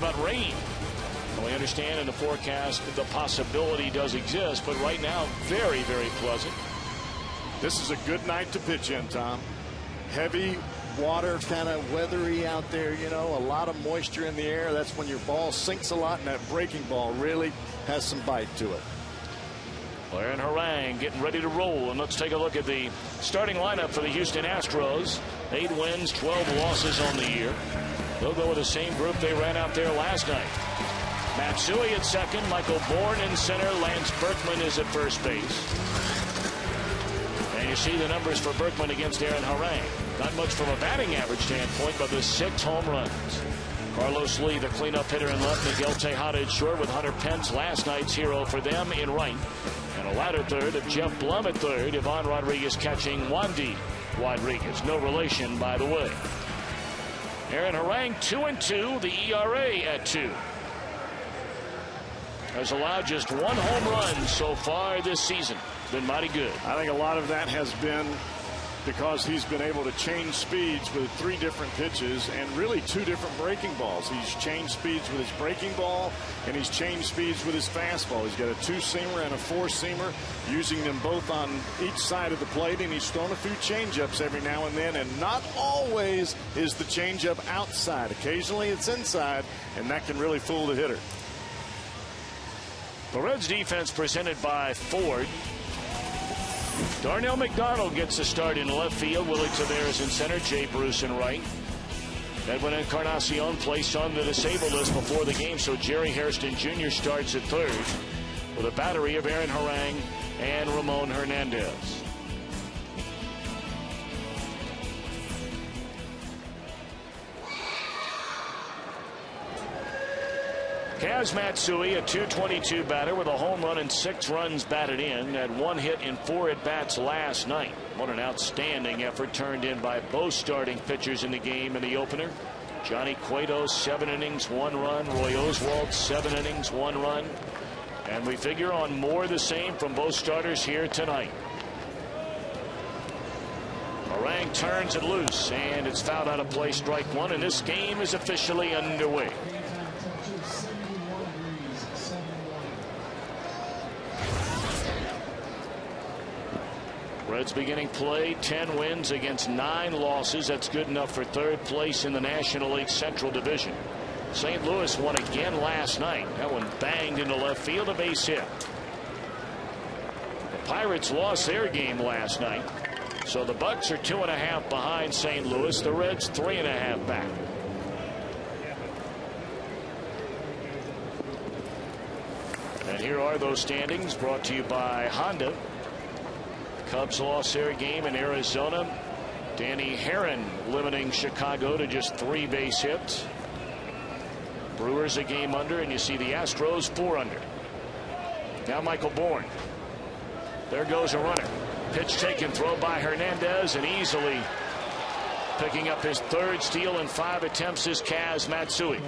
about rain. We understand in the forecast the possibility does exist, but right now very, very pleasant. This is a good night to pitch in, Tom. Heavy water, kind of weathery out there, you know, a lot of moisture in the air. That's when your ball sinks a lot, and that breaking ball really has some bite to it. Aaron Harang getting ready to roll, and let's take a look at the starting lineup for the Houston Astros. 8 wins, 12 losses on the year. They'll go with the same group they ran out there last night. Matsui at second, Michael Bourne in center, Lance Berkman is at first base. And you see the numbers for Berkman against Aaron Harang. Not much from a batting average standpoint, but the 6 home runs. Carlos Lee, the cleanup hitter in left, Miguel Tejada at short with Hunter Pence, last night's hero for them, in right. And a ladder third of Jeff Blum at third, Ivan Rodriguez catching Wandy Rodriguez. No relation, by the way. Aaron Harang 2-2, the ERA at 2. Has allowed just 1 home run so far this season. Been mighty good. I think a lot of that has been because he's been able to change speeds with 3 different pitches and really 2 different breaking balls. He's changed speeds with his breaking ball, and he's changed speeds with his fastball. He's got a 2-seamer and a 4-seamer, using them both on each side of the plate, and he's thrown a few changeups every now and then, and not always is the changeup outside. Occasionally it's inside, and that can really fool the hitter. The Reds defense presented by Ford. Darnell McDonald gets the start in left field. Willie Taveras in center. Jay Bruce in right. Edwin Encarnacion placed on the disabled list before the game, so Jerry Hairston Jr. starts at third with a battery of Aaron Harang and Ramon Hernandez. Kaz Matsui, a .222 batter with a home run and 6 runs batted in. Had 1 hit in 4 at-bats last night. What an outstanding effort turned in by both starting pitchers in the game in the opener. Johnny Cueto, 7 innings, 1 run. Roy Oswalt, 7 innings, 1 run. And we figure on more of the same from both starters here tonight. Harang turns it loose, and it's fouled out of play, strike 1, and this game is officially underway. Reds beginning play, 10 wins against 9 losses. That's good enough for 3rd place in the National League Central Division. St. Louis won again last night. That one banged into left field, a base hit. The Pirates lost their game last night, so the Bucks are 2.5 behind St. Louis. The Reds 3.5 back. And here are those standings, brought to you by Honda. Cubs lost their game in Arizona. Danny Herron limiting Chicago to just 3 base hits. Brewers a game under, and you see the Astros 4 under. Now Michael Bourne. There goes a runner. Pitch taken, throw by Hernandez, and easily picking up his 3rd steal in 5 attempts is Kaz Matsui.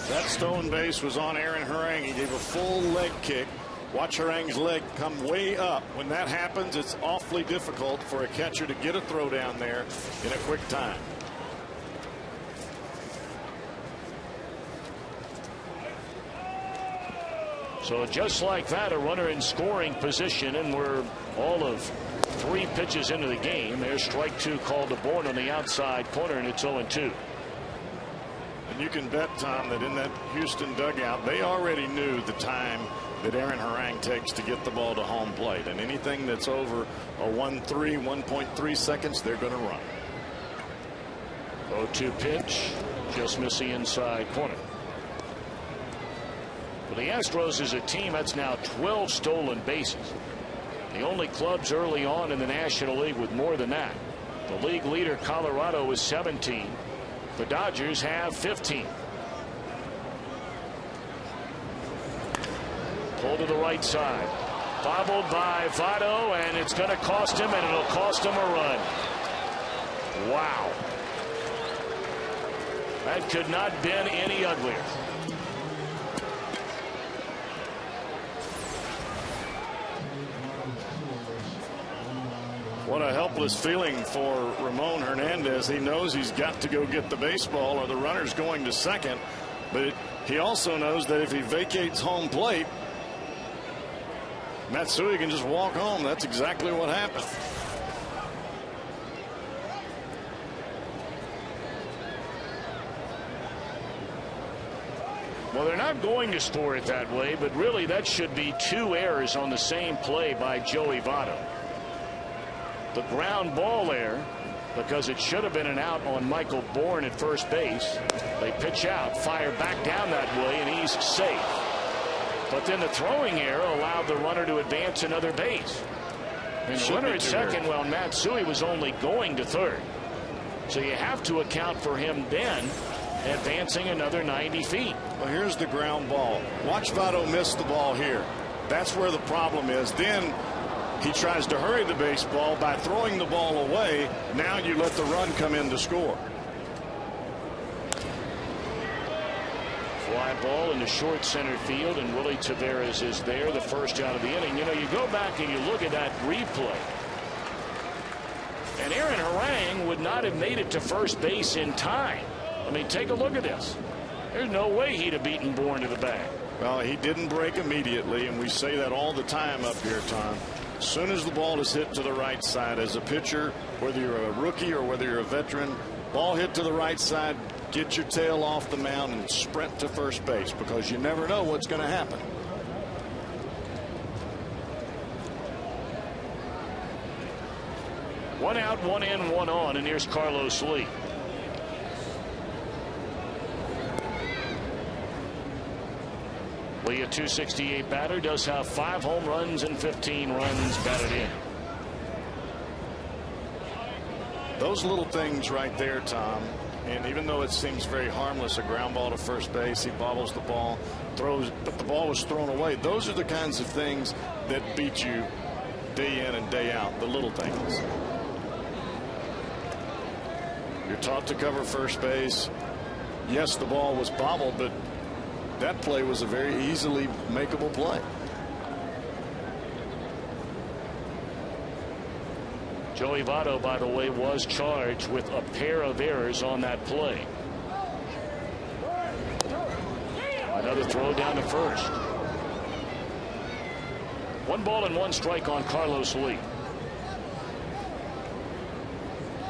That stolen base was on Aaron Harang. He gave a full leg kick. Watch Harang's leg come way up. When that happens, it's awfully difficult for a catcher to get a throw down there in a quick time. So just like that, a runner in scoring position, and we're all of 3 pitches into the game. There's strike 2 called to Bourne on the outside corner, and it's 0-2. And you can bet, Tom, that in that Houston dugout, they already knew the time that Aaron Harang takes to get the ball to home plate, and anything that's over a 1.3 seconds, they're going to run. 0-2 pitch, just miss the inside corner. For the Astros as a team, that's now 12 stolen bases. The only clubs early on in the National League with more than that. The league leader Colorado is 17. The Dodgers have 15. Pull to the right side. Bobbled by Votto, and it's going to cost him, and it'll cost him a run. Wow. That could not have been any uglier. What a helpless feeling for Ramon Hernandez. He knows he's got to go get the baseball or the runner's going to second. But he also knows that if he vacates home plate, Matsui can just walk home. That's exactly what happened. Well, they're not going to score it that way, but really that should be 2 errors on the same play by Joey Votto. The ground ball there, because it should have been an out on Michael Bourne at first base. They pitch out, fire back down that way, and he's safe. But then the throwing error allowed the runner to advance another base. And the runner at second, while Matsui was only going to third. So you have to account for him then advancing another 90 feet. Well, here's the ground ball. Watch Votto miss the ball here. That's where the problem is. Then he tries to hurry the baseball by throwing the ball away. Now you let the run come in to score. Fly ball into short center field, and Willie Taveras is there, the first out of the inning. You know, you go back and you look at that replay, and Aaron Harang would not have made it to first base in time. I mean, take a look at this. There's no way he'd have beaten Bourne to the bag. Well, he didn't break immediately, and we say that all the time up here, Tom. As soon as the ball is hit to the right side, as a pitcher, whether you're a rookie or whether you're a veteran, ball hit to the right side, get your tail off the mound and sprint to first base, because you never know what's going to happen. One out, one in, one on, and here's Carlos Lee. Lee, a .268 batter, does have 5 home runs and 15 runs batted in. Those little things right there, Tom, and even though it seems very harmless, a ground ball to first base, he bobbles the ball, throws, but the ball was thrown away. Those are the kinds of things that beat you day in and day out, the little things. You're taught to cover first base. Yes, the ball was bobbled, but that play was a very easily makeable play. Joey Votto, by the way, was charged with a pair of errors on that play. Another throw down to first. 1 ball and 1 strike on Carlos Lee.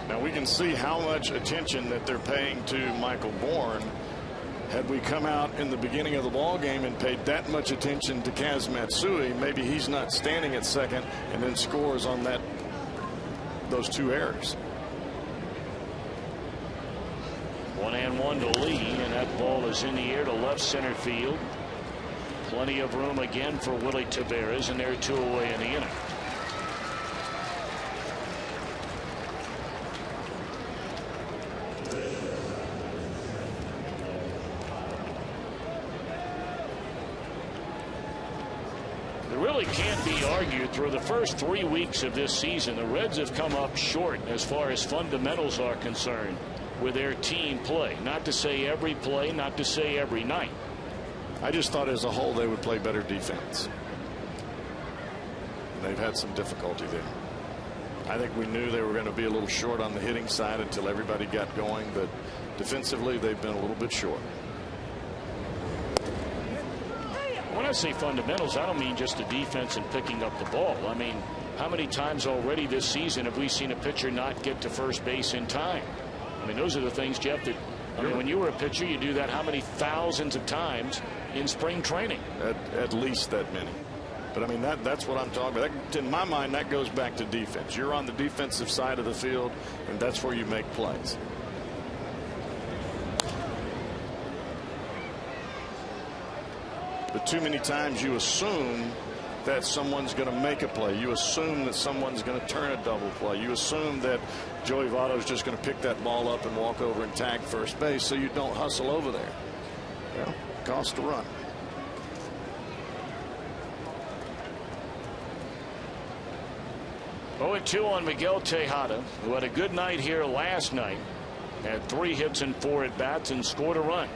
Now we can see how much attention that they're paying to Michael Bourne. Had we come out in the beginning of the ball game and paid that much attention to Kaz Matsui, maybe he's not standing at second and then scores on those 2 errors. 1-1 to Lee, and that ball is in the air to left center field. Plenty of room again for Willie Taveras, and they're 2 away in the inning. Can't be argued through the first 3 weeks of this season. The Reds have come up short as far as fundamentals are concerned with their team play. Not to say every play, not to say every night. I just thought as a whole they would play better defense. They've had some difficulty there. I think we knew they were going to be a little short on the hitting side until everybody got going, but defensively they've been a little bit short. When I say fundamentals, I don't mean just the defense and picking up the ball. I mean, how many times already this season have we seen a pitcher not get to first base in time? I mean, those are the things, Jeff, that, I mean, when you were a pitcher, you do that how many thousands of times in spring training? At least that many. But I mean, that's what I'm talking about. That, in my mind, that goes back to defense. You're on the defensive side of the field, and that's where you make plays. But too many times you assume that someone's going to make a play. You assume that someone's going to turn a double play. You assume that Joey Votto's just going to pick that ball up and walk over and tag first base, so you don't hustle over there. Well, cost a run. Oh, 2 on Miguel Tejada, who had a good night here last night. Had 3 hits and 4 at bats and scored a run.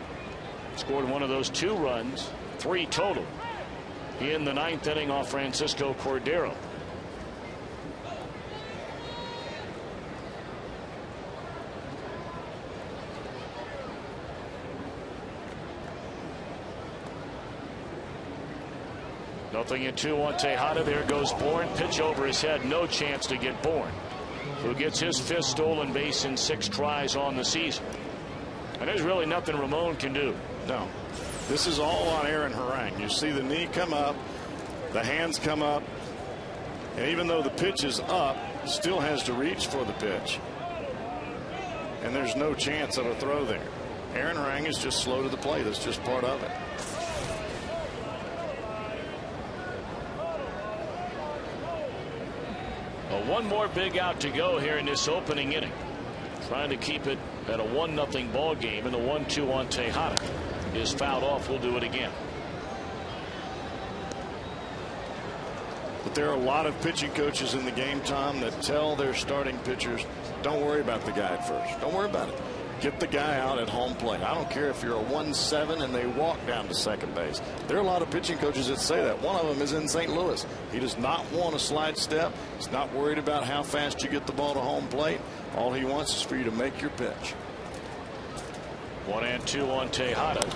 Scored one of those 2 runs. 3 total in the 9th inning off Francisco Cordero. Nothing in 2 on Tejada. There goes Bourne. Pitch over his head. No chance to get Bourne, who gets his 5th stolen base in 6 tries on the season. And there's really nothing Ramon can do. No. This is all on Aaron Harang. You see the knee come up, the hands come up, and even though the pitch is up, still has to reach for the pitch. And there's no chance of a throw there. Aaron Harang is just slow to the plate. That's just part of it. Well, one more big out to go here in this opening inning. Trying to keep it at a 1-0 ball game, and the 1-2 on Tejada is fouled off. We'll do it again. But there are a lot of pitching coaches in the game, Tom, that tell their starting pitchers, don't worry about the guy at first. Don't worry about it. Get the guy out at home plate. I don't care if you're a 1-7 and they walk down to second base. There are a lot of pitching coaches that say that. One of them is in St. Louis. He does not want a slide step. He's not worried about how fast you get the ball to home plate. All he wants is for you to make your pitch. 1-2 on Tejada,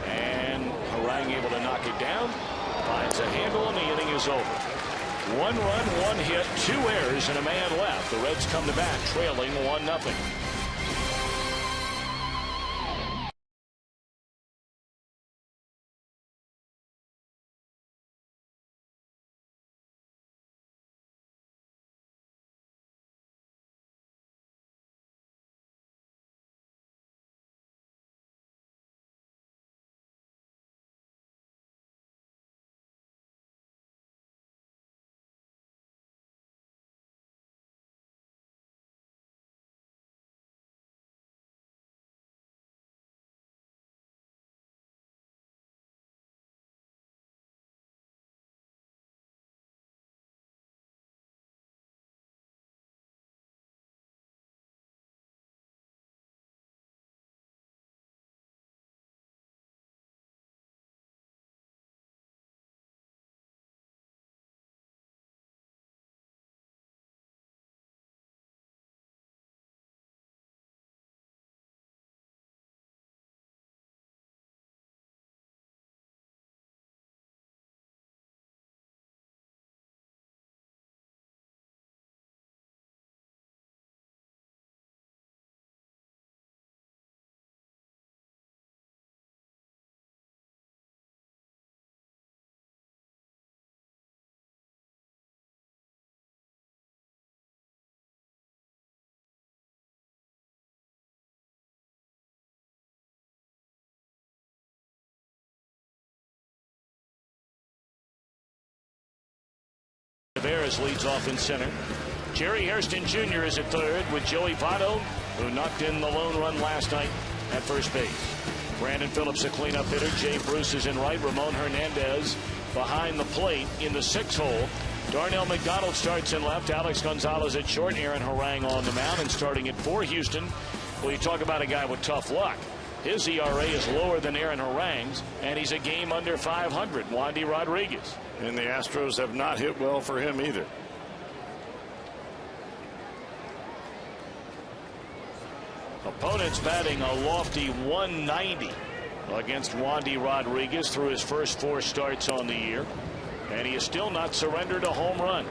and Harang able to knock it down. Finds a handle, and the inning is over. 1 run, 1 hit, 2 errors, and a man left. The Reds come to bat trailing 1-0. Tavares leads off in center. Jerry Hairston Jr. is at third with Joey Votto, who knocked in the lone run last night at first base. Brandon Phillips, a cleanup hitter. Jay Bruce is in right. Ramon Hernandez behind the plate in the 6 hole. Darnell McDonald starts in left. Alex Gonzalez at short. Aaron Harang on the mound, and starting it for Houston. Well, you talk about a guy with tough luck. His ERA is lower than Aaron Harang's, and he's a game under 500. Wandy Rodriguez. And the Astros have not hit well for him either. Opponents batting a lofty 190 against Wandy Rodriguez through his first 4 starts on the year, and he has still not surrendered a home run.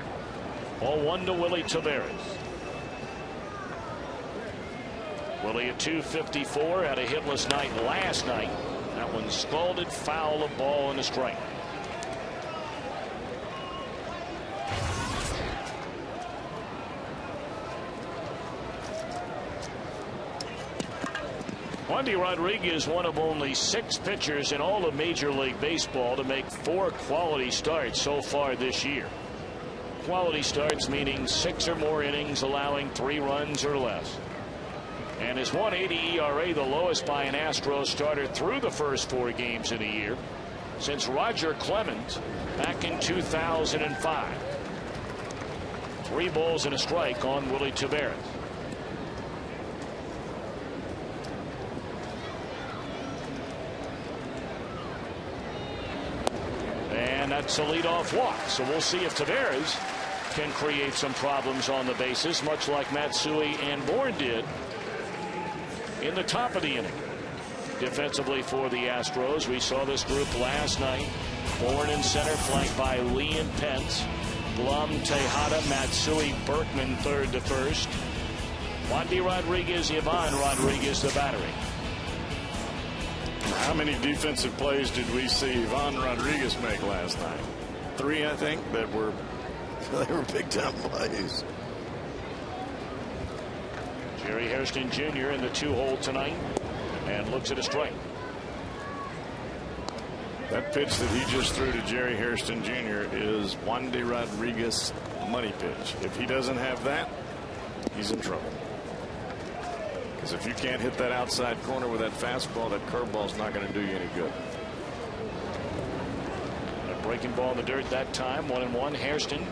0-1 to Willie Tavares. Willie at 254, had a hitless night last night. That one scalded foul, a ball and a strike. Wandy Rodriguez, one of only 6 pitchers in all of Major League Baseball to make 4 quality starts so far this year. Quality starts meaning 6 or more innings, allowing 3 runs or less. And his 1.80 ERA, the lowest by an Astros starter through the first 4 games of the year since Roger Clemens back in 2005. 3 balls and a strike on Willie Tavares. And that's a leadoff walk. So we'll see if Tavares can create some problems on the bases, much like Matsui and Bourne did in the top of the inning. Defensively for the Astros, we saw this group last night Bourne in center, flanked by Lee and Pence. Blum, Tejada, Matsui, Berkman third to first. Wandy Rodriguez, Ivan Rodriguez, the battery. How many defensive plays did we see Ivan Rodriguez make last night? 3, I think, that were they were big time plays. Jerry Hairston Jr. in the 2-hole tonight and looks at a strike. That pitch that he just threw to Jerry Hairston Jr. is Wandy Rodriguez money pitch. If he doesn't have that, he's in trouble. Because if you can't hit that outside corner with that fastball, that curveball's not going to do you any good. A breaking ball in the dirt that time. 1-1. Hairston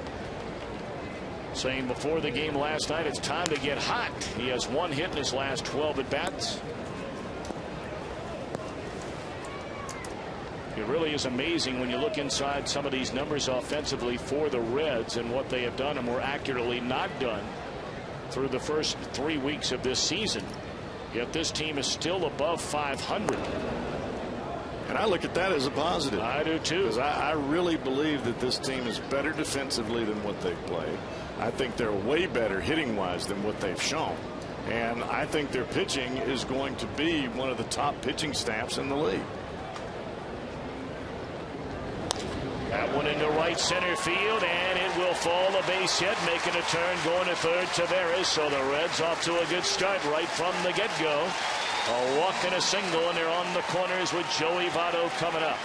saying before the game last night, it's time to get hot. He has 1 hit in his last 12 at bats. It really is amazing when you look inside some of these numbers offensively for the Reds and what they have done and more accurately not done through the first 3 weeks of this season. Yet this team is still above 500. And I look at that as a positive. I do too. Because I really believe that this team is better defensively than what they've played. I think they're way better hitting wise than what they've shown. And I think their pitching is going to be one of the top pitching staffs in the league. That one into right center field, and it will fall a base hit, making a turn, going to third, Taveras. So the Reds off to a good start right from the get-go. A walk and a single, and they're on the corners with Joey Votto coming up.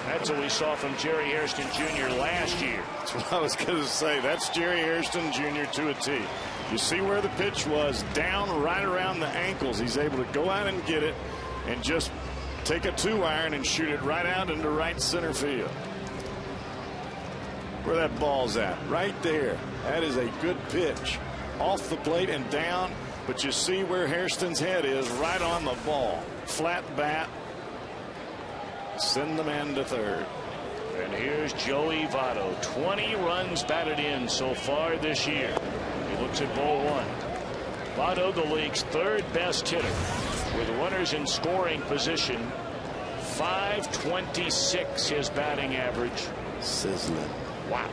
That's what we saw from Jerry Hairston Jr. last year. That's what I was going to say. That's Jerry Hairston Jr. to a T. You see where the pitch was, down right around the ankles. He's able to go out and get it and just take a 2-iron and shoot it right out into right center field. Where that ball's at, right there. That is a good pitch. Off the plate and down, but you see where Hairston's head is, right on the ball. Flat bat. Send the man to third. And here's Joey Votto. 20 runs batted in so far this year. He looks at ball 1. Votto, the league's 3rd best hitter, with runners in scoring position. .526 his batting average. Sizzling. Wow.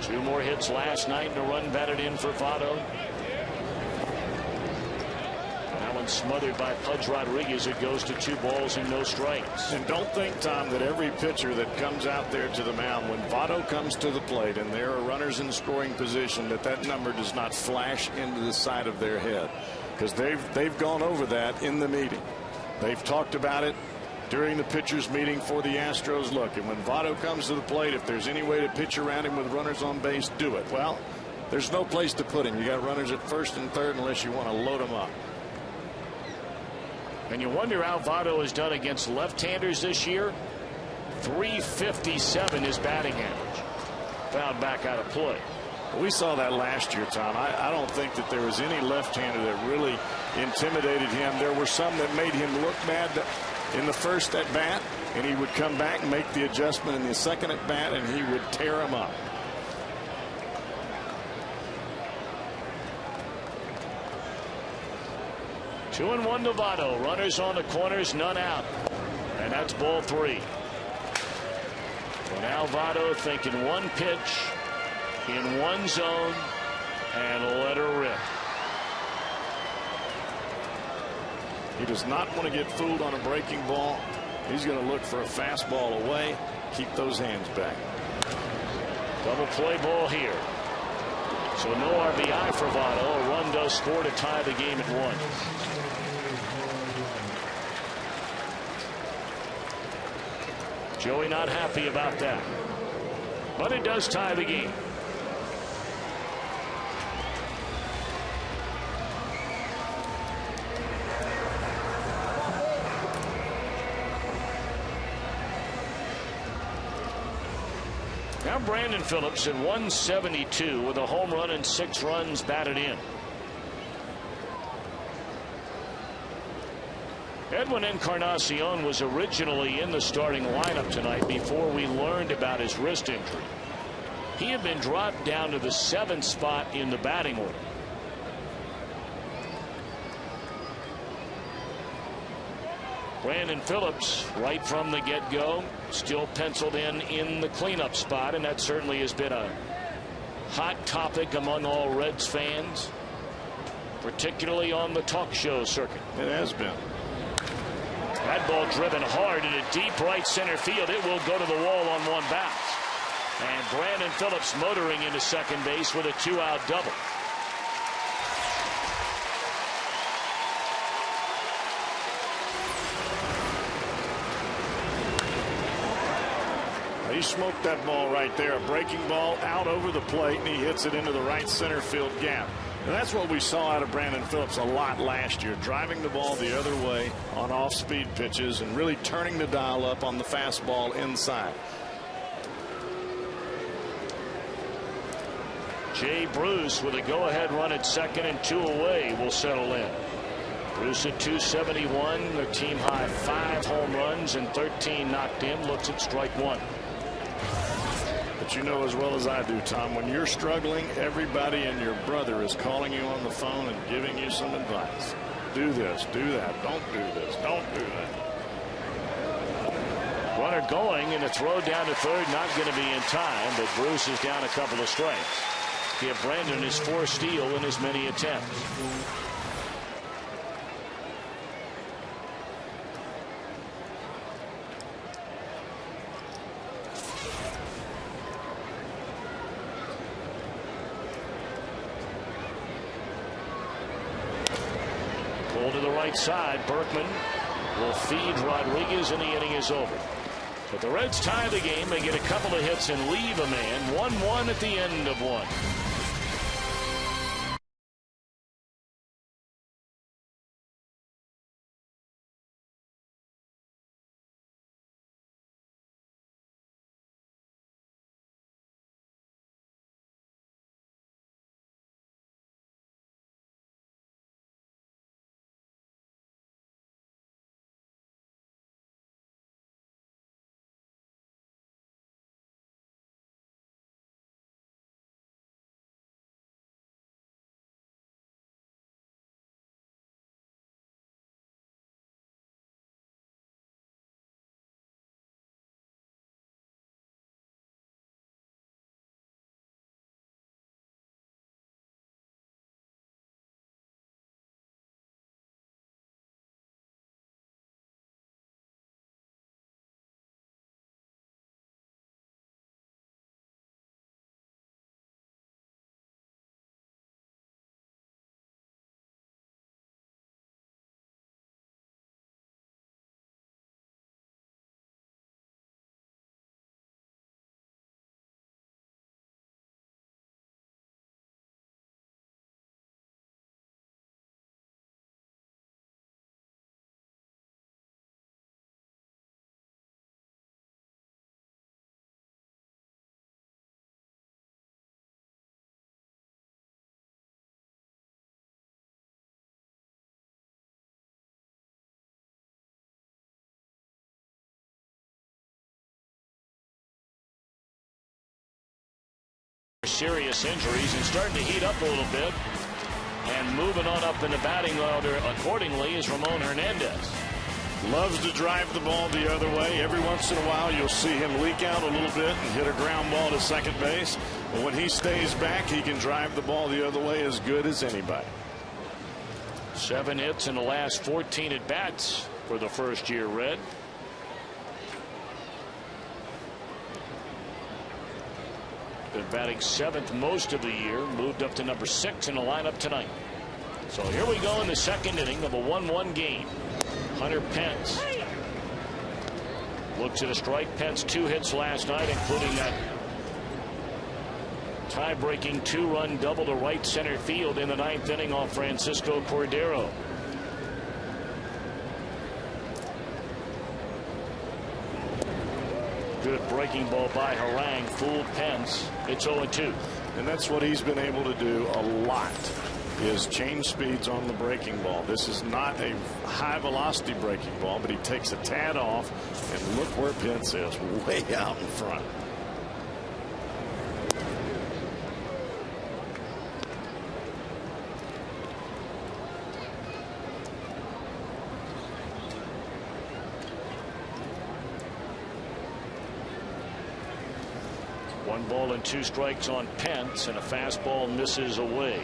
2 more hits last night and a run batted in for Votto. That one smothered by Pudge Rodriguez. It goes to 2 balls and no strikes. And don't think, Tom, that every pitcher that comes out there to the mound, when Votto comes to the plate and there are runners in scoring position, that number does not flash into the side of their head. Because they've gone over that in the meeting. They've talked about it during the pitchers meeting for the Astros. Look, and when Votto comes to the plate, if there's any way to pitch around him with runners on base, do it. Well, there's no place to put him. You got runners at first and third unless you want to load them up. And you wonder how Votto has done against left-handers this year. .357 his batting average. Fouled back out of play. We saw that last year, Tom. I don't think that there was any left-hander that really intimidated him. There were some that made him look bad in the first at bat, and he would come back and make the adjustment in the second at bat, and he would tear him up. Two and 1 to Votto. Runners on the corners, none out. And that's ball 3. So now Votto thinking one pitch in one zone and let her rip. He does not want to get fooled on a breaking ball. He's going to look for a fastball away. Keep those hands back. Double play ball here. So no RBI for Votto. A run does score to tie the game at 1. Joey not happy about that. But it does tie the game. Now Brandon Phillips at 172 with a home run and 6 runs batted in. Edwin Encarnacion was originally in the starting lineup tonight before we learned about his wrist injury. He had been dropped down to the 7th spot in the batting order. Brandon Phillips, right from the get-go, still penciled in the cleanup spot, and that certainly has been a hot topic among all Reds fans, particularly on the talk show circuit. It has been. That ball driven hard into deep right center field. It will go to the wall on one bounce. And Brandon Phillips motoring into second base with a 2-out double. He smoked that ball right there. A breaking ball out over the plate, and he hits it into the right center field gap. And that's what we saw out of Brandon Phillips a lot last year, driving the ball the other way on off-speed pitches and really turning the dial up on the fastball inside. Jay Bruce with a go-ahead run at second and 2 away will settle in. Bruce at 271, their team high 5 home runs and 13 knocked in. Looks at strike one. But you know as well as I do, Tom, when you're struggling, everybody and your brother is calling you on the phone and giving you some advice. Do this, do that, don't do this, don't do that. Runner going, and a throw down to third, not going to be in time, but Bruce is down a couple of strikes. Give Brandon his 4th steal in as many attempts. Pull to the right side. Berkman will feed Rodriguez, and the inning is over. But the Reds tie the game. They get a couple of hits and leave a man. 1-1 at the end of one. Serious injuries and starting to heat up a little bit, and moving on up in the batting order accordingly is Ramon Hernandez. Loves to drive the ball the other way. Every once in a while you'll see him leak out a little bit and hit a ground ball to second base, but when he stays back, he can drive the ball the other way as good as anybody. 7 hits in the last 14 at bats for the first-year Red. Been batting 7th most of the year, moved up to number 6 in the lineup tonight. So here we go in the second inning of a 1-1 game. Hunter Pence looks at a strike. Pence 2 hits last night, including that tie-breaking 2-run double to right center field in the 9th inning off Francisco Cordero. Good breaking ball by Harang, fooled Pence. It's 0-2. And that's what he's been able to do a lot, is change speeds on the breaking ball. This is not a high velocity breaking ball, but he takes a tad off, and look where Pence is, way out in front. 1-2 on Pence, and a fastball misses away.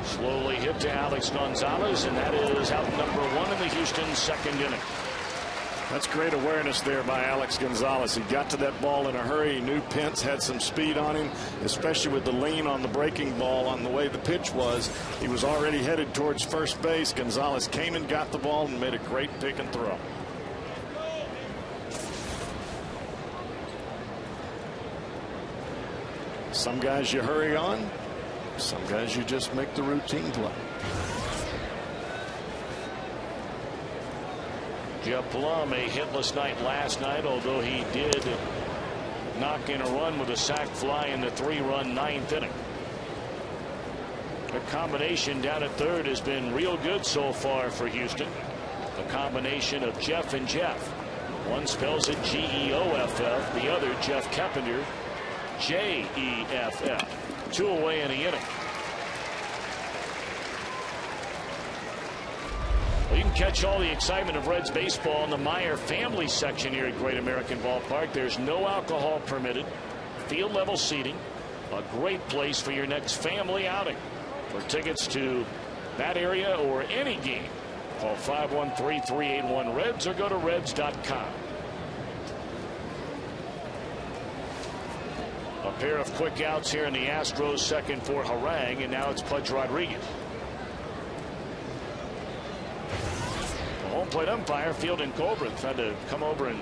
Slowly hit to Alex Gonzalez, and that is out number 1 in the Houston second inning. That's great awareness there by Alex Gonzalez. He got to that ball in a hurry. He knew Pence had some speed on him, especially with the lean on the breaking ball on the way the pitch was. He was already headed towards first base. Gonzalez came and got the ball and made a great pick and throw. Some guys you hurry on. Some guys you just make the routine play. Jeff Plum, a hitless night last night, although he did knock in a run with a sac fly in the 3-run 9th inning. The combination down at third has been real good so far for Houston. The combination of Jeff and Jeff. One spells it G-E-O-F-F, the other Jeff Keppinger, J-E-F-F. 2 away in the inning. Well, you can catch all the excitement of Reds baseball in the Meyer family section here at Great American Ballpark. There's no alcohol permitted. Field level seating. A great place for your next family outing. For tickets to that area or any game, call 513-381-REDS or go to reds.com. A pair of quick outs here in the Astros second for Harang, and now it's Pudge Rodriguez. The home plate umpire, Fielding Colbert, had to come over and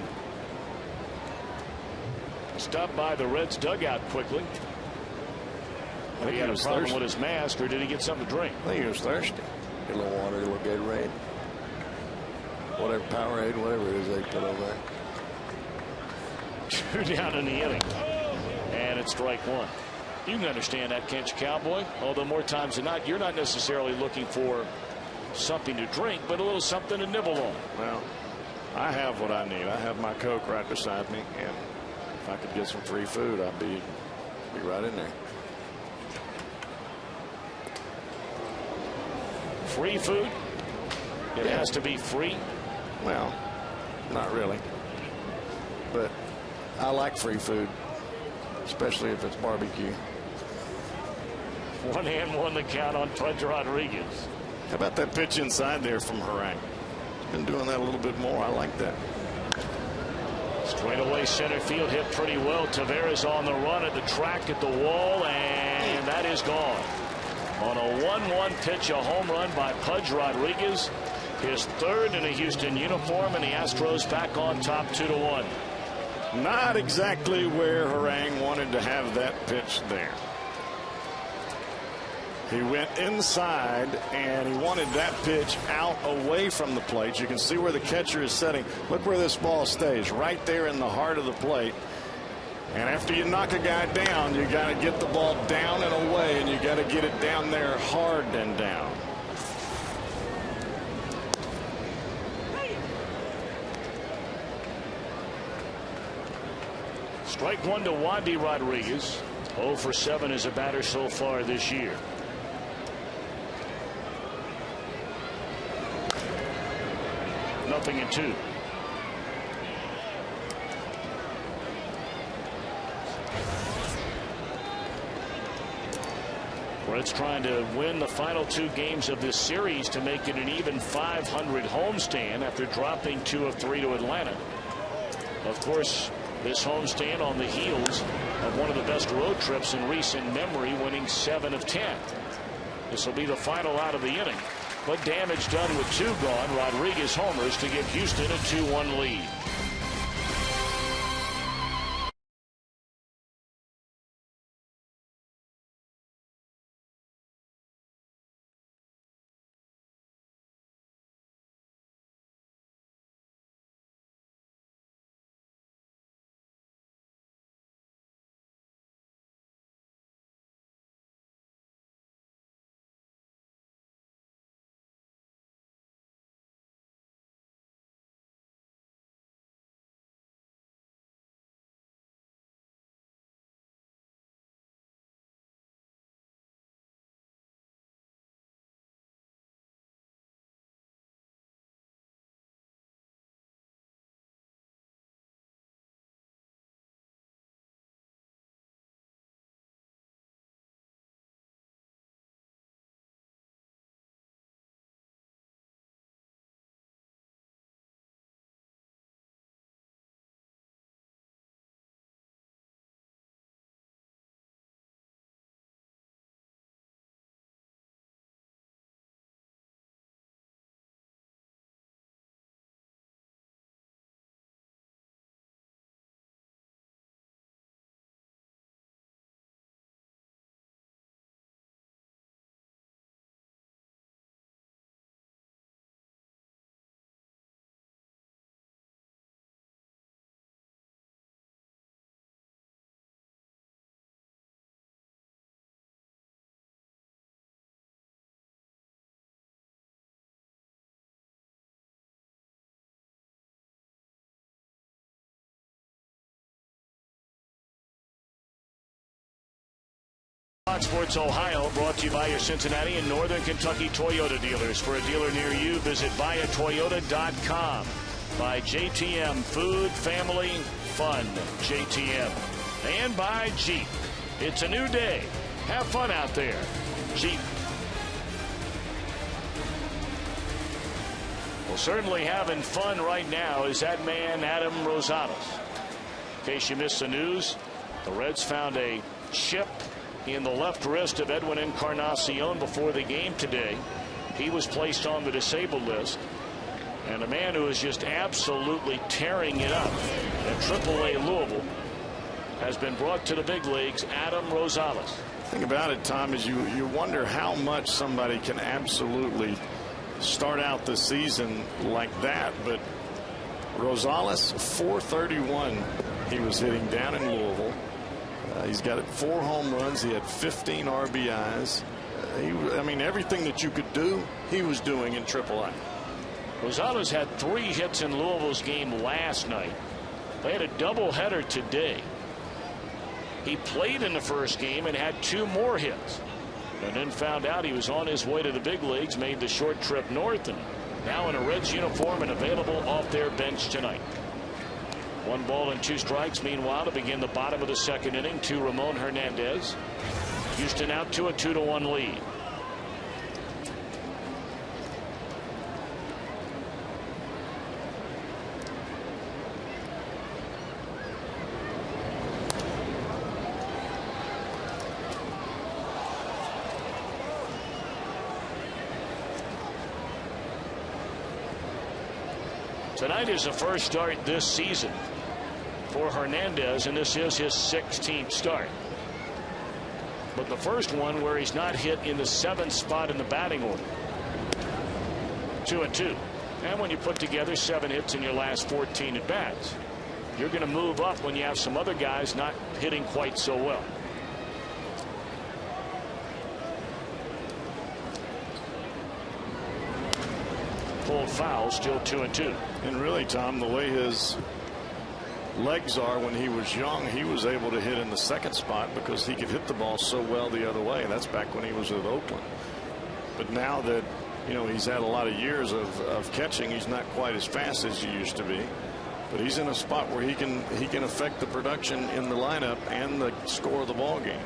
stop by the Reds dugout quickly. I think he had a problem with his mask, or did he get something to drink? I think he was thirsty. Get a little water, a little Gatorade. Whatever, Powerade, whatever it is they put over there. 2 down in the inning. And it's strike 1. You can understand that, can't you, Cowboy? Although more times than not, you're not necessarily looking for something to drink, but a little something to nibble on. Well, I have what I need. I have my Coke right beside me, and if I could get some free food, I'd be right in there. Free food? It has to be free? Well, not really. But I like free food, especially if it's barbecue. 1-1 the count on Pudge Rodriguez. How about that pitch inside there from Harang? He's been doing that a little bit more. I like that. Straight away center field, hit pretty well. Taveras on the run at the track at the wall, and that is gone. On a 1-1 pitch, a home run by Pudge Rodriguez. His third in a Houston uniform, and the Astros back on top 2-1. Not exactly where Harang wanted to have that pitch there. He went inside, and he wanted that pitch out away from the plate. You can see where the catcher is setting. Look where this ball stays, right there in the heart of the plate. And after you knock a guy down, you got to get the ball down and away, and you got to get it down there hard and down. Strike 1 to Wandy Rodriguez. 0 for 7 as a batter so far this year. Nothing in 2. Reds trying to win the final 2 games of this series to make it an even 500 homestand after dropping 2 of 3 to Atlanta. Of course, this homestand on the heels of one of the best road trips in recent memory, winning 7 of 10. This will be the final out of the inning. But damage done with 2 gone. Rodriguez homers to give Houston a 2-1 lead. Fox Sports Ohio, brought to you by your Cincinnati and Northern Kentucky Toyota dealers. For a dealer near you, visit buyatoyota.com. By JTM, food, family, fun. JTM. And by Jeep. It's a new day. Have fun out there. Jeep. Well, certainly having fun right now is that man, Adam Rosales. In case you missed the news, the Reds found a chip in the left wrist of Edwin Encarnacion before the game today. He was placed on the disabled list. And a man who is just absolutely tearing it up at AAA Louisville has been brought to the big leagues, Adam Rosales. The thing about it, Tom, is you wonder how much somebody can absolutely start out the season like that. But Rosales, .431 he was hitting down in Louisville. He's got 4 home runs. He had 15 RBIs. I mean, everything that you could do, he was doing in AAA. Rosales had 3 hits in Louisville's game last night. They had a doubleheader today. He played in the first game and had 2 more hits, and then found out he was on his way to the big leagues, made the short trip north, and now in a Reds uniform and available off their bench tonight. 1 ball and 2 strikes. Meanwhile, to begin the bottom of the second inning, to Ramon Hernandez. Houston out to a 2-1 lead. Tonight is the first start this season for Hernandez, and this is his 16th start. But the first one where he's not hit in the 7th spot in the batting order. 2-2. And when you put together 7 hits in your last 14 at bats, you're going to move up when you have some other guys not hitting quite so well. Pulled foul, still 2-2. And really, Tom, the way his legs are when he was young, he was able to hit in the 2nd spot because he could hit the ball so well the other way. That's back when he was with Oakland. But now that, you know, he's had a lot of years of catching, he's not quite as fast as he used to be. But he's in a spot where he can affect the production in the lineup and the score of the ball game.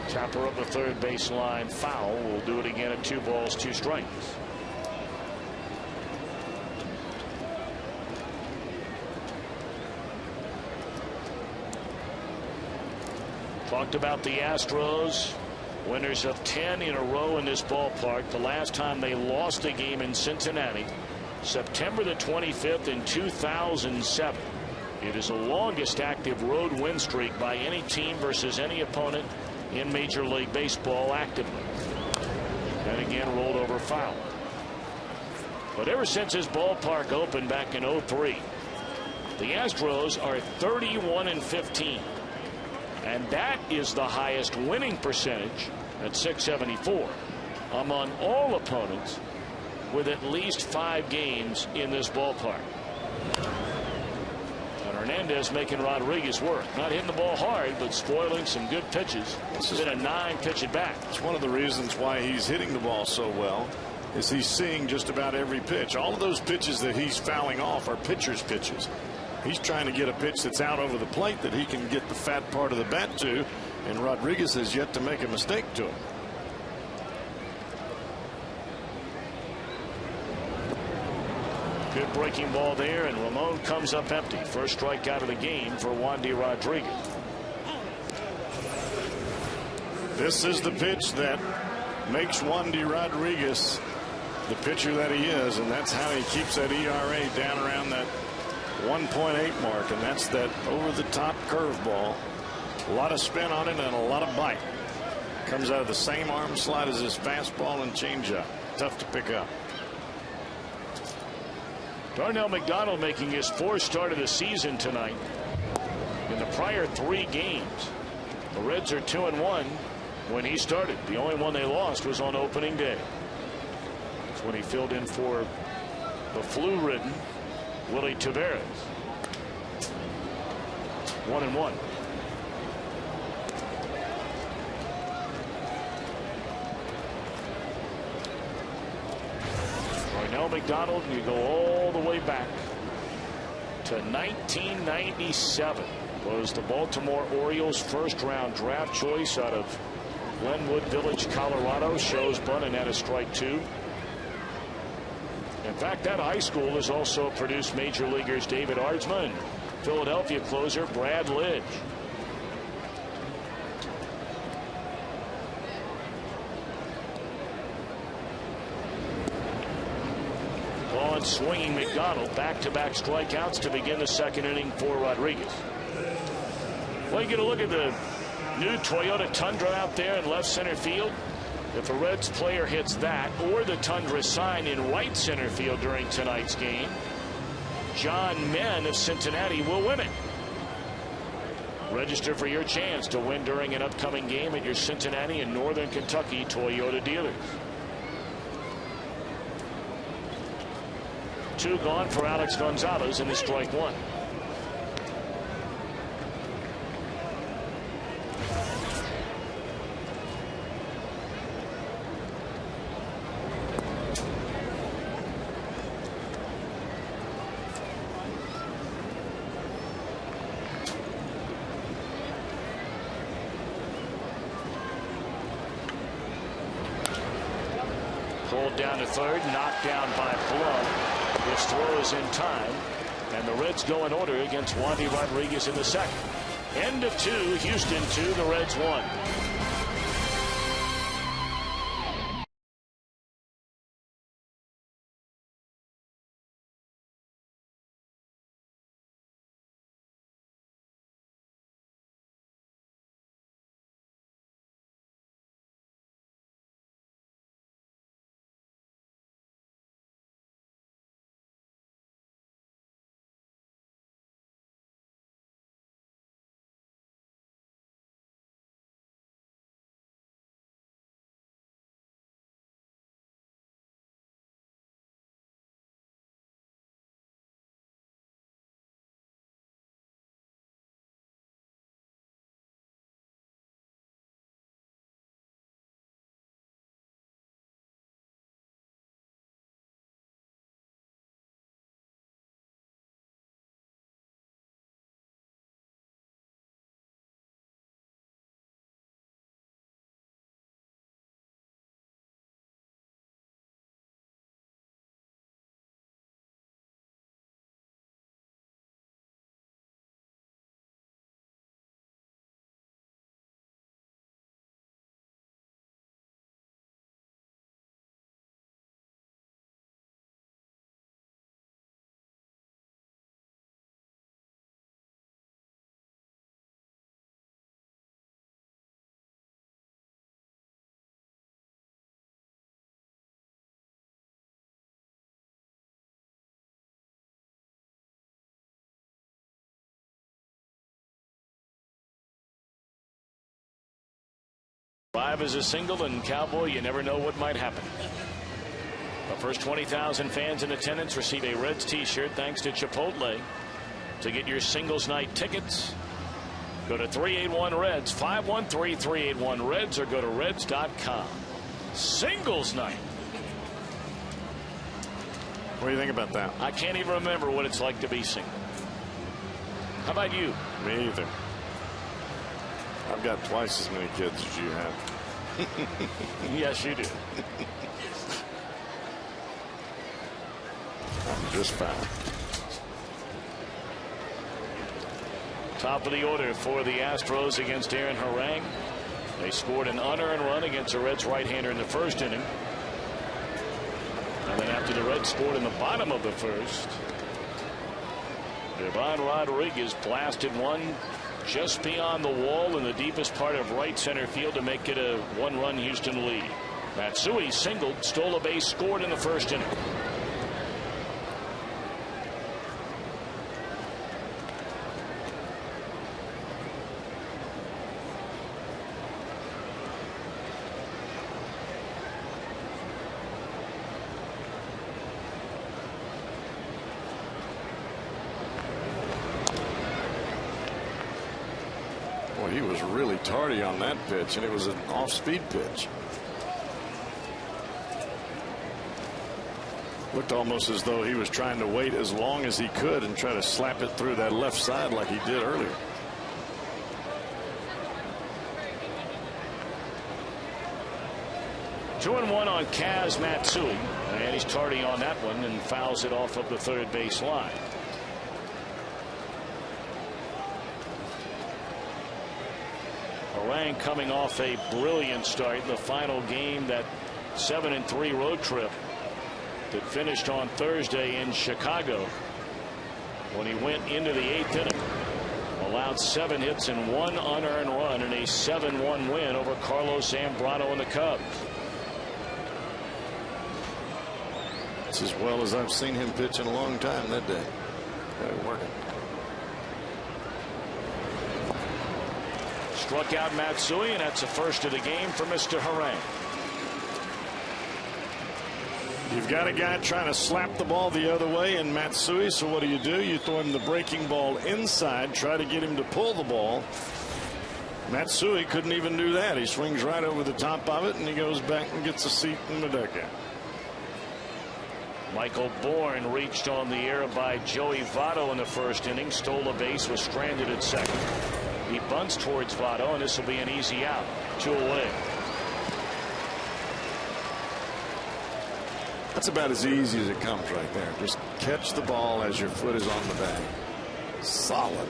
Tapper up the third baseline, foul. We'll do it again at 2 balls, 2 strikes. Talked about the Astros, winners of 10 in a row in this ballpark. The last time they lost a game in Cincinnati, September the 25th in 2007. It is the longest active road win streak by any team versus any opponent in Major League Baseball actively. And again, rolled over foul. But ever since his ballpark opened back in '03, the Astros are 31-15. And that is the highest winning percentage at .674 among all opponents with at least 5 games in this ballpark. And Hernandez making Rodriguez work. Not hitting the ball hard, but spoiling some good pitches. This has been a 9-pitch at bat. It's one of the reasons why he's hitting the ball so well, is he's seeing just about every pitch. All of those pitches that he's fouling off are pitcher's pitches. He's trying to get a pitch that's out over the plate that he can get the fat part of the bat to, and Rodriguez has yet to make a mistake to him. Good breaking ball there, and Ramon comes up empty. First strikeout of the game for Wandy Rodriguez. This is the pitch that makes Wandy Rodriguez the pitcher that he is, and that's how he keeps that ERA down around that 1.8 mark, and that's that over-the-top curveball. A lot of spin on it and a lot of bite. Comes out of the same arm slot as his fastball and changeup. Tough to pick up. Darnell McDonald making his 4th start of the season tonight. In the prior 3 games, the Reds are 2-1 when he started. The only one they lost was on opening day. That's when he filled in for the flu-ridden Willie Taveras. 1-1. know, McDonald, you go all the way back to 1997. Was the Baltimore Orioles first-round draft choice out of Glenwood Village, Colorado. Shows bunt and had a strike 2. In fact, that high school has also produced major leaguers David Ardsman, Philadelphia closer Brad Lidge. On swinging McDonald, back-to-back strikeouts to begin the second inning for Rodriguez. Well, you get a look at the new Toyota Tundra out there in left center field. If a Reds player hits that or the Tundra sign in right center field during tonight's game, John Menn of Cincinnati will win it. Register for your chance to win during an upcoming game at your Cincinnati and Northern Kentucky Toyota dealers. 2 gone for Alex Gonzalez in the strike 1. Pulled down to third, knocked down by Plum. This throw is in time, and the Reds go in order against Wandy Rodriguez in the second. End of 2, Houston 2, the Reds 1. Five is a single, and Cowboy, you never know what might happen. The first 20,000 fans in attendance receive a Reds t-shirt thanks to Chipotle. To get your singles night tickets, go to 381 Reds, 513-381 Reds, or go to Reds.com. Singles night. What do you think about that? I can't even remember what it's like to be single. How about you? Me either. I've got twice as many kids as you have. Yes, you do. I'm just fine. Top of the order for the Astros against Aaron Harang. They scored an unearned run against a Reds right-hander in the first inning. And then after the Reds scored in the bottom of the first, Devon Rodriguez blasted one just beyond the wall in the deepest part of right center field to make it a 1-run Houston lead. Matsui singled, stole a base, scored in the first inning. He was really tardy on that pitch, and it was an off-speed pitch. Looked almost as though he was trying to wait as long as he could and try to slap it through that left side like he did earlier. Two and one on Kaz Matsui, and he's tardy on that one and fouls it off of the third base line. Harang coming off a brilliant start in the final game, that 7-3 road trip that finished on Thursday in Chicago, when he went into the 8th inning, allowed 7 hits and 1 unearned run in a 7-1 win over Carlos Zambrano and the Cubs. It's as well as I've seen him pitch in a long time that day. Working. Struck out Matsui, and that's a first of the game for Mr. Harang. You've got a guy trying to slap the ball the other way in Matsui, so what do? You throw him the breaking ball inside, try to get him to pull the ball. Matsui couldn't even do that. He swings right over the top of it, and he goes back and gets a seat in the dugout. Michael Bourne reached on the air by Joey Votto in the first inning, stole a base, was stranded at second. He bunts towards Votto, and this will be an easy out. 2 away. That's about as easy as it comes right there. Just catch the ball as your foot is on the bag. Solid.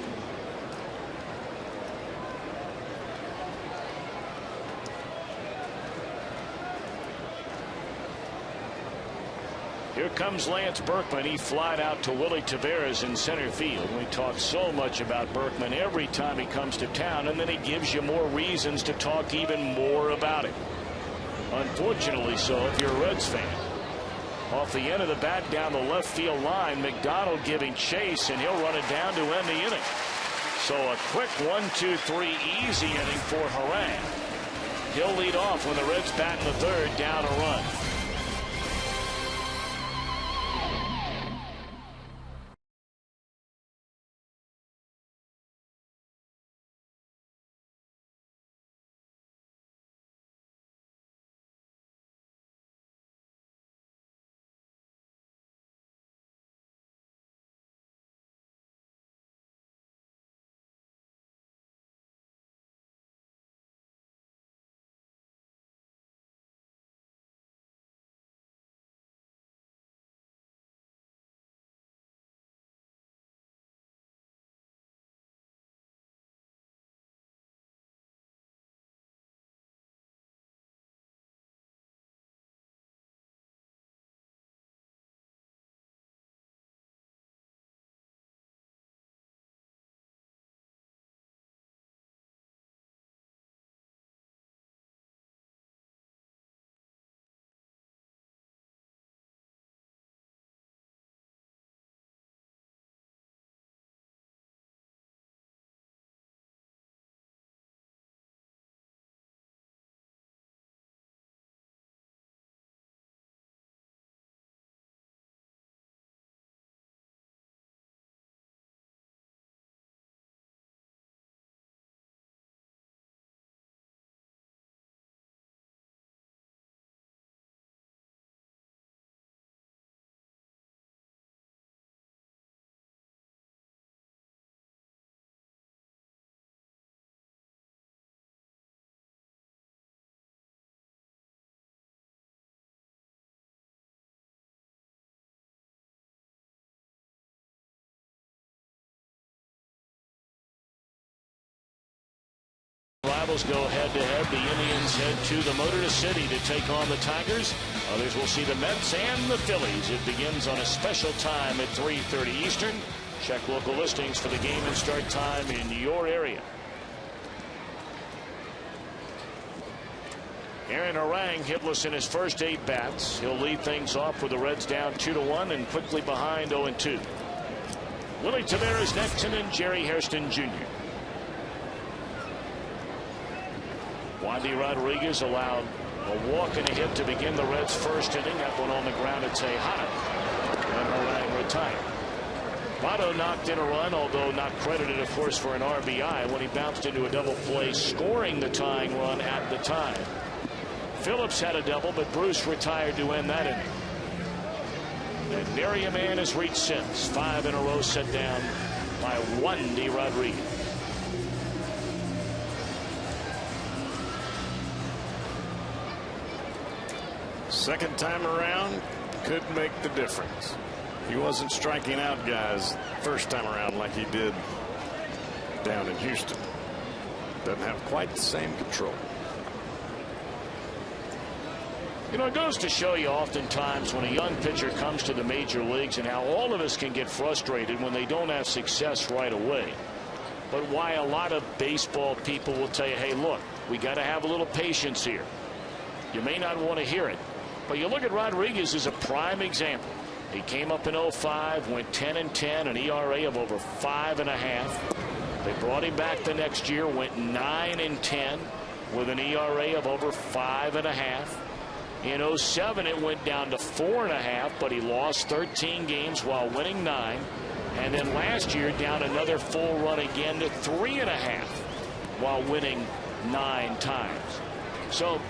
Here comes Lance Berkman. He flied out to Willie Taveras in center field. We talk so much about Berkman every time he comes to town, and then he gives you more reasons to talk even more about him. Unfortunately so if you're a Reds fan. Off the end of the bat down the left field line, McDonald giving chase, and he'll run it down to end the inning. So a quick 1-2-3 easy inning for Harang. He'll lead off when the Reds bat in the third, down a run. Rivals go head-to-head. The Indians head to the Motor City to take on the Tigers. Others will see the Mets and the Phillies. It begins on a special time at 3:30 Eastern. Check local listings for the game and start time in your area. Aaron Harang hitless in his first 8 bats. He'll lead things off with the Reds down 2-1 and quickly behind 0-2. Willie Taveras next, and then Jerry Hairston Jr. Pudge Rodriguez allowed a walk and a hit to begin the Reds' first inning. That one on the ground at Tejada. And Harang retired. Votto knocked in a run, although not credited, of course, for an RBI when he bounced into a double play, scoring the tying run at the time. Phillips had a double, but Bruce retired to end that inning. And nary a man has reached since. 5 in a row set down by Pudge Rodriguez. Second time around could make the difference. He wasn't striking out guys first time around like he did down in Houston. Doesn't have quite the same control. You know, it goes to show you oftentimes when a young pitcher comes to the major leagues and how all of us can get frustrated when they don't have success right away. But why a lot of baseball people will tell you, hey, look, we got to have a little patience here. You may not want to hear it, but you look at Rodriguez as a prime example. He came up in 05, went 10-10, an ERA of over 5.5. They brought him back the next year, went 9-10 with an ERA of over 5.5. In 07, it went down to 4.5, but he lost 13 games while winning 9. And then last year, down another full run again to 3.5 while winning 9 times. So,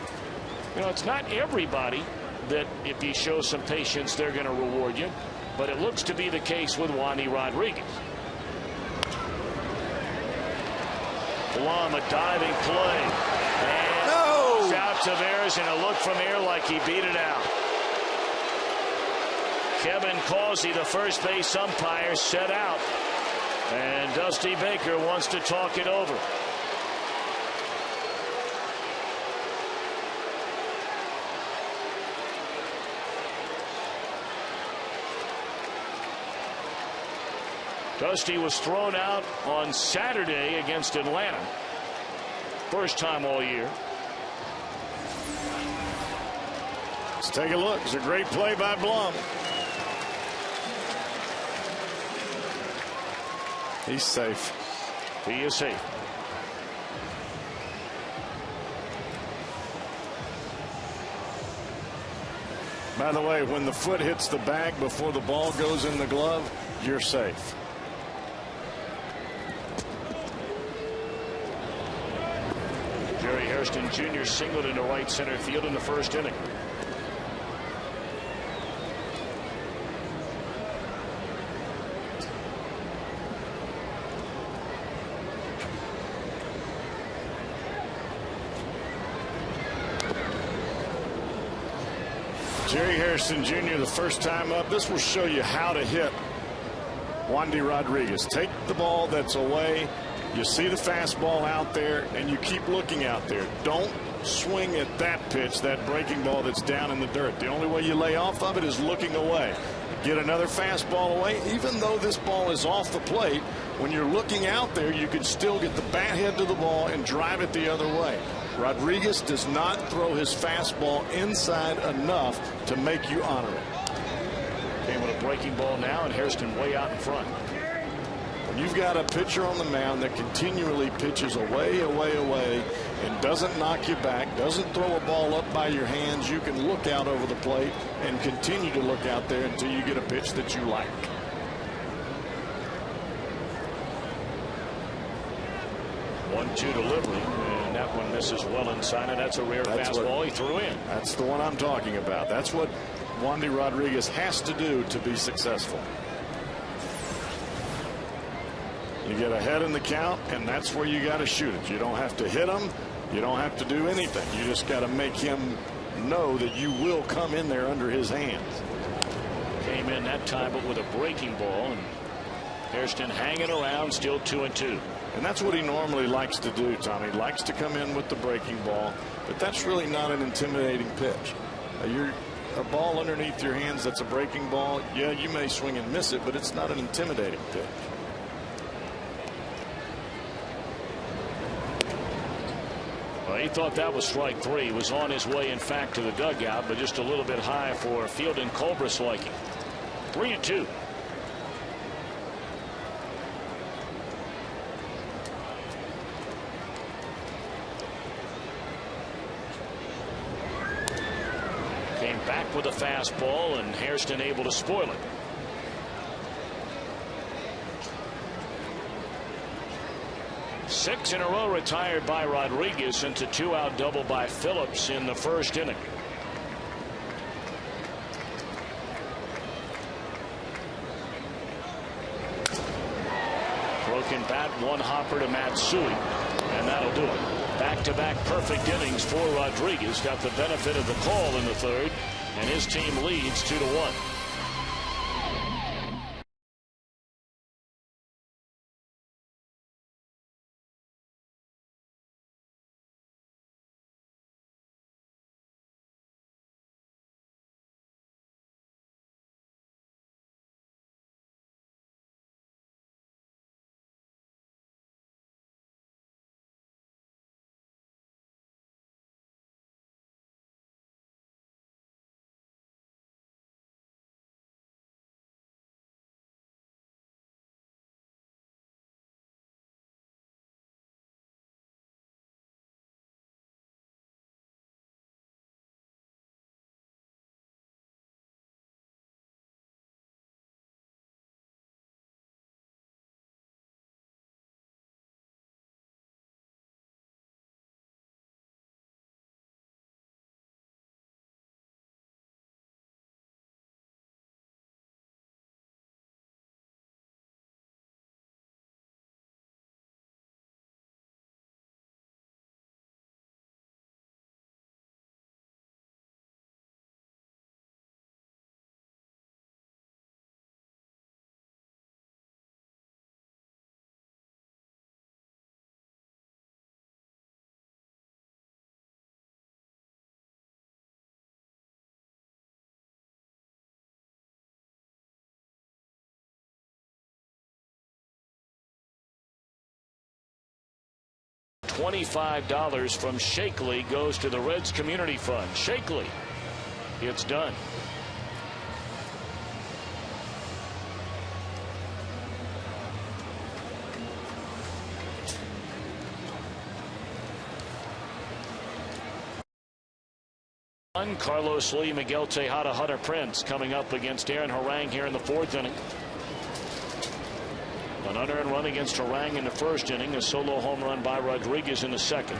you know, it's not everybody that if you show some patience, they're going to reward you. But it looks to be the case with Pudge Rodriguez. Blum, a diving play. And no! Out Tavares and a look from here like he beat it out. Kevin Causey, the first base umpire, set out. And Dusty Baker wants to talk it over. Dusty was thrown out on Saturday against Atlanta. First time all year. Let's take a look. It's a great play by Blum. He's safe. He is safe. By the way, when the foot hits the bag before the ball goes in the glove, you're safe. Jerry Hairston Jr. singled into right center field in the first inning. Jerry Hairston Jr. the first time up. This will show you how to hit Pudge Rodriguez. Take the ball that's away. You see the fastball out there, and you keep looking out there. Don't swing at that pitch, that breaking ball that's down in the dirt. The only way you lay off of it is looking away. Get another fastball away. Even though this ball is off the plate, when you're looking out there, you can still get the bat head to the ball and drive it the other way. Rodriguez does not throw his fastball inside enough to make you honor it. Came with a breaking ball now, and Hairston way out in front. When you've got a pitcher on the mound that continually pitches away, and doesn't knock you back, doesn't throw a ball up by your hands, you can look out over the plate and continue to look out there until you get a pitch that you like. One-two delivery, and that one misses well inside, and that's a rare fastball he threw in. That's the one I'm talking about. That's what Pudge Rodriguez has to do to be successful. You get ahead in the count, and that's where you got to shoot it. You don't have to hit him. You don't have to do anything. You just got to make him know that you will come in there under his hands. Came in that time, but with a breaking ball, and Hairston hanging around, still 2-2. And that's what he normally likes to do, Tom. He likes to come in with the breaking ball, but that's really not an intimidating pitch. You're a ball underneath your hands that's a breaking ball. Yeah, you may swing and miss it, but it's not an intimidating pitch. Well, he thought that was strike 3. He was on his way, in fact, to the dugout, but just a little bit high for Field and Colbreth's liking. 3-2. Came back with a fastball, and Hairston able to spoil it. Six in a row retired by Rodriguez, since a 2-out double by Phillips in the first inning. broken bat, one hopper to Matsui, and that'll do it. Back-to-back perfect innings for Rodriguez. Got the benefit of the call in the third, and his team leads 2-1. $25 from Shakely goes to the Reds Community Fund. Shakely, it's done. Carlos Lee, Miguel Tejada, Hunter Prince coming up against Aaron Harang here in the fourth inning. An unearned run against Harang in the first inning, a solo home run by Rodriguez in the second.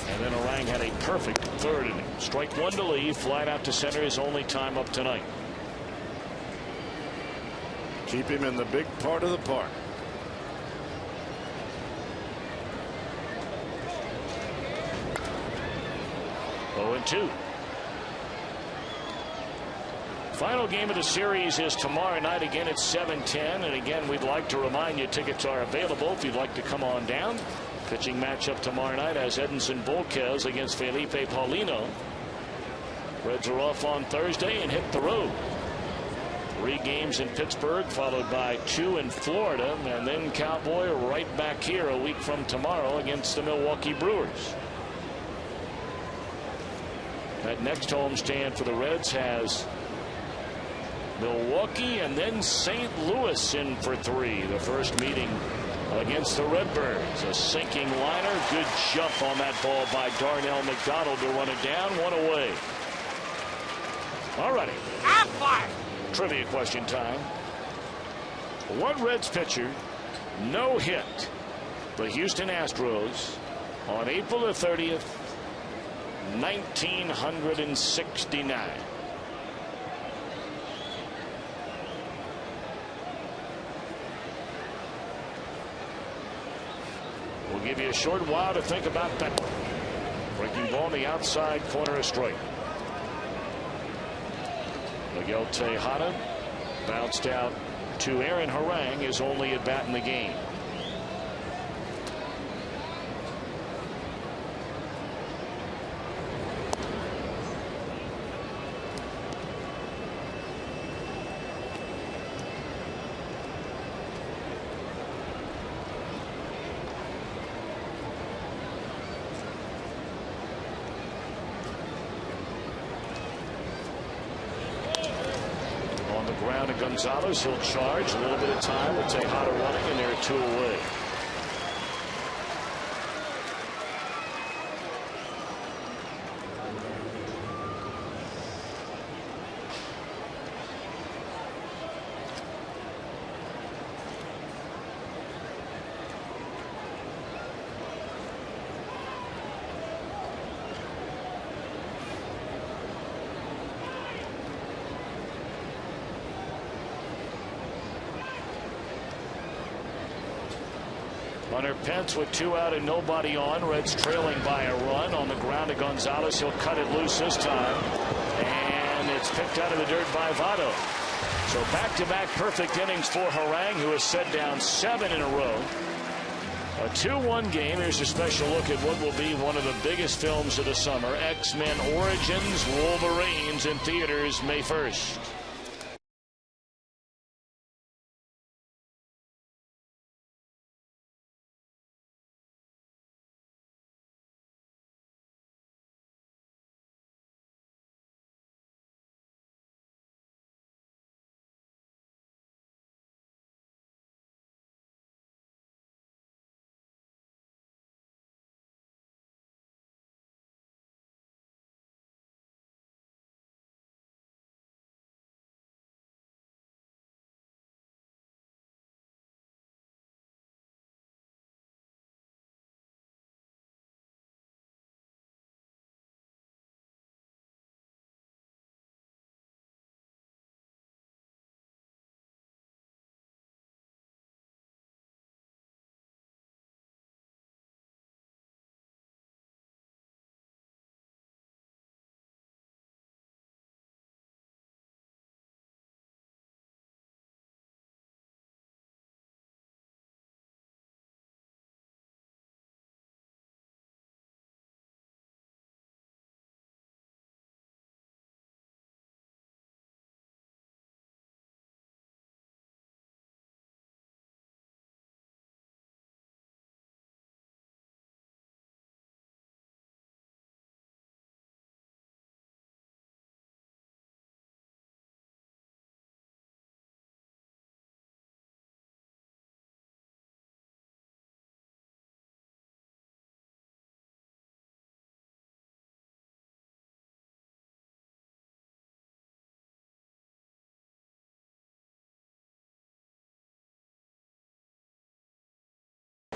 And then Harang had a perfect third inning. Strike one to Lee, flat out to center, his only time up tonight. Keep him in the big part of the park. Oh, 2. Final game of the series is tomorrow night. Again, it's 7:10. And again, we'd like to remind you tickets are available if you'd like to come on down. Pitching matchup tomorrow night as Edinson Volquez against Felipe Paulino. Reds are off on Thursday and hit the road. 3 games in Pittsburgh, followed by 2 in Florida, and then Cowboy right back here a week from tomorrow against the Milwaukee Brewers. That next homestand for the Reds has Milwaukee and then St. Louis in for 3. The first meeting against the Redbirds. A sinking liner. Good jump on that ball by Darnell McDonald to run it down. 1 away. All righty. Trivia question time. What Reds pitcher no hit the Houston Astros on April the 30th, 1969? We'll give you a short while to think about that one. Breaking ball on the outside corner of strike. Miguel Tejada bounced out to Aaron Harang, his only at bat in the game. Ground to Gonzalez. He'll charge. A little bit of time with Tejada running, and they're 2 away. Hunter Pence with 2 out and nobody on. Reds trailing by a run. On the ground to Gonzalez. He'll cut it loose this time. And it's picked out of the dirt by Votto. So back-to-back perfect innings for Harang, who has set down 7 in a row. A 2-1 game. Here's a special look at what will be one of the biggest films of the summer. X-Men Origins Wolverines in theaters May 1st.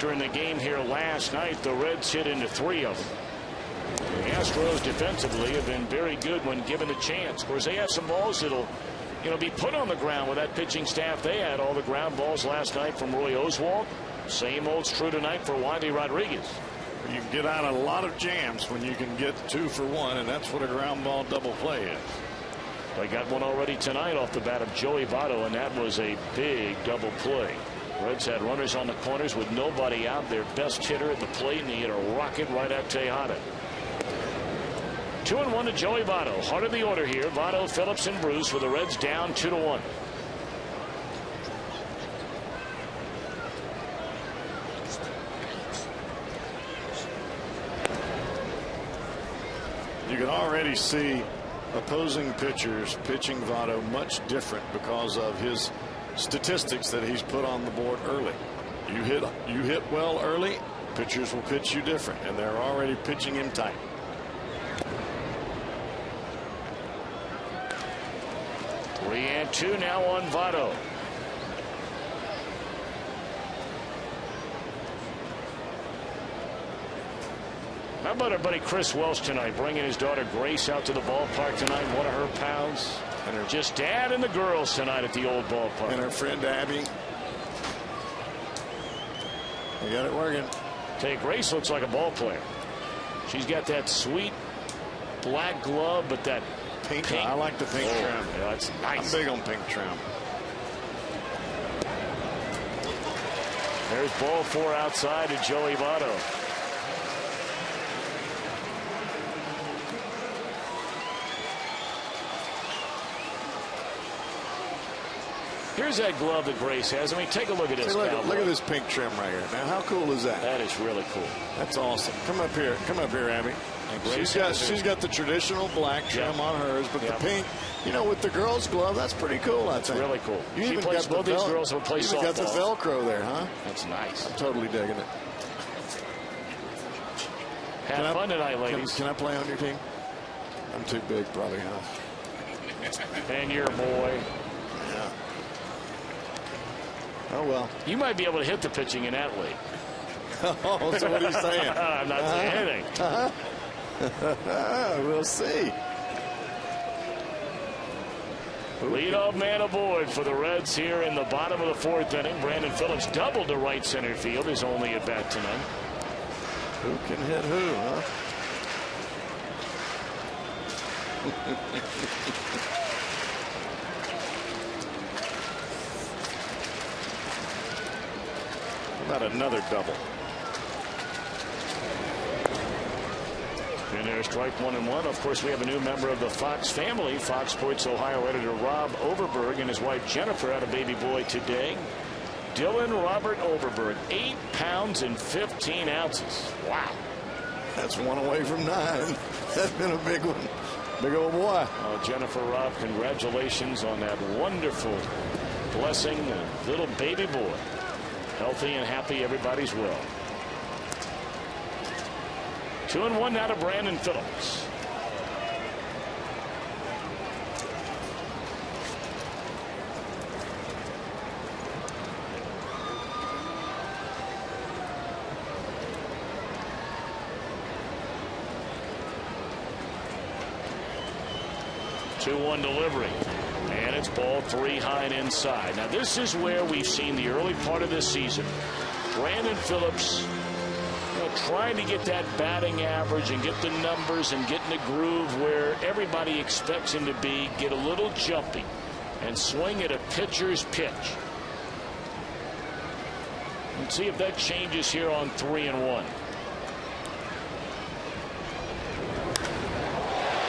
During the game here last night, the Reds hit into 3 of them. The Astros defensively have been very good when given a chance. Of course, they have some balls that'll, be put on the ground with that pitching staff they had. All the ground balls last night from Roy Oswalt. Same old's true tonight for Pudge Rodriguez. You can get out a lot of jams when you can get 2 for 1, and that's what a ground ball double play is. They got one already tonight off the bat of Joey Votto, and that was a big double play. Reds had runners on the corners with nobody out. Their best hitter at the plate, and he hit a rocket right at Tejada. 2-1 to Joey Votto. Heart of the order here. Votto, Phillips, and Bruce with the Reds down 2-1. You can already see opposing pitchers pitching Votto much different because of his statistics that he's put on the board early. You hit well early, pitchers will pitch you different, and they're already pitching him tight. Three and 2 now on Votto. How about our buddy Chris Welsh tonight, bringing his daughter Grace out to the ballpark tonight, one of her pals. And her just dad and the girls tonight at the old ballpark. And her friend Abby. You got it working. Tell you, Grace looks like a ball player. She's got that sweet black glove, but that pink. I like the pink trim. Yeah, that's nice. I'm big on pink trim. There's ball 4 outside to Joey Votto. Here's that glove that Grace has. I mean, take a look at this. Look at this pink trim right here. Now, how cool is that? That is really cool. That's awesome. Come up here. Come up here, Abby. She's got the traditional black trim on hers, but the pink, with the girls' glove, that's pretty cool, I think. Really cool. You she even plays, got both these girls will play softball. You got the Velcro there, huh? That's nice. I'm totally digging it. Have fun tonight, ladies. Can I play on your team? I'm too big, probably, huh? And your boy. Yeah. Oh, well. You might be able to hit the pitching in that league. Oh, so what are you saying? I'm not saying anything. We'll see. Leadoff man aboard for the Reds here in the bottom of the fourth inning. Brandon Phillips doubled to right center field, his only at bat tonight. Who can hit who, huh? How about another double? And there's strike 1-1. Of course, we have a new member of the Fox family. Fox Sports Ohio editor Rob Overberg and his wife Jennifer had a baby boy today. Dylan Robert Overberg, 8 pounds and 15 ounces. Wow. That's one away from 9. That's been a big one. Big old boy. Jennifer, Rob, congratulations on that wonderful blessing. A little baby boy. Healthy and happy, everybody's well. 2-1 now to Brandon Phillips. Two-one delivery. And it's ball 3 high and inside. Now this is where we've seen the early part of this season. Brandon Phillips trying to get that batting average and get the numbers and get in a groove where everybody expects him to be, get a little jumpy and swing at a pitcher's pitch. Let's see if that changes here on 3-1.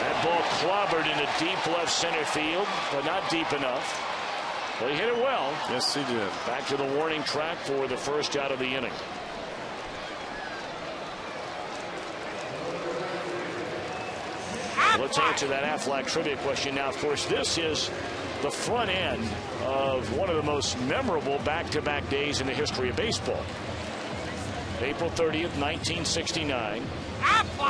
That ball clobbered into deep left center field, but not deep enough. Well, he hit it well. Yes, he did. Back to the warning track for the first out of the inning. Let's answer that Aflac trivia question now. Of course, this is the front end of one of the most memorable back-to-back days in the history of baseball. April 30th, 1969.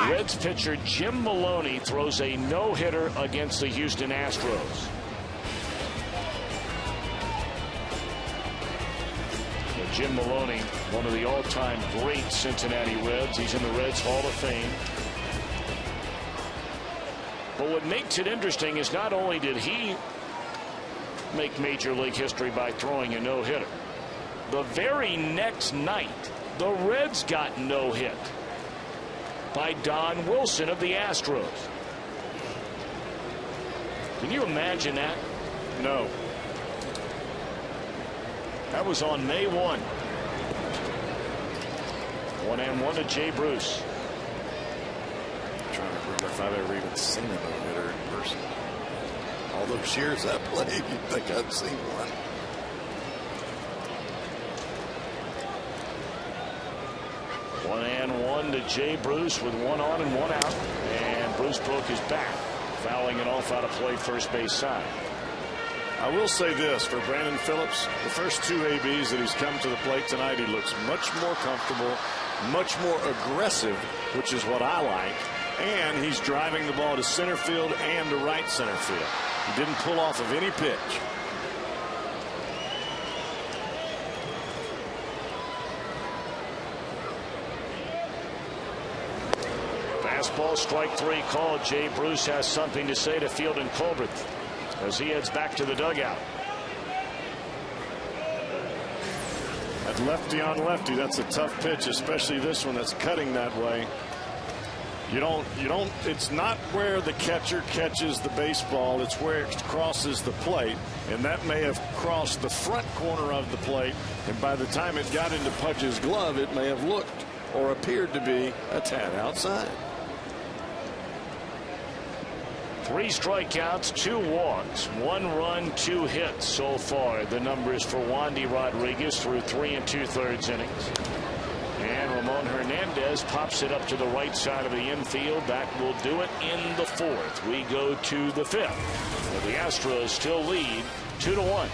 Reds pitcher Jim Maloney throws a no-hitter against the Houston Astros. Jim Maloney, one of the all-time great Cincinnati Reds. He's in the Reds Hall of Fame. But what makes it interesting is not only did he make Major League history by throwing a no-hitter, the very next night, the Reds got no-hit by Don Wilson of the Astros. Can you imagine that? No. That was on May 1. 1-1 to Jay Bruce. Trying to remember if I've ever even seen a no-hitter in person. All those years I played, you'd think I'd seen one. One and one to Jay Bruce with 1 on and 1 out. And Bruce broke his back, fouling it off out of play first base side. I will say this for Brandon Phillips, the first 2 ABs that he's come to the plate tonight, he looks much more comfortable, much more aggressive, which is what I like. And he's driving the ball to center field and to right center field. He didn't pull off of any pitch. Fastball, strike 3 called. Jay Bruce has something to say to Field and Colbert as he heads back to the dugout. That lefty on lefty, that's a tough pitch, especially this one that's cutting that way. It's not where the catcher catches the baseball, it's where it crosses the plate, and that may have crossed the front corner of the plate, and by the time it got into Pudge's glove, it may have looked or appeared to be a tad outside. 3 strikeouts, 2 walks, 1 run, 2 hits so far. The numbers for Wandy Rodriguez through 3 2/3 innings. And Ramon Hernandez pops it up to the right side of the infield. That will do it in the 4th. We go to the 5th. The Astros still lead 2-1.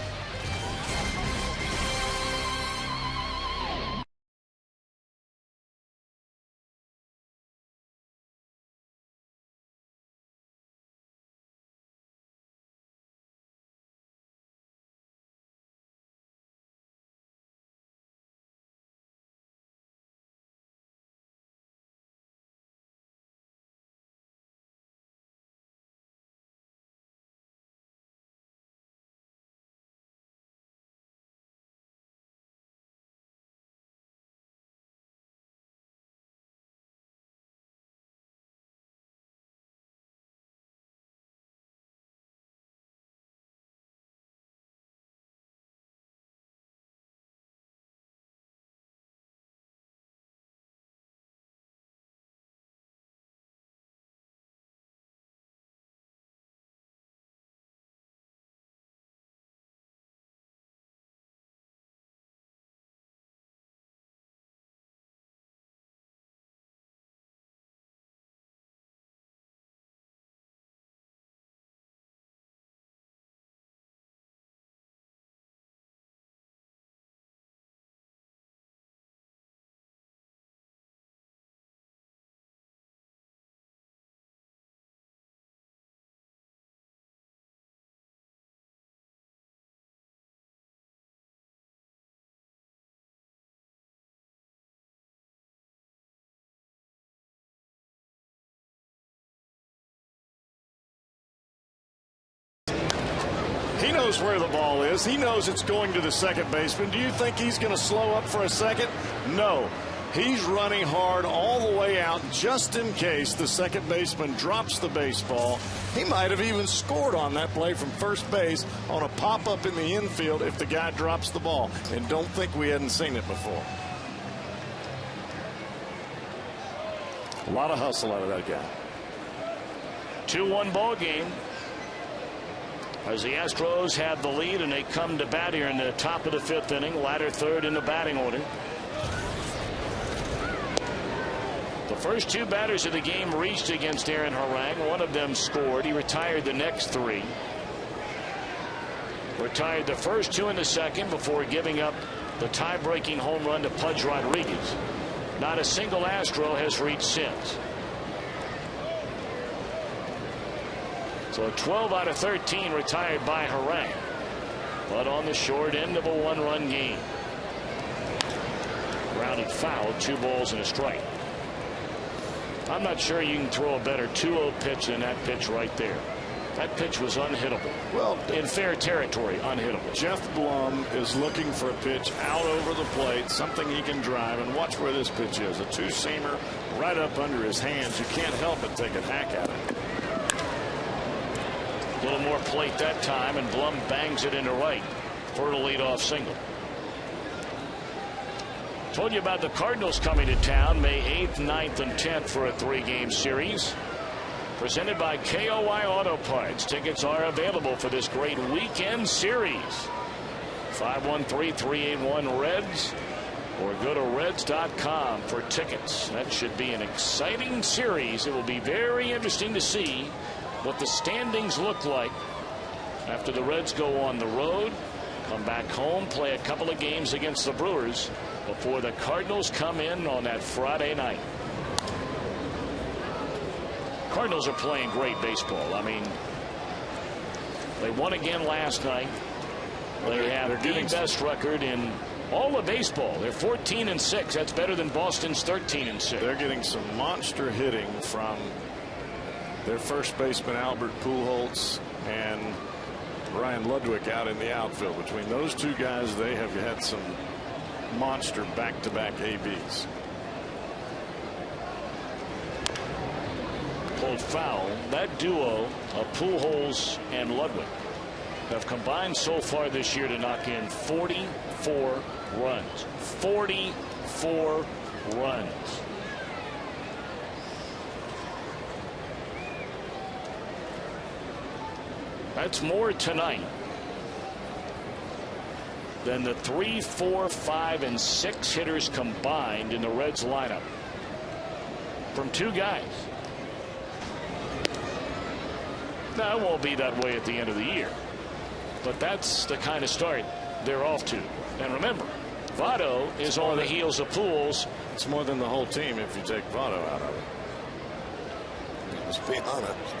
He knows where the ball is. He knows it's going to the second baseman. Do you think he's going to slow up for a second? No. He's running hard all the way out just in case the second baseman drops the baseball. He might have even scored on that play from first base on a pop-up in the infield if the guy drops the ball. And don't think we hadn't seen it before. A lot of hustle out of that guy. 2-1 ball game as the Astros have the lead, and they come to bat here in the top of the 5th inning, latter third in the batting order. The first 2 batters of the game reached against Aaron Harang. One of them scored. He retired the next 3. Retired the first 2 in the second before giving up the tie-breaking home run to Pudge Rodriguez. Not a single Astro has reached since. So 12 out of 13 retired by Harang, but on the short end of a 1-run game. Grounded foul, 2 balls and a strike. I'm not sure you can throw a better 2-0 pitch than that pitch right there. That pitch was unhittable. Well, in fair territory, unhittable. Jeff Blum is looking for a pitch out over the plate, something he can drive, and watch where this pitch is. A 2-seamer right up under his hands. You can't help but take a hack at it. A little more plate that time, and Blum bangs it into right for the leadoff single. Told you about the Cardinals coming to town May 8th, 9th, and 10th for a 3-game series. Presented by KOI Auto Parts. Tickets are available for this great weekend series. 513-381-REDS or go to Reds.com for tickets. That should be an exciting series. It will be very interesting to see what the standings look like after the Reds go on the road, come back home, play a couple of games against the Brewers before the Cardinals come in on that Friday night. Cardinals are playing great baseball. I mean, they won again last night. They have the best record in all of baseball. They're 14-6. That's better than Boston's 13-6. They're getting some monster hitting from their first baseman Albert Pujols and Ryan Ludwig out in the outfield. Between those 2 guys, they have had some monster back-to-back ABs. Pulled foul. That duo of Pujols and Ludwig have combined so far this year to knock in 44 runs. 44 runs. That's more tonight than the 3, 4, 5, and 6 hitters combined in the Reds lineup from 2 guys. Now, it won't be that way at the end of the year, but that's the kind of start they're off to. And remember, Votto is on the heels of Pujols. It's more than the whole team if you take Votto out of it. Let's be honest.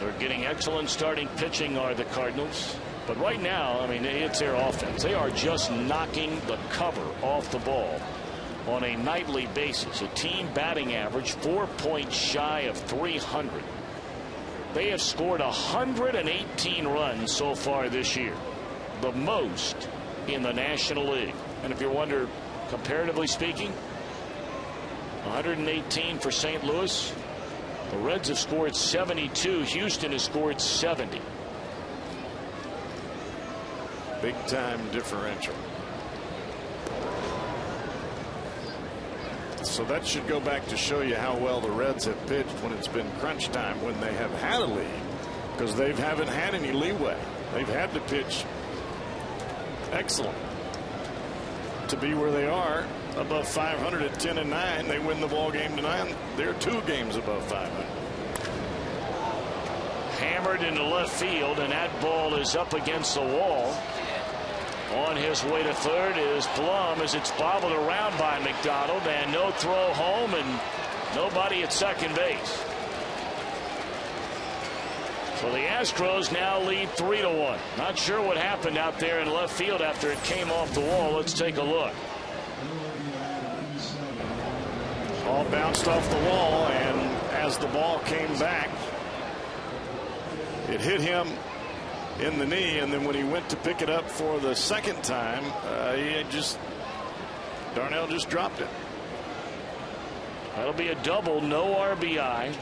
They're getting excellent starting pitching, are the Cardinals. But right now, I mean, it's their offense. They are just knocking the cover off the ball on a nightly basis. A team batting average 4 points shy of 300. They have scored 118 runs so far this year, the most in the National League. And if you wonder, comparatively speaking, 118 for St. Louis. The Reds have scored 72. Houston has scored 70. Big time differential. So that should go back to show you how well the Reds have pitched when it's been crunch time, when they have had a lead, because they haven't had any leeway. They've had to pitch excellent to be where they are, above 500 at 10-9. They win the ball game tonight. They're 2 games above 500. Hammered into left field, and that ball is up against the wall. On his way to third is Blum as it's bobbled around by McDonald, and no throw home and nobody at second base. So the Astros now lead 3-1. Not sure what happened out there in left field after it came off the wall. Let's take a look. All bounced off the wall, and as the ball came back, it hit him in the knee, and then when he went to pick it up for the second time, Darnell just dropped it. That'll be a double, no RBI.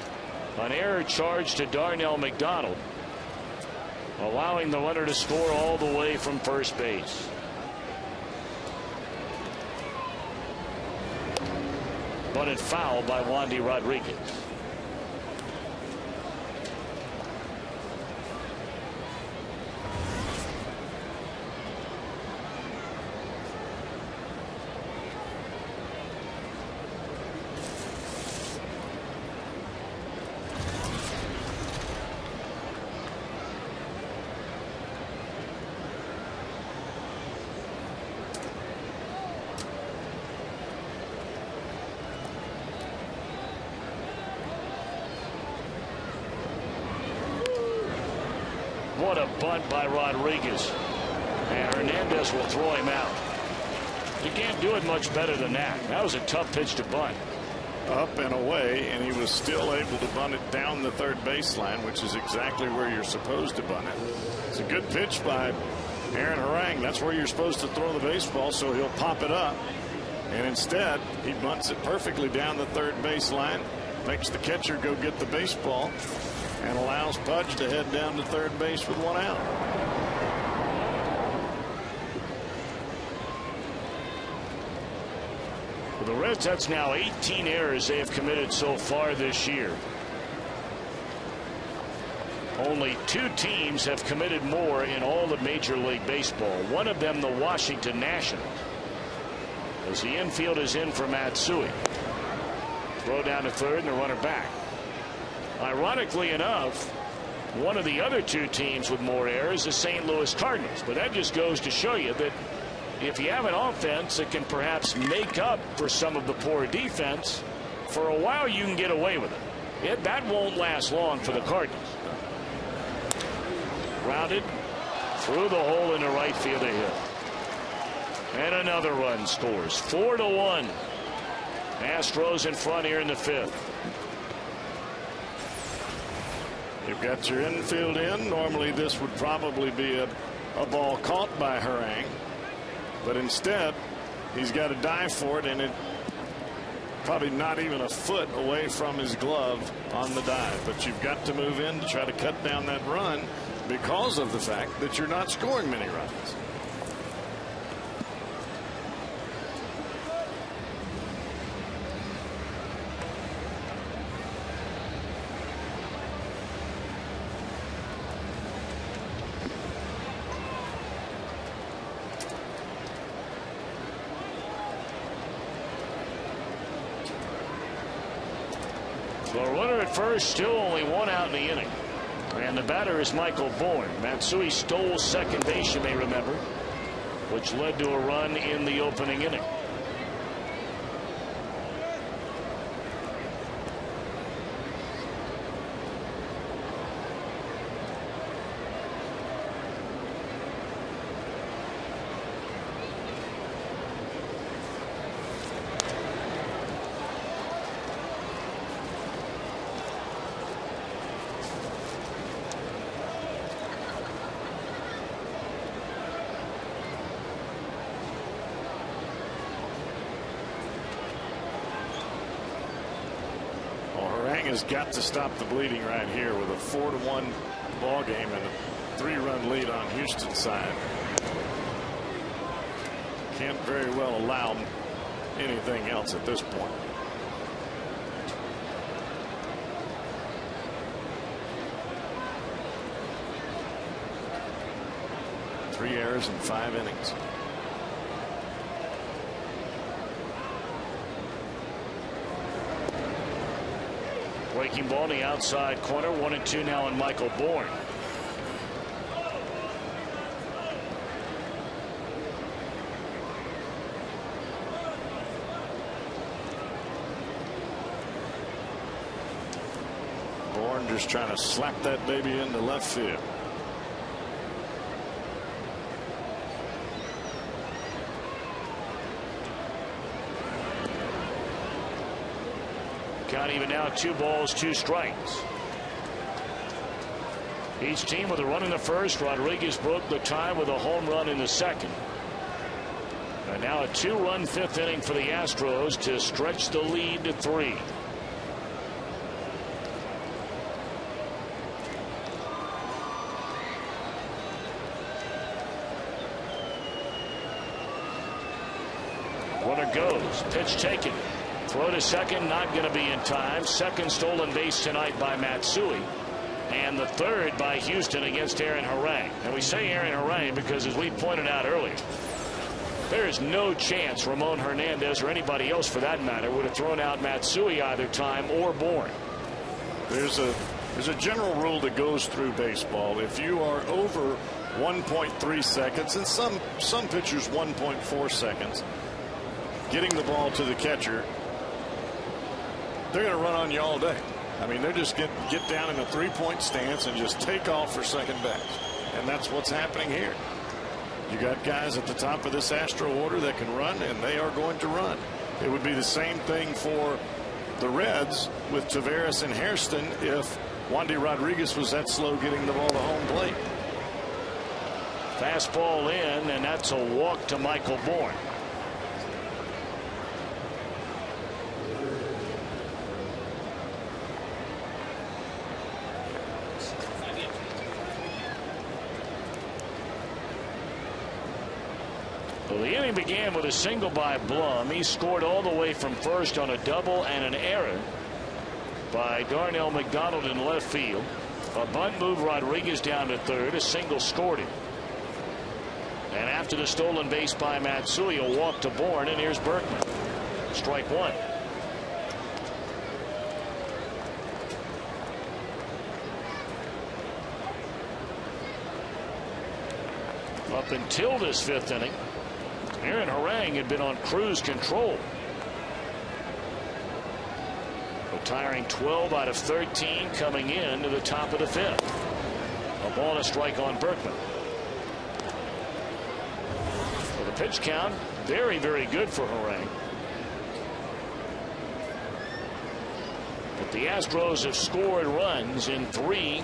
An error charge to Darnell McDonald, allowing the runner to score all the way from first base. Bunted foul by Pudge Rodriguez. What a bunt by Rodriguez. And Hernandez will throw him out. You can't do it much better than that. That was a tough pitch to bunt. Up and away, and he was still able to bunt it down the third baseline, which is exactly where you're supposed to bunt it. It's a good pitch by Aaron Harang. That's where you're supposed to throw the baseball, so he'll pop it up. And instead, he bunts it perfectly down the third baseline, makes the catcher go get the baseball, and allows Pudge to head down to third base with one out. For the Reds, that's now 18 errors they have committed so far this year. Only 2 teams have committed more in all of Major League Baseball. One of them, the Washington Nationals. As the infield is in for Matsui. Throw down to third and the runner back. Ironically enough, one of the other 2 teams with more errors is St. Louis Cardinals. But that just goes to show you that if you have an offense that can perhaps make up for some of the poor defense, for a while you can get away with it. That won't last long for the Cardinals. Grounded through the hole into right field of Hill. And another run scores. 4-1. Astros in front here in the 5th. You've got your infield in. Normally this would probably be a ball caught by Harang, but instead he's got to dive for it, and it probably not even a foot away from his glove on the dive. But you've got to move in to try to cut down that run because of the fact that you're not scoring many runs. The runner at first, still only 1 out in the inning. And the batter is Michael Bourne. Matsui stole second base, you may remember, which led to a run in the opening inning. Has got to stop the bleeding right here with a 4-1 ball game and a 3-run lead on Houston's side. Can't very well allow anything else at this point. Three errors in 5 innings. Breaking ball in the outside corner. 1-2 now on Michael Bourne. Bourne just trying to slap that baby into left field. even now 2 balls, 2 strikes. Each team with a run in the first. Rodriguez broke the tie with a home run in the second. And now a 2-run 5th inning for the Astros to stretch the lead to 3. Runner goes. Pitch taken. Throw to second, not going to be in time. Second stolen base tonight by Matsui. And the third by Houston against Aaron Harang. And we say Aaron Harang because, as we pointed out earlier, there is no chance Ramon Hernandez or anybody else for that matter would have thrown out Matsui either time or Bourne. There's a general rule that goes through baseball. If you are over 1.3 seconds, and some pitchers 1.4 seconds, getting the ball to the catcher, they're going to run on you all day. I mean, they're just get down in a 3-point stance and just take off for second base. And that's what's happening here. You got guys at the top of this Astro order that can run, and they are going to run. It would be the same thing for the Reds with Taveras and Hairston if Wandy Rodriguez was that slow getting the ball to home plate. Fastball in, and that's a walk to Michael Bourne. Well, the inning began with a single by Blum. He scored all the way from first on a double and an error by Darnell McDonald in left field. A bunt moved Rodriguez down to third. A single scored him. And after the stolen base by Matsui, a walk to Bourne, and here's Berkman. Strike 1. Up until this 5th inning, Aaron Harang had been on cruise control, retiring 12 out of 13 coming in to the top of the 5th. A ball and a strike on Berkman. For the pitch count, very, very good for Harang. But the Astros have scored runs in 3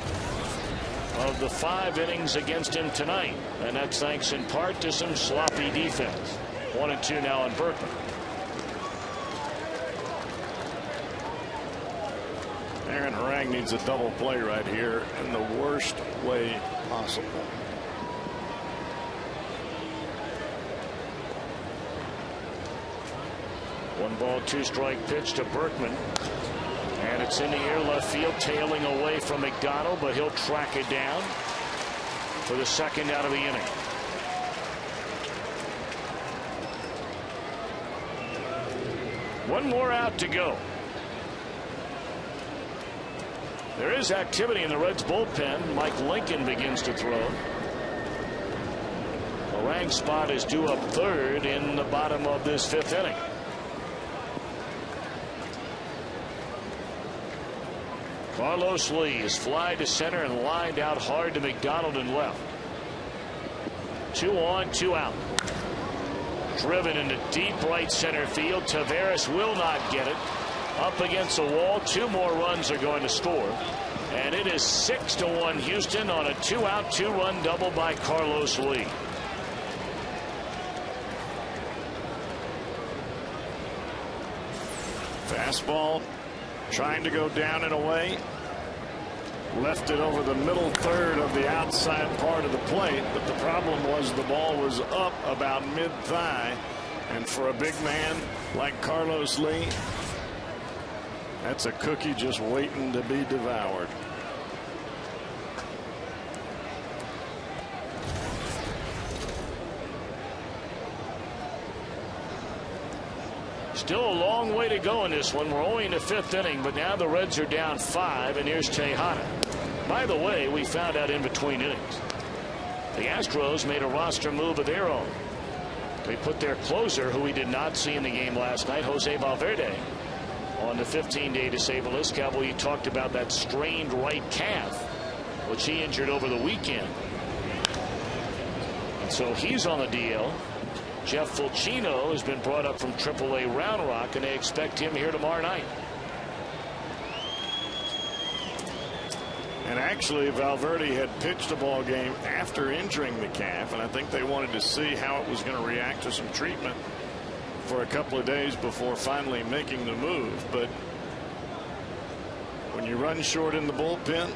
of the 5 innings against him tonight, and that's thanks in part to some sloppy defense. 1-2 now on Berkman. Aaron Harang needs a double play right here in the worst way possible. One ball, 2 strike pitch to Berkman. And it's in the air left field, tailing away from McDonald, but he'll track it down for the second out of the inning. One more out to go. There is activity in the Reds bullpen. Mike Lincoln begins to throw. Harang's spot is due up third in the bottom of this 5th inning. Carlos Lee is fly to center and lined out hard to McDonald and left. 2 on, 2 out. Driven into deep right center field. Taveras will not get it. Up against the wall. 2 more runs are going to score. And it is 6-1 Houston on a 2-out, 2-run double by Carlos Lee. Fastball trying to go down and away. Left it over the middle third of the outside part of the plate, but the problem was the ball was up about mid-thigh, and for a big man like Carlos Lee, that's a cookie just waiting to be devoured. Still a long way to go in this one. We're only in the 5th inning, but now the Reds are down 5, and here's Tejada. By the way, we found out in between innings, the Astros made a roster move of their own. They put their closer, who we did not see in the game last night, Jose Valverde, on the 15-day disabled list. Cowboy, you talked about that strained right calf, which he injured over the weekend. And so he's on the DL. Jeff Fulcino has been brought up from AAA Round Rock, and they expect him here tomorrow night. And actually, Valverde had pitched a ball game after injuring the calf, and I think they wanted to see how it was going to react to some treatment for a couple of days before finally making the move. But when you run short in the bullpen,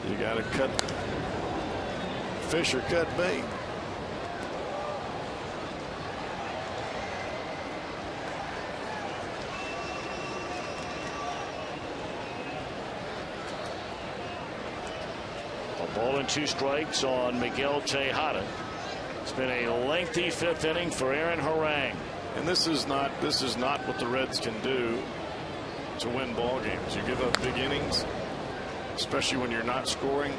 you got to cut fish or cut bait. A ball and 2 strikes on Miguel Tejada. It's been a lengthy 5th inning for Aaron Harang. And this is not what the Reds can do to win ball games. You give up big innings, especially when you're not scoring.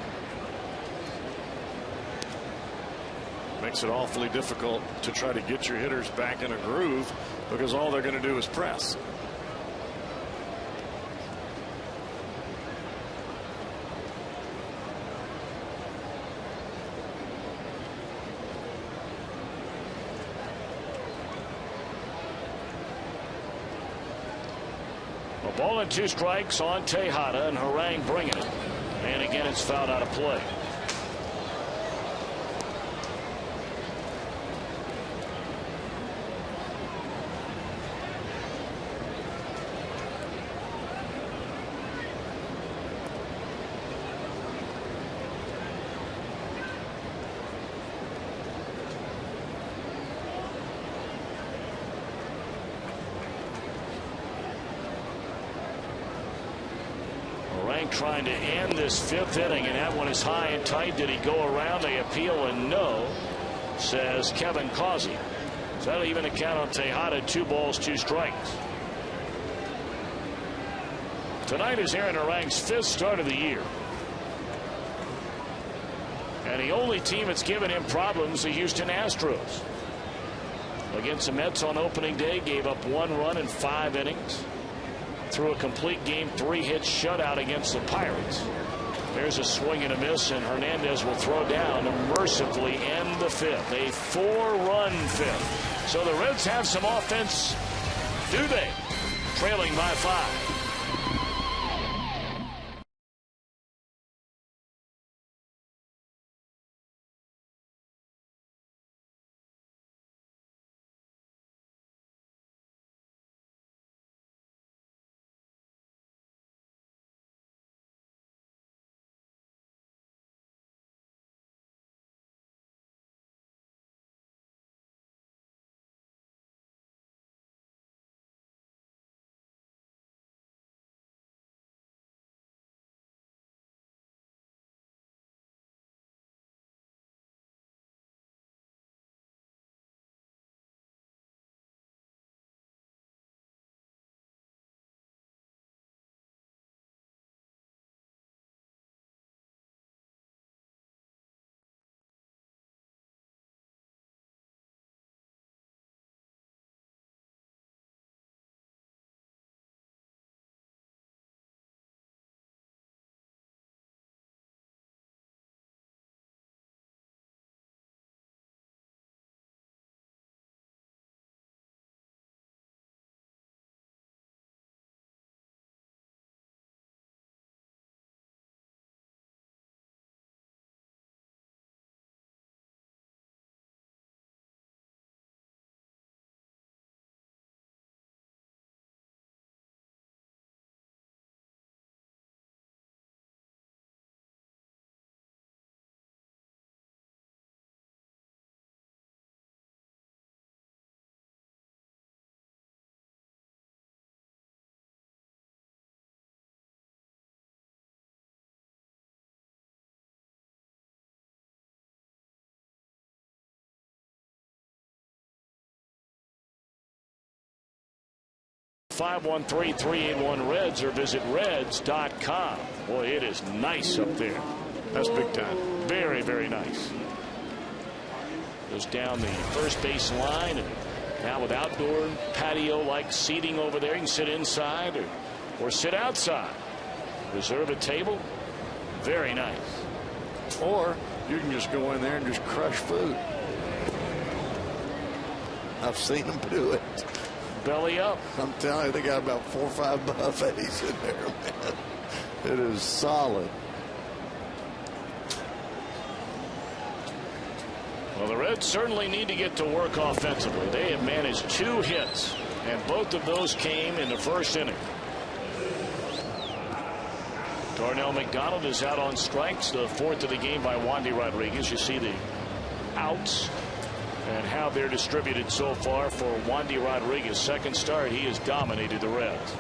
Makes it awfully difficult to try to get your hitters back in a groove, because all they're going to do is press. A ball and 2 strikes on Tejada, and Harang bringing it. And again, it's fouled out of play. Trying to end this 5th inning, and that one is high and tight. Did he go around? They appeal, and no, says Kevin Causey. So that'll even account on Tejada. 2 balls, 2 strikes. Tonight is Aaron Harang's 5th start of the year, and the only team that's given him problems, the Houston Astros. Against the Mets on opening day, gave up 1 run in 5 innings. Through a complete game 3-hit shutout against the Pirates. There's a swing and a miss, and Hernandez will throw down and mercifully end the 5th. A 4-run 5th. So the Reds have some offense, do they? Trailing by 5. (513-381 Reds) or visit Reds.com. Boy, it is nice up there. That's big time. Very, very nice. Goes down the first base line, and now with outdoor patio-like seating over there. You can sit inside or sit outside. Reserve a table. Very nice. Or you can just go in there and just crush food. I've seen them do it. belly up. I'm telling you, they got about 4 or 5 buffets in there, man. It is solid. Well, the Reds certainly need to get to work offensively. They have managed 2 hits, and both of those came in the first inning. Darnell McDonald is out on strikes, the 4th of the game by Wandy Rodriguez. You see the outs and how they're distributed so far for Wandy Rodriguez. Second start, he has dominated the Reds.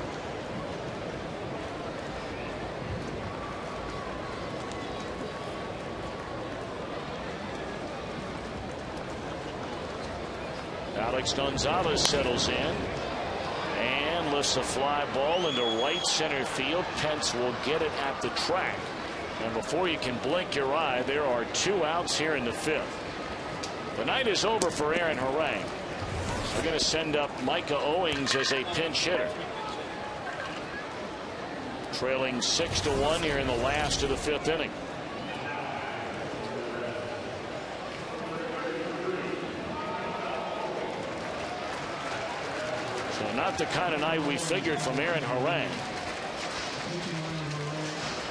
Alex Gonzalez settles in and lifts a fly ball into right center field. Pence will get it at the track, and before you can blink your eye, there are 2 outs here in the 5th. The night is over for Aaron Harang. We're going to send up Micah Owings as a pinch hitter, trailing 6-1 here in the last of the 5th inning. So not the kind of night we figured from Aaron Harang.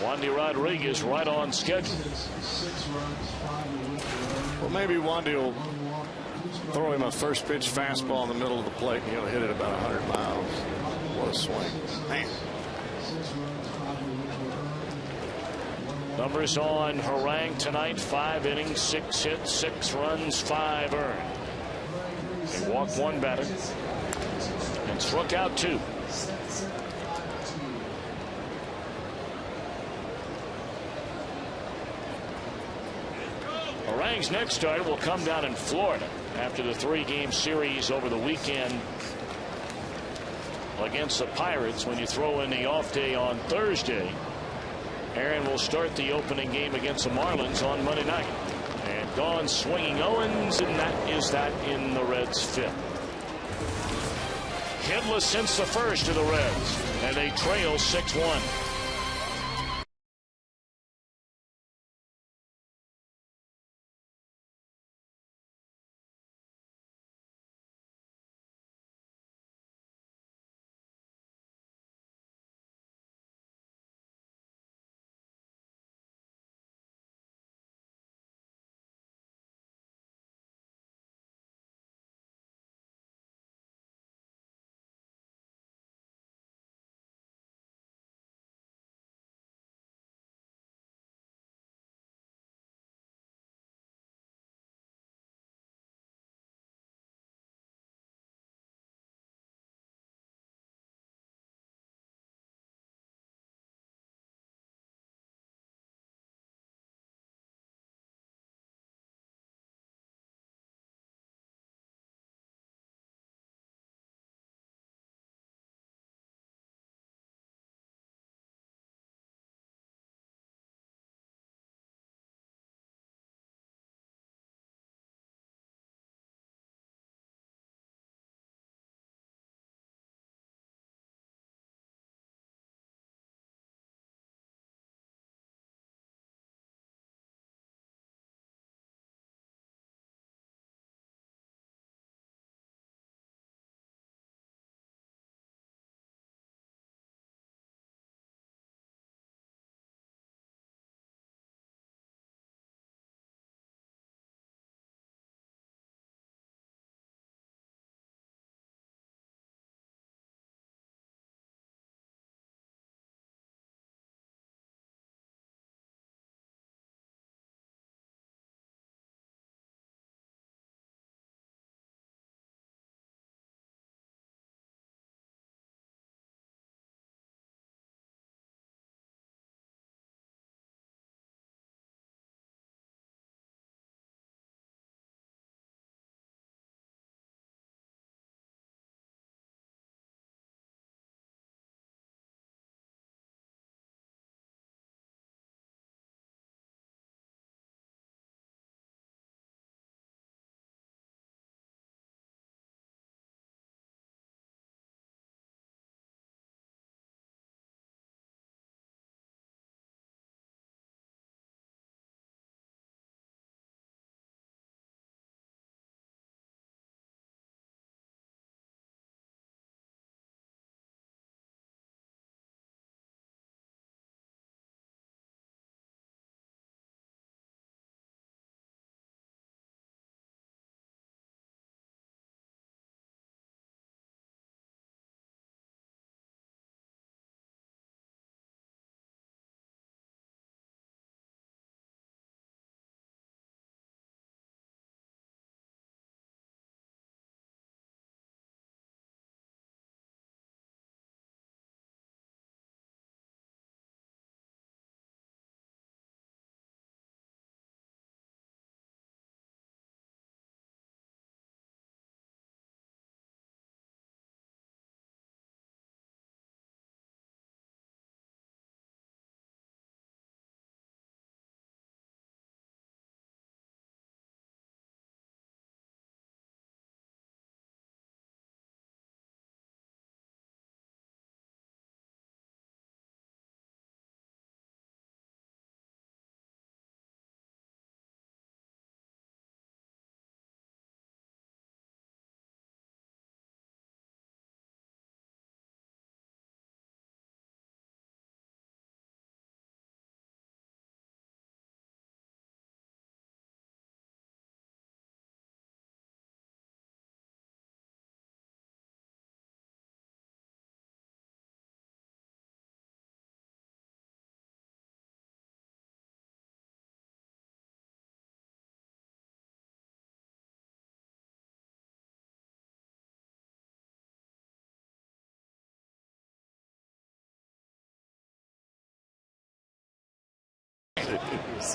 Wandy Rodriguez right on schedule. Well, maybe Wandy will throw him a first pitch fastball in the middle of the plate, and he'll hit it about 100 miles. What a swing. Man. Numbers on Harang tonight: 5 innings, 6 hits, 6 runs, 5 earned. They walked 1 batter and struck out 2. Harang's next start will come down in Florida after the 3-game series over the weekend against the Pirates. When you throw in the off day on Thursday, Aaron will start the opening game against the Marlins on Monday night. And gone swinging Owens, and that is that in the Reds' 5th. Hitless since the first of the Reds, and they trail 6-1.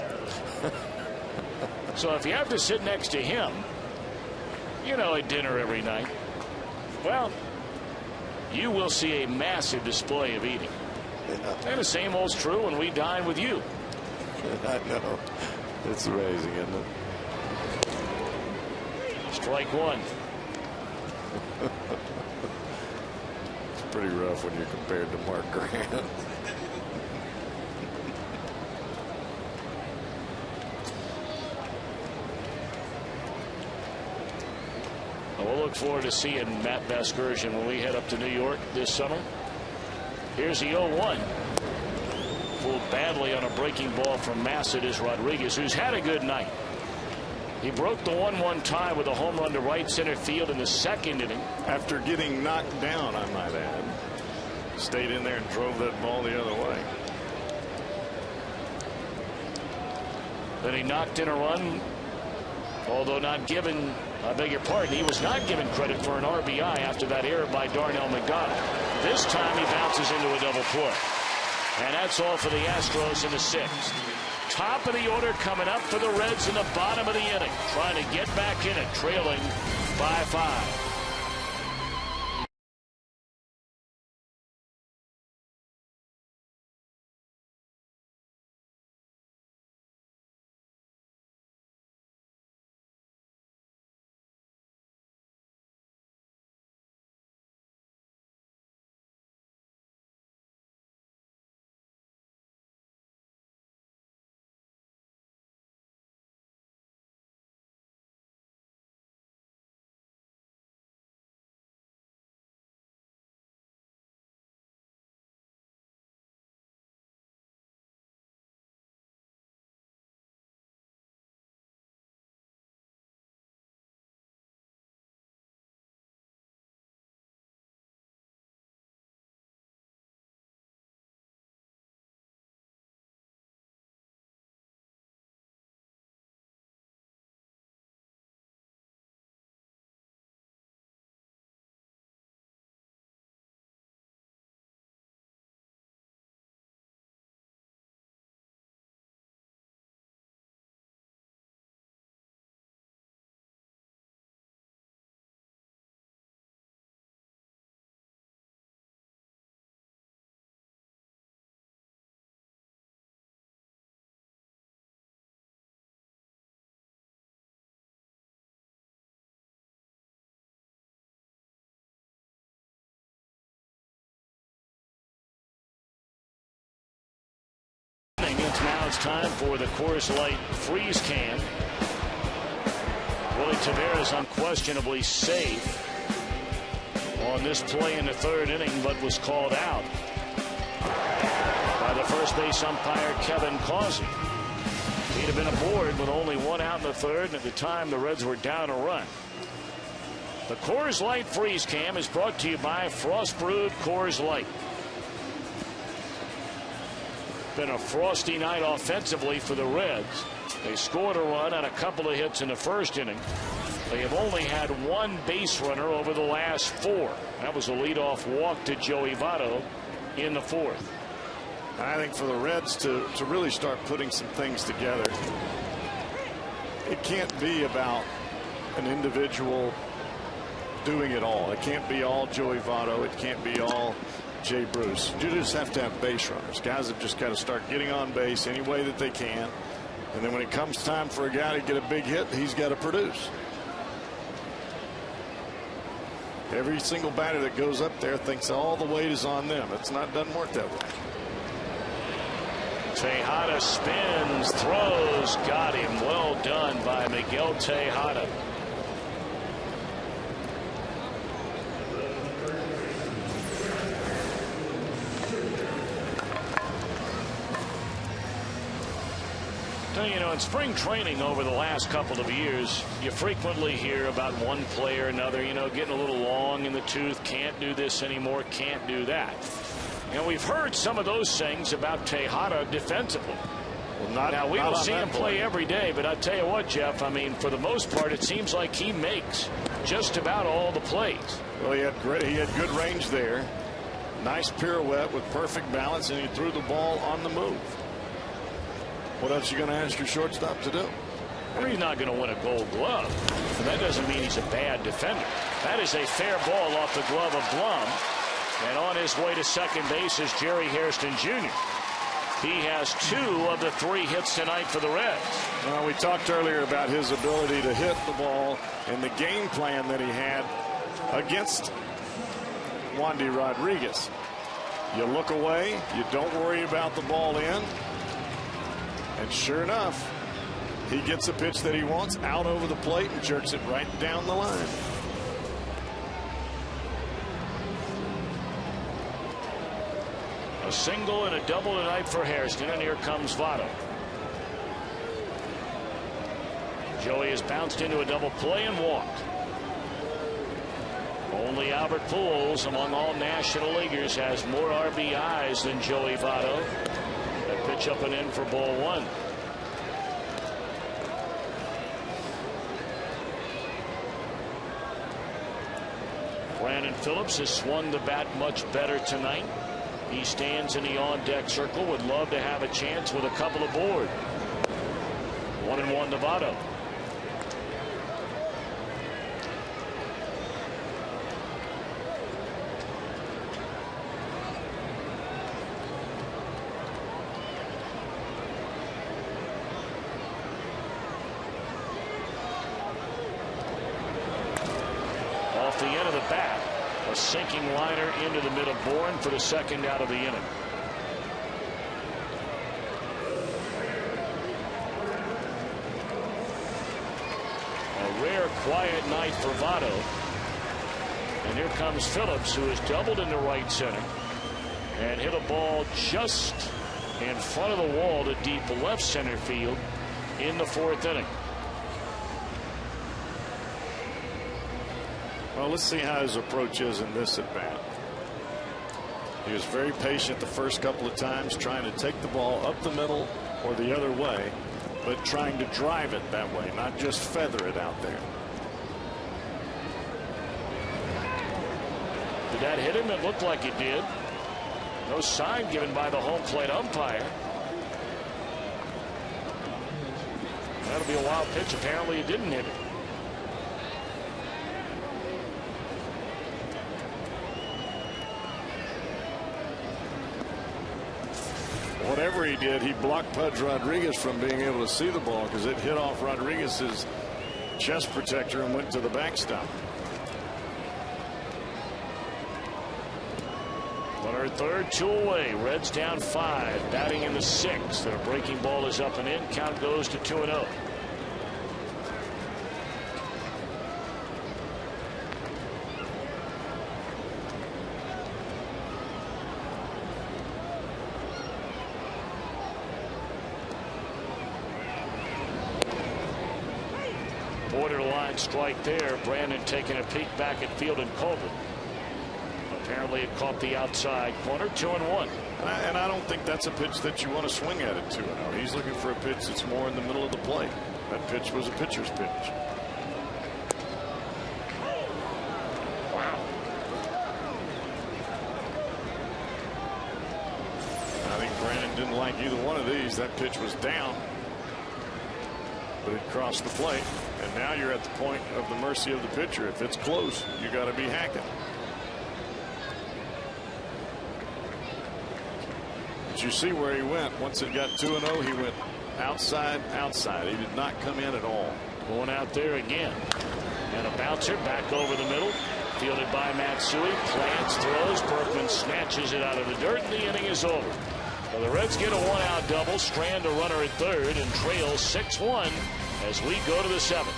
is. So if you have to sit next to him, you know, at dinner every night, well, you will see a massive display of eating. Yeah. And the same old's true when we dine with you. I know. It's amazing, isn't it? Strike one. It's pretty rough when you're compared to Mark Grant. We'll look forward to seeing Matt Vasgersian when we head up to New York this summer. Here's the 0-1. Fooled badly on a breaking ball from Pudge Rodriguez, who's had a good night. He broke the 1-1 tie with a home run to right center field in the second inning. After getting knocked down, I might add. Stayed in there and drove that ball the other way. Then he knocked in a run, although not given, I beg your pardon, he was not given credit for an RBI after that error by Darnell McDonald. This time he bounces into a double play. And that's all for the Astros in the sixth. Top of the order coming up for the Reds in the bottom of the inning. Trying to get back in it, trailing by 5. Now it's time for the Coors Light freeze can. Willie Taveras unquestionably safe on this play in the third inning, but was called out by the first base umpire Kevin Causey. He'd have been aboard with only one out in the third, and at the time the Reds were down a run. The Coors Light freeze can is brought to you by Frost Brewed Coors Light. Been a frosty night offensively for the Reds. They scored a run on a couple of hits in the first inning. They have only had one base runner over the last 4. That was a leadoff walk to Joey Votto in the fourth. I think for the Reds to really start putting some things together, it can't be about an individual doing it all. It can't be all Joey Votto. It can't be all Jay Bruce. You just have to have base runners. Guys have just got to start getting on base any way that they can. And then when it comes time for a guy to get a big hit, he's got to produce. Every single batter that goes up there thinks all the weight is on them. Doesn't work that way. Tejada spins, throws, got him. Well done by Miguel Tejada. You know, in spring training over the last couple of years, you frequently hear about one player or another, you know, getting a little long in the tooth, can't do this anymore, can't do that. And we've heard some of those things about Tejada defensively. Well, now, we don't see him play every day, but I tell you what, Jeff, I mean, for the most part, it seems like he makes just about all the plays. Well, he had good range there. Nice pirouette with perfect balance, and he threw the ball on the move. What else are you going to ask your shortstop to do? Well, he's not going to win a Gold Glove, but that doesn't mean he's a bad defender. That is a fair ball off the glove of Blum, and on his way to second base is Jerry Hairston Jr. He has 2 of the 3 hits tonight for the Reds. Well, we talked earlier about his ability to hit the ball and the game plan that he had against Pudge Rodriguez. You look away, you don't worry about the ball in, and sure enough, he gets a pitch that he wants out over the plate and jerks it right down the line. A single and a double tonight for Hairston, and here comes Votto. Joey has bounced into a double play and walked. Only Albert Pujols among all National Leaguers has more RBIs than Joey Votto. That pitch up and in for ball 1. Brandon Phillips has swung the bat much better tonight. He stands in the on-deck circle. Would love to have a chance with a couple aboard. 1-1 to Votto. Off the end of the bat, a sinking liner into the middle, Bourne for the second out of the inning. A rare quiet night for Votto. And here comes Phillips, who has doubled into right center and hit a ball just in front of the wall to deep left center field in the 4th inning. Well, let's see how his approach is in this at bat. He was very patient the first couple of times, trying to take the ball up the middle or the other way, but trying to drive it that way, not just feather it out there. Did that hit him? It looked like it did. No sign given by the home plate umpire. That'll be a wild pitch. Apparently it didn't hit him. Whatever he did, he blocked Pudge Rodriguez from being able to see the ball because it hit off Rodriguez's chest protector and went to the backstop. Runner at third, 2 away. Reds down 5, batting in the 6th. Their breaking ball is up and in. Count goes to 2-0. Borderline strike there. Brandon taking a peek back at field and called it. Apparently it caught the outside corner. 2-1. And I don't think that's a pitch that you want to swing at it 2-0. He's looking for a pitch that's more in the middle of the plate. That pitch was a pitcher's pitch. Wow. I think Brandon didn't like either one of these. That pitch was down, but it crossed the plate. And now you're at the point of the mercy of the pitcher. If it's close, you got to be hacking. But you see where he went. Once it got 2-0, he went outside, outside. He did not come in at all. Going out there again. And a bouncer back over the middle. Fielded by Matsui. Plants, throws. Berkman snatches it out of the dirt, and the inning is over. Well, the Reds get a 1-out double. Strand a runner at third and trail 6-1 as we go to the 7th.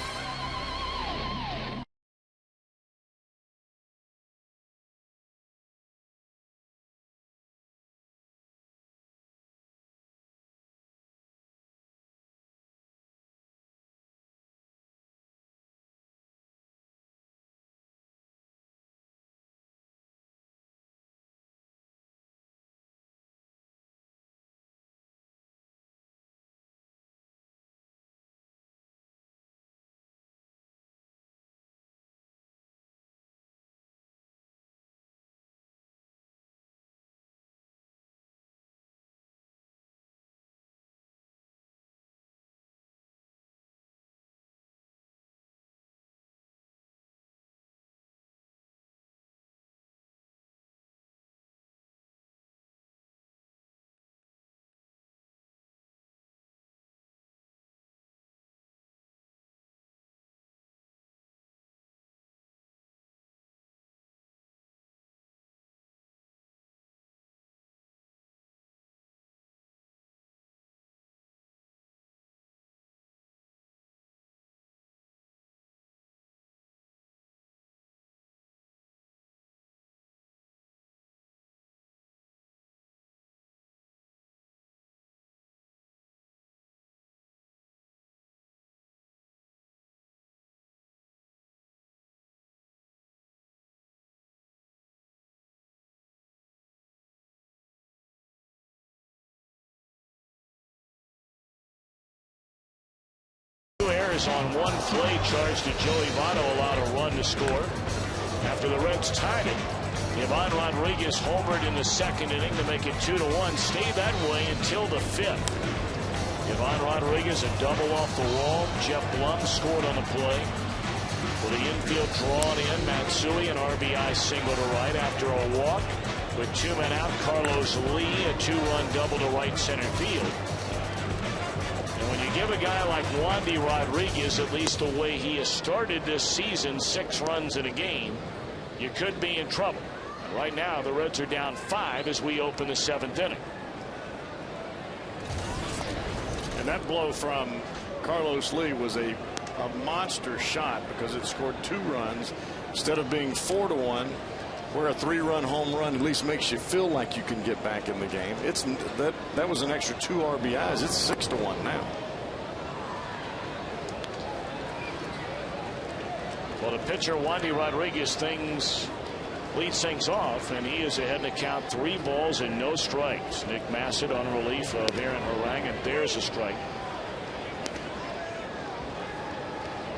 Rodriguez on one play charge to Joey Votto allowed a run to score after the Reds tied it. Pudge Rodriguez homered in the second inning to make it 2-1. Stayed that way until the fifth. Pudge Rodriguez a double off the wall. Jeff Blum scored on the play. With the infield drawn in, Matsui an RBI single to right after a walk. With 2 men out, Carlos Lee a 2-run double to right center field. And when you give a guy like Pudge Rodriguez, at least the way he has started this season, 6 runs in a game, you could be in trouble. Right now, the Reds are down 5 as we open the 7th inning. And that blow from Carlos Lee was a monster shot because it scored 2 runs instead of being 4-1, where a 3-run home run at least makes you feel like you can get back in the game. It's that was an extra 2 RBIs. It's 6-1 now. Well, the pitcher Pudge Rodriguez leads things off, and he is ahead in the count, 3 balls and no strikes. Nick Massett on relief of Aaron Harang, and there's a strike.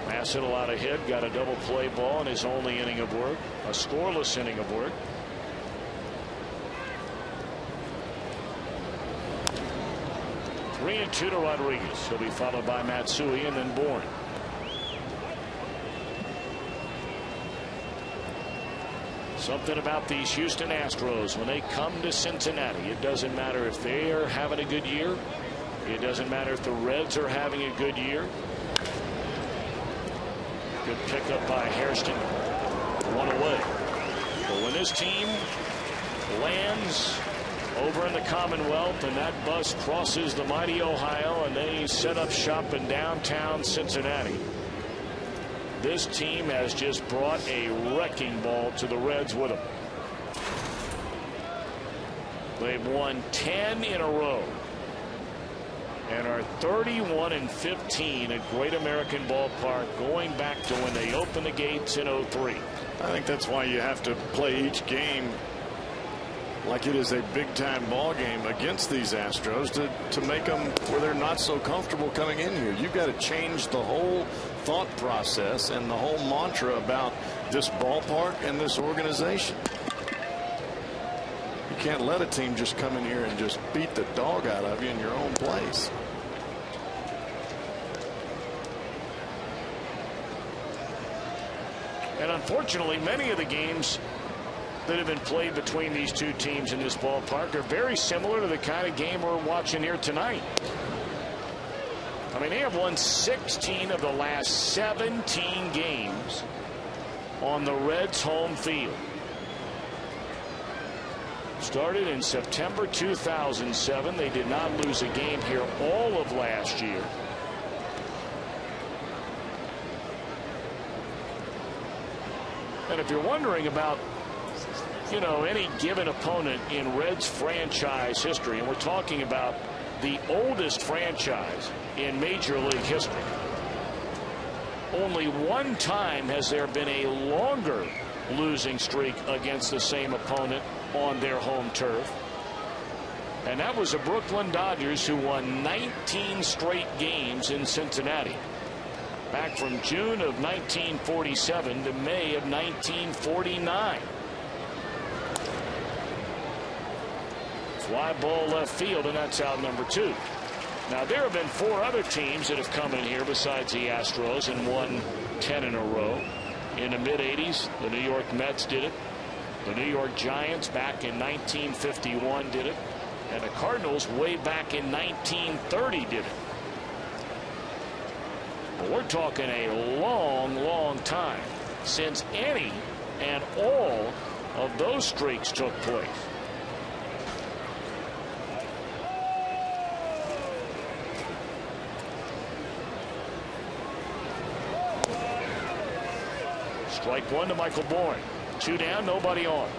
Massett allowed a hit, got a double play ball in his only inning of work, a scoreless inning of work. Three and 2 to Rodriguez. He'll be followed by Matsui and then Bourne. Something about these Houston Astros when they come to Cincinnati. It doesn't matter if they are having a good year. It doesn't matter if the Reds are having a good year. Good pickup by Hairston. 1 away. But when this team lands over in the Commonwealth and that bus crosses the mighty Ohio and they set up shop in downtown Cincinnati, this team has just brought a wrecking ball to the Reds with them. They've won 10 in a row and are 31-15 at Great American Ballpark, going back to when they opened the gates in '03. I think that's why you have to play each game like it is a big-time ball game against these Astros to make them where they're not so comfortable coming in here. You've got to change the whole thought process and the whole mantra about this ballpark and this organization. You can't let a team just come in here and just beat the dog out of you in your own place. And unfortunately, many of the games that have been played between these two teams in this ballpark are very similar to the kind of game we're watching here tonight. I mean, they have won 16 of the last 17 games on the Reds' home field. Started in September 2007. They did not lose a game here all of last year. And if you're wondering about, you know, any given opponent in Reds franchise history, and we're talking about the oldest franchise in Major League history, only one time has there been a longer losing streak against the same opponent on their home turf, and that was the Brooklyn Dodgers, who won 19 straight games in Cincinnati back from June of 1947 to May of 1949. Fly ball left field, and that's out number 2. Now, there have been 4 other teams that have come in here besides the Astros and won 10 in a row. In the mid-'80s, the New York Mets did it. The New York Giants back in 1951 did it. And the Cardinals way back in 1930 did it. But we're talking a long, long time since any and all of those streaks took place. Strike 1 to Michael Bourne. 2 down, nobody on.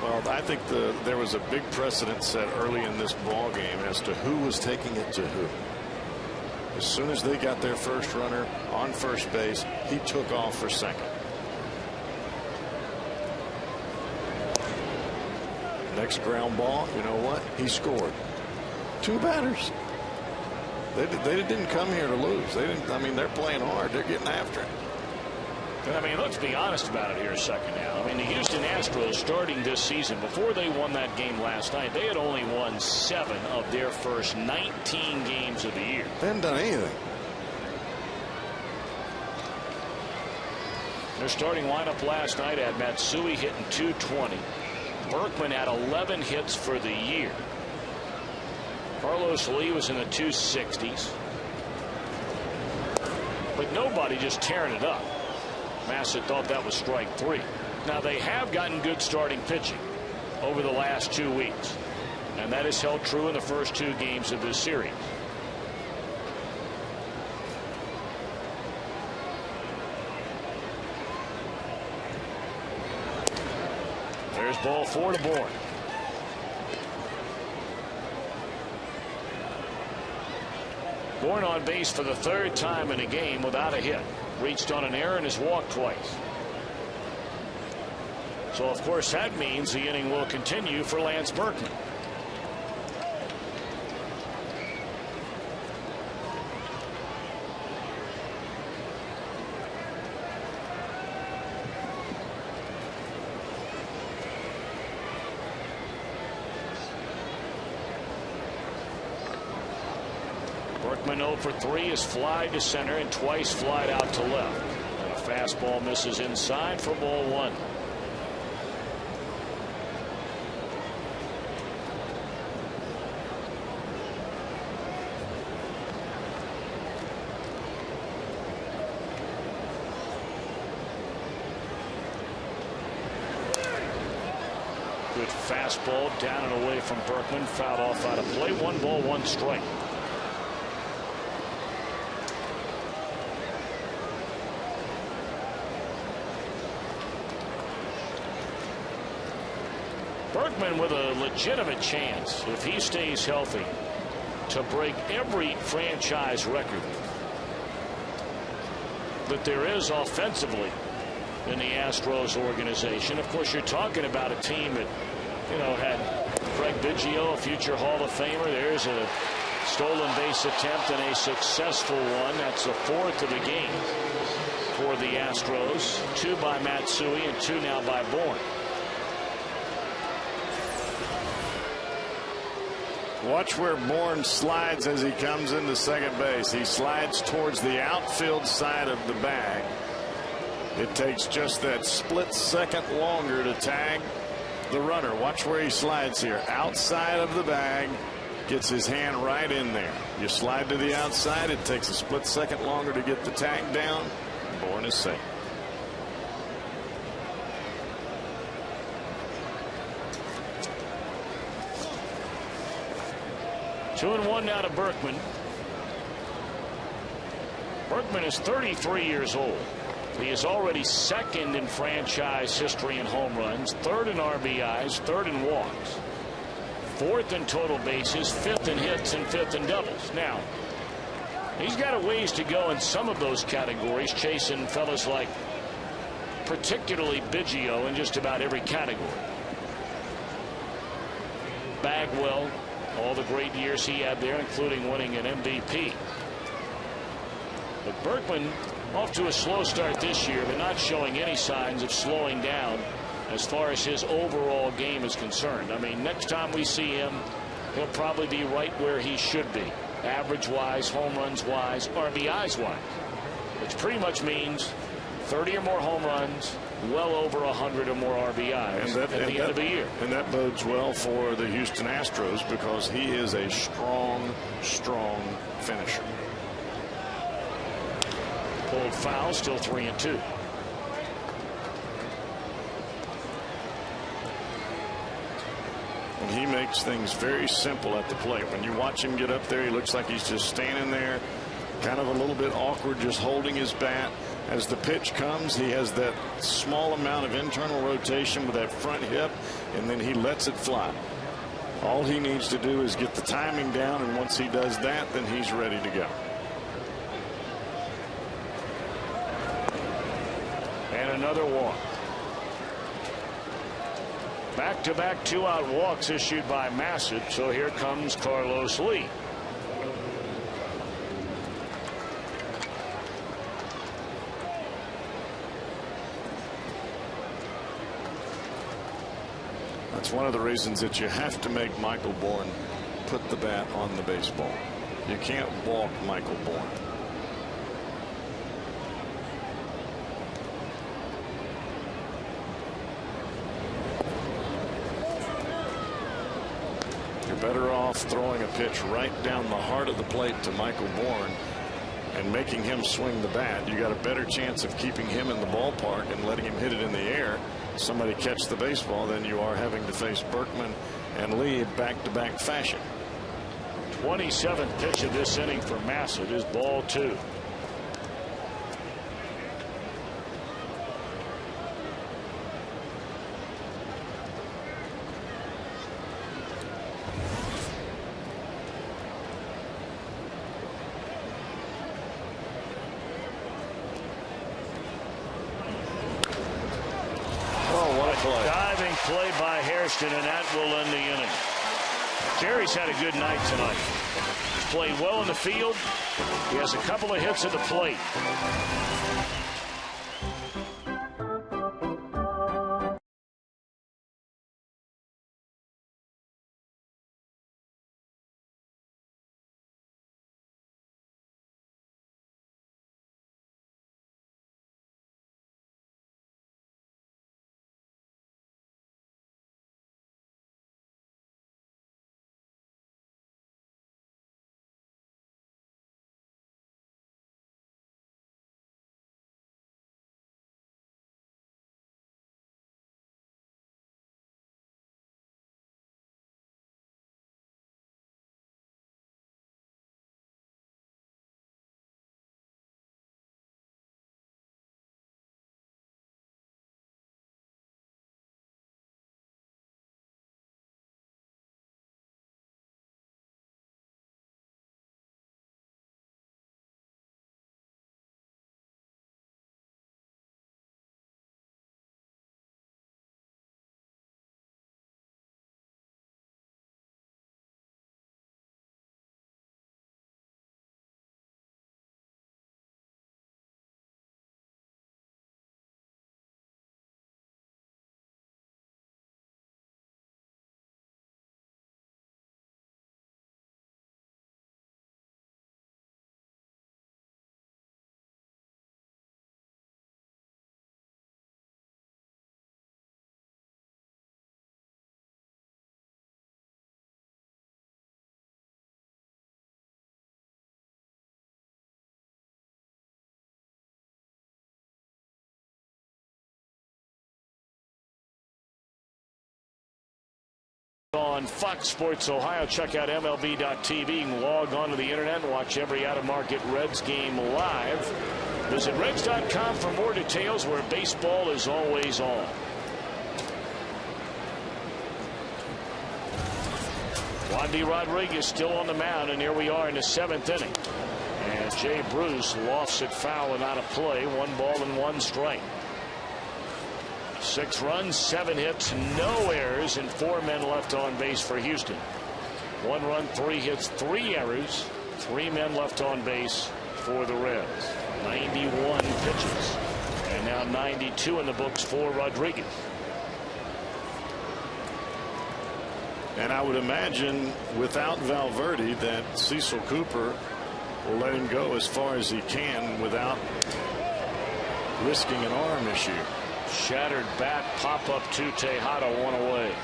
Well, I think there was a big precedent set early in this ball game as to who was taking it to who. As soon as they got their first runner on first base, he took off for second. Next ground ball, you know what? He scored. 2 batters. They didn't come here to lose. They didn't. I mean, they're playing hard. They're getting after it. I mean, let's be honest about it here a second now. I mean, the Houston Astros starting this season, before they won that game last night, they had only won 7 of their first 19 games of the year. They haven't done anything. Their starting lineup last night had Matsui hitting .220. Berkman had 11 hits for the year. Carlos Lee was in the 260s. But nobody just tearing it up. Massett thought that was strike 3. Now, they have gotten good starting pitching over the last 2 weeks, and that has held true in the first 2 games of this series. There's ball 4 to Bourne. Bourne on base for the 3rd time in a game without a hit. Reached on an error and has walked twice. So, of course, that means the inning will continue for Lance Berkman. Berkman 0 for 3 is fly to center and twice flied out to left. And a fastball misses inside for ball 1. Good fastball down and away from Berkman. Fouled off out of play. 1 ball, 1 strike. Berkman with a legitimate chance, if he stays healthy, to break every franchise record that there is offensively in the Astros organization. Of course, you're talking about a team that, you know, had Craig Biggio, a future Hall of Famer. There's a stolen base attempt and a successful one. That's the 4th of the game for the Astros. 2 by Matsui and 2 now by Bourne. Watch where Bourne slides as he comes into second base. He slides towards the outfield side of the bag. It takes just that split second longer to tag the runner. Watch where he slides here. Outside of the bag. Gets his hand right in there. You slide to the outside. It takes a split second longer to get the tag down. Bourne is safe. Two and 1 now to Berkman. Berkman is 33 years old. He is already 2nd in franchise history in home runs, 3rd in RBIs, 3rd in walks, 4th in total bases, 5th in hits, and 5th in doubles. Now, he's got a ways to go in some of those categories, chasing fellas like particularly Biggio in just about every category. Bagwell, all the great years he had there, including winning an MVP. But Berkman off to a slow start this year, but not showing any signs of slowing down as far as his overall game is concerned. I mean, next time we see him, he'll probably be right where he should be, average wise, home runs wise, RBIs wise, which pretty much means 30 or more home runs, well over 100 or more RBIs at the end of the year. And that bodes well for the Houston Astros because he is a strong, strong finisher. Pulled foul, still 3 and 2. And he makes things very simple at the plate. When you watch him get up there, he looks like he's just standing there, kind of a little bit awkward, just holding his bat. As the pitch comes, he has that small amount of internal rotation with that front hip, and then he lets it fly. All he needs to do is get the timing down, and once he does that, then he's ready to go. And another walk. Back-to-back 2-out walks issued by Massett. So here comes Carlos Lee. That's one of the reasons that you have to make Michael Bourne put the bat on the baseball. You can't walk Michael Bourne. You're better off throwing a pitch right down the heart of the plate to Michael Bourne and making him swing the bat. You got a better chance of keeping him in the ballpark and letting him hit it in the air, somebody catch the baseball, than you are having to face Berkman and Lee back-to-back fashion. 27th pitch of this inning for Massett is ball 2. Diving play by Hairston, and that will end the inning. Jerry's had a good night tonight. Played well in the field. He has a couple of hits at the plate. On Fox Sports Ohio. Check out MLB.tv and log on to the internet and watch every out-of-market Reds game live. Visit Reds.com for more details, where baseball is always on. Pudge Rodriguez still on the mound, and here we are in the 7th inning. And Jay Bruce lofts it foul and out of play. 1 ball and 1 strike. 6 runs, 7 hits, no errors, and 4 men left on base for Houston. 1 run, 3 hits, 3 errors, 3 men left on base for the Reds. 91 pitches, and now 92 in the books for Rodriguez. And I would imagine without Valverde that Cecil Cooper will let him go as far as he can without risking an arm issue. Shattered bat, pop up to Tejada, 1 away.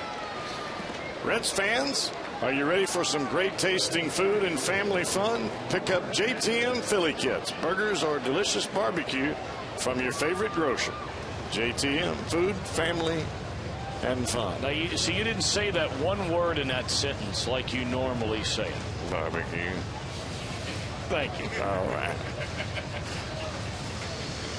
Reds fans, are you ready for some great tasting food and family fun? Pick up JTM Philly Kits, burgers or delicious barbecue from your favorite grocer. JTM, food, family, and fun. Now, you didn't say that one word in that sentence like you normally say it. Barbecue. Thank you. All right.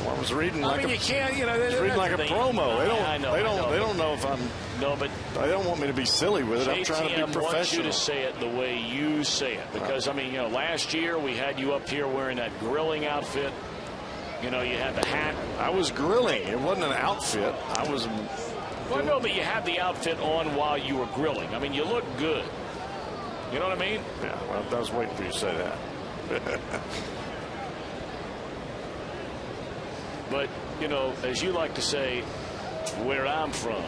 Well, I was reading like you can't, reading like a promo. They don't know if I'm. No, but they don't want me to be silly with it. I'm trying to be professional. wants you to say it the way you say it, because last year we had you up here wearing that grilling outfit. You know, you had the hat. I was grilling. It wasn't an outfit. I was. Well, no, but you had the outfit on while you were grilling. I mean, you look good. You know what I mean? Yeah, well, I was waiting for you to say that. But, you know, as you like to say, where I'm from,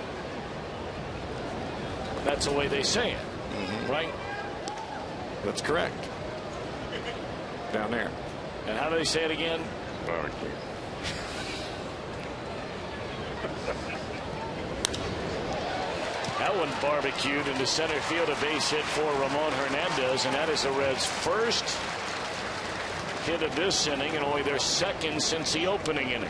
that's the way they say it, right? That's correct. Down there. And how do they say it again? Barbecue. That one barbecued into center field, a base hit for Ramon Hernandez, and that is the Reds' first hit of this inning and only their second since the opening inning.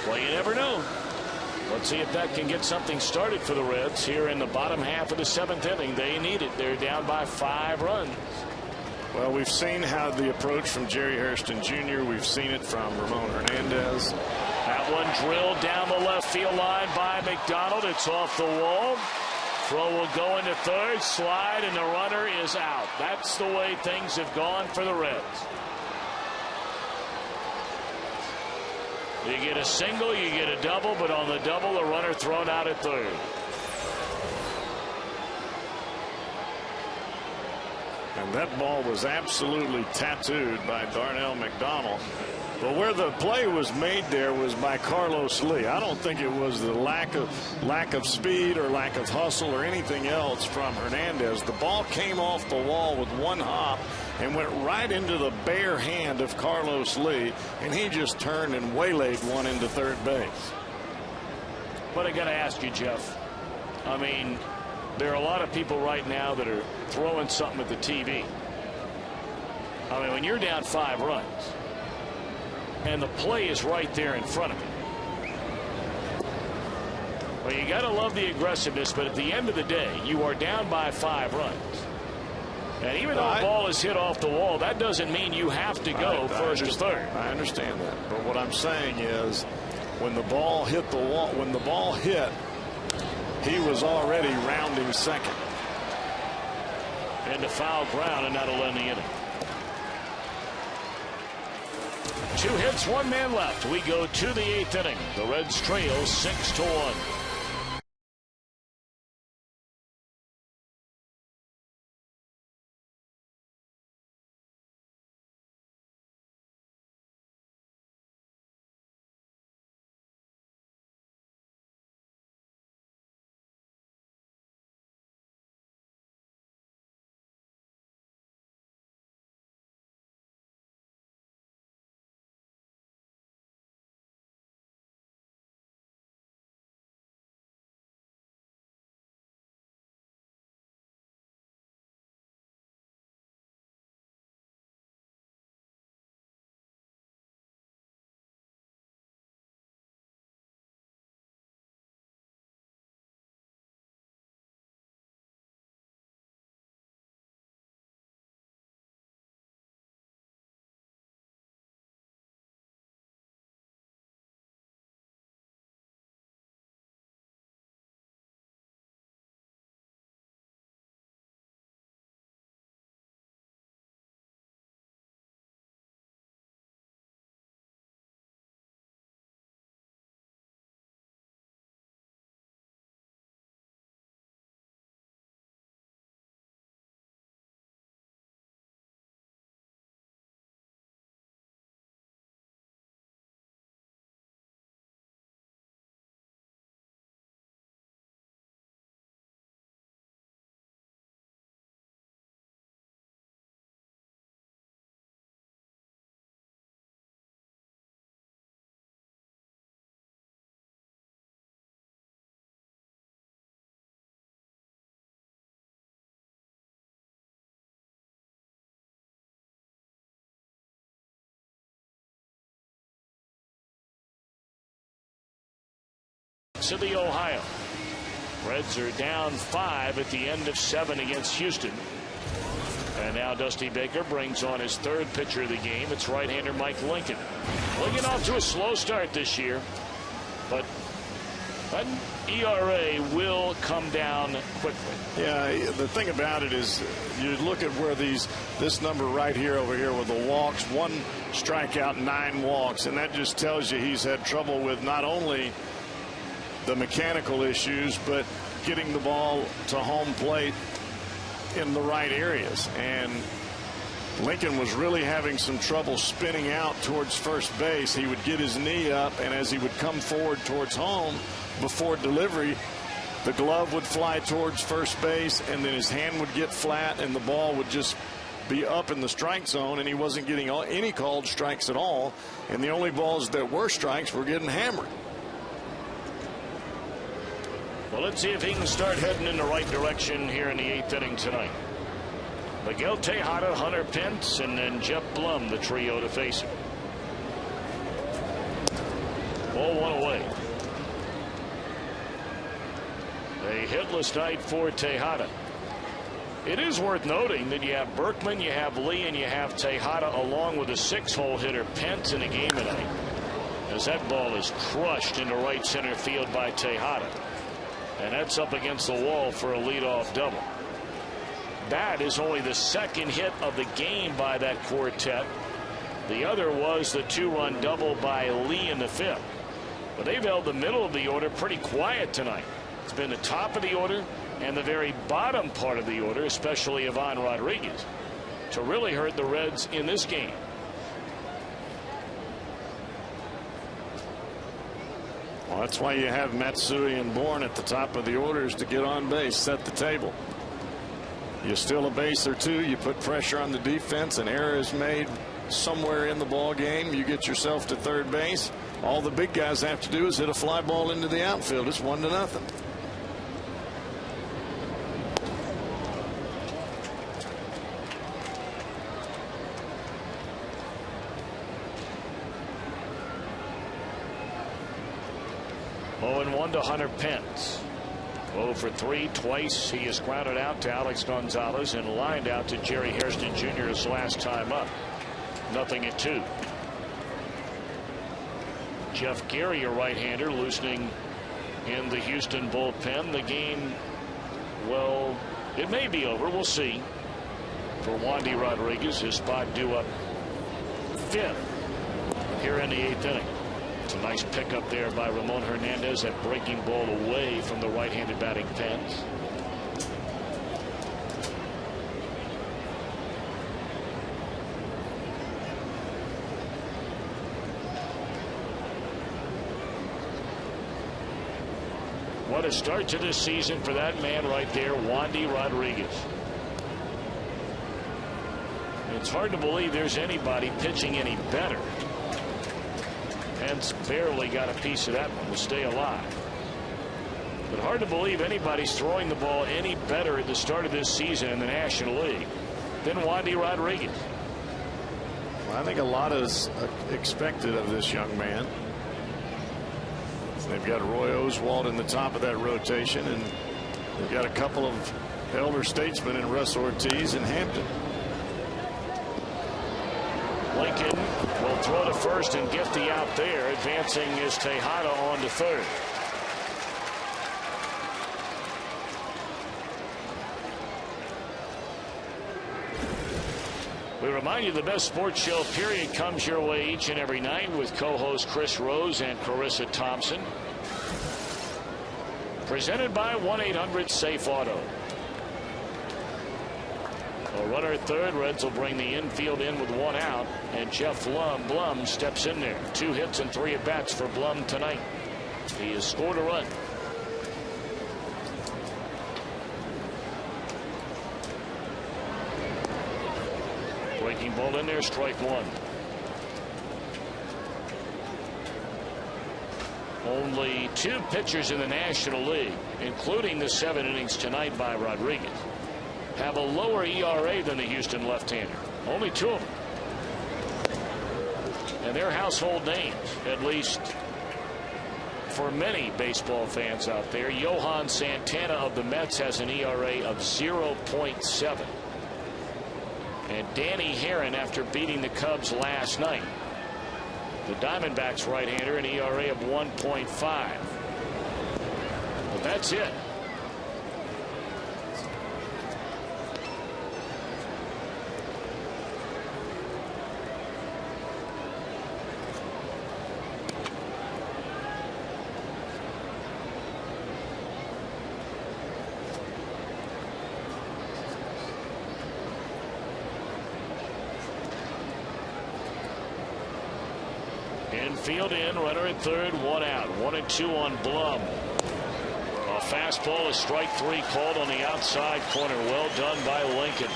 Well, you never know. Let's see if that can get something started for the Reds here in the bottom half of the 7th inning. They need it. They're down by 5 runs. Well, we've seen how the approach from Jerry Hairston Jr. We've seen it from Ramon Hernandez. That one drilled down the left field line by McDonald. It's off the wall. Throw will go into third, slide, and the runner is out. That's the way things have gone for the Reds. You get a single, you get a double, but on the double, the runner thrown out at third. And that ball was absolutely tattooed by Darnell McDonald. But where the play was made there was by Carlos Lee. I don't think it was the lack of speed or lack of hustle or anything else from Hernandez. The ball came off the wall with one hop and went right into the bare hand of Carlos Lee, and he just turned and waylaid one into third base. But I got to ask you, Jeff, I mean, there are a lot of people right now that are throwing something at the TV. I mean, when you're down 5 runs and the play is right there in front of you, well, you got to love the aggressiveness, but at the end of the day, you are down by 5 runs. And even though the ball is hit off the wall, that doesn't mean you have to go first to third. I understand that. But what I'm saying is when the ball hit the wall, when the ball hit, he was already rounding second. Into foul ground, and that'll end the inning. 2 hits, 1 man left. We go to the 8th inning. The Reds trail 6-1. To the Ohio. Reds are down 5 at the end of 7 against Houston. And now Dusty Baker brings on his 3rd pitcher of the game. It's right-hander Mike Lincoln. Lincoln off to a slow start this year, but That ERA will come down quickly. Yeah, the thing about it is you look at where this number right here over here with the walks, 1 strikeout, 9 walks, and that just tells you he's had trouble with not only the mechanical issues but getting the ball to home plate in the right areas. And Lincoln was really having some trouble spinning out towards first base. He would get his knee up, and as he would come forward towards home before delivery, the glove would fly towards first base, and then his hand would get flat, and the ball would just be up in the strike zone, and he wasn't getting any called strikes at all. And the only balls that were strikes were getting hammered. Well, let's see if he can start heading in the right direction here in the 8th inning tonight. Miguel Tejada, Hunter Pence, and then Jeff Blum, the trio to face him. Ball 1 away. A hitless night for Tejada. It is worth noting that you have Berkman, you have Lee, and you have Tejada along with a 6-hole hitter Pence in the game tonight, as that ball is crushed into right center field by Tejada, and that's up against the wall for a leadoff double. That is only the 2nd hit of the game by that quartet. The other was the 2-run double by Lee in the 5th. But they've held the middle of the order pretty quiet tonight. It's been the top of the order and the very bottom part of the order, especially Pudge Rodriguez, to really hurt the Reds in this game. Well, that's why you have Matsui and Bourne at the top of the orders, to get on base, set the table. You steal a base or two, you put pressure on the defense, an error is made somewhere in the ball game, you get yourself to third base. All the big guys have to do is hit a fly ball into the outfield. It's 1-0. Oh, 1 to Hunter Pence. 0 for 3 twice. He is grounded out to Alex Gonzalez and lined out to Jerry Hairston Jr. his last time up. 0-2. Jeff Gary, a right-hander, loosening in the Houston bullpen. The game, well, it may be over. We'll see. For Wandy Rodriguez, his spot due up 5th here in the 8th inning. It's a nice pickup there by Ramon Hernandez. That breaking ball away from the right-handed batting Pence. What a start to this season for that man right there, Wandy Rodriguez. It's hard to believe there's anybody pitching any better. Pence barely got a piece of that one to stay alive. But hard to believe anybody's throwing the ball any better at the start of this season in the National League than Wandy Rodriguez. Well, I think a lot is expected of this young man. They've got Roy Oswalt in the top of that rotation, and they've got a couple of elder statesmen in Russ Ortiz and Hampton. Lincoln will throw to first and get the out there. Advancing is Tejada on to third. We remind you the best sports show period comes your way each and every night with co-hosts Chris Rose and Carissa Thompson. Presented by 1-800-SAFE-AUTO. A runner at third. Reds will bring the infield in with 1 out, and Jeff Blum steps in there. 2 hits and 3 at-bats for Blum tonight. He has scored a run. Breaking ball in there, strike 1. Only 2 pitchers in the National League, including the 7 innings tonight by Rodriguez, have a lower ERA than the Houston left-hander. Only 2 of them. And they're household names, at least for many baseball fans out there. Johan Santana of the Mets has an ERA of 0.7. And Danny Herron, after beating the Cubs last night, the Diamondbacks right-hander, an ERA of 1.5. But that's it. Infield in, runner at third, one out. 1-2 on Blum. A fastball, a strike three called on the outside corner. Well done by Lincoln.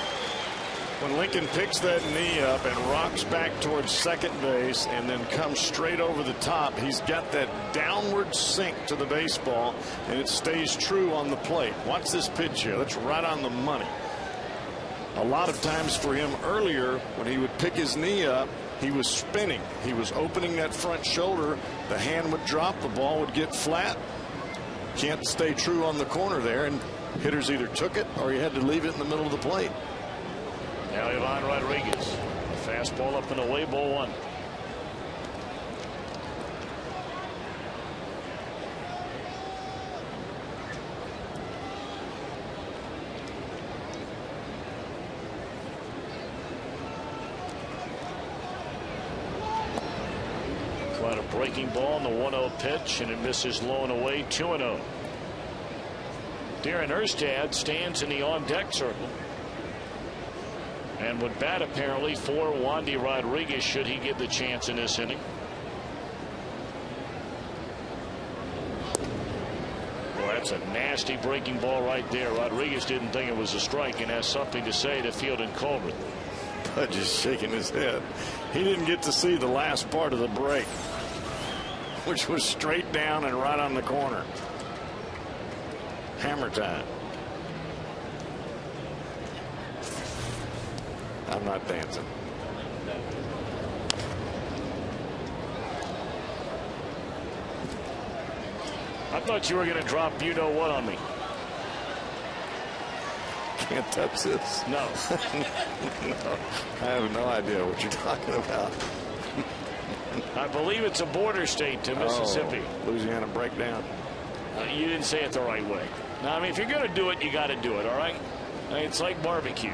When Lincoln picks that knee up and rocks back towards second base and then comes straight over the top, he's got that downward sink to the baseball, and it stays true on the plate. Watch this pitch here. That's right on the money. A lot of times for him earlier, when he would pick his knee up, he was spinning. He was opening that front shoulder. The hand would drop. The ball would get flat. Can't stay true on the corner there, and hitters either took it or he had to leave it in the middle of the plate. Now Pudge Rodriguez. A fastball up and away, ball one. A breaking ball on the 1-0 pitch, and it misses low and away. 2-0. Darren Erstad stands in the on deck circle and would bat apparently for Wandy Rodriguez should he get the chance in this inning. Well, that's a nasty breaking ball right there. Rodriguez didn't think it was a strike and has something to say to Field and Colbert. Pudge is shaking his head. He didn't get to see the last part of the break, which was straight down and right on the corner. Hammer time. I'm not dancing. I thought you were going to drop you know what on me. Can't touch this. No. No, I have no idea what you're talking about. I believe it's a border state to Mississippi. Oh, Louisiana breakdown. You didn't say it the right way. Now, I mean, if you're going to do it, you got to do it, all right? I mean, it's like barbecue.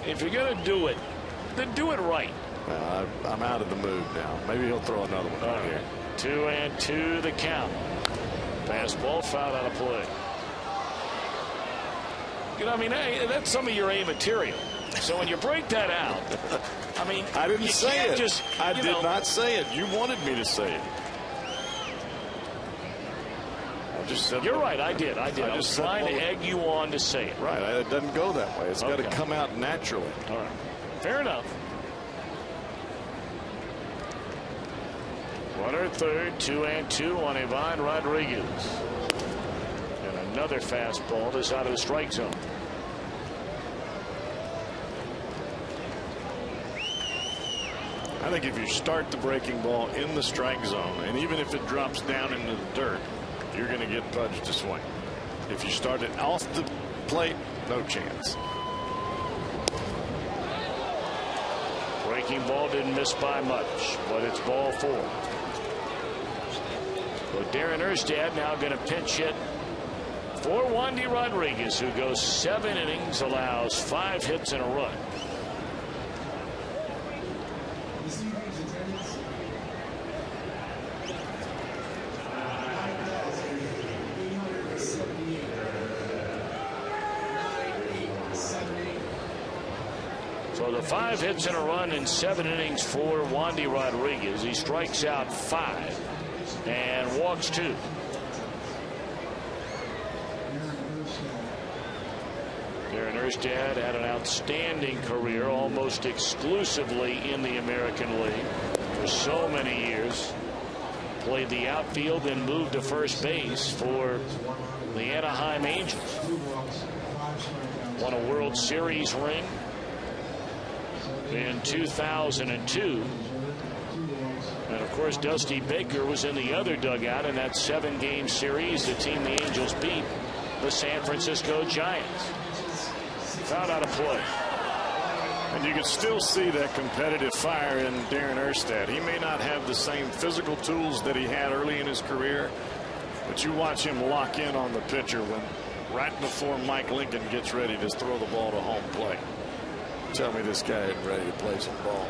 If you're going to do it, then do it right. I'm out of the mood now. Maybe he'll throw another one out here. 2-2 the count. Fastball fouled out of play. You know, I mean, hey, that's some of your A material. So when you break that out, I mean, I didn't say it. I did not say it. You wanted me to say it. I just said. You're right. I did. I was trying to egg you on to say it. Right. It doesn't go that way. It's got to come out naturally. All right. Fair enough. Runner third, 2-2 on Pudge Rodriguez. And another fastball is out of the strike zone. I think if you start the breaking ball in the strike zone, and even if it drops down into the dirt, you're going to get Pudge to swing. If you start it off the plate, no chance. Breaking ball didn't miss by much, but it's ball four. So Darren Erstad now going to pinch hit for Wandy Rodriguez, who goes 7 innings, allows 5 hits and a run. So the 5 hits and a run in 7 innings for Wandy Rodriguez. He strikes out 5 and walks 2. Darren Erstad had an outstanding career, almost exclusively in the American League for so many years. Played the outfield and moved to first base for the Anaheim Angels. Won a World Series ring in 2002. And of course, Dusty Baker was in the other dugout in that 7-game series. The team the Angels beat the San Francisco Giants. Fouled out of play. And you can still see that competitive fire in Darren Erstad. He may not have the same physical tools that he had early in his career, But you watch him lock in on the pitcher when right before Mike Lincoln gets ready to throw the ball to home plate. Tell me this guy isn't ready to play some ball.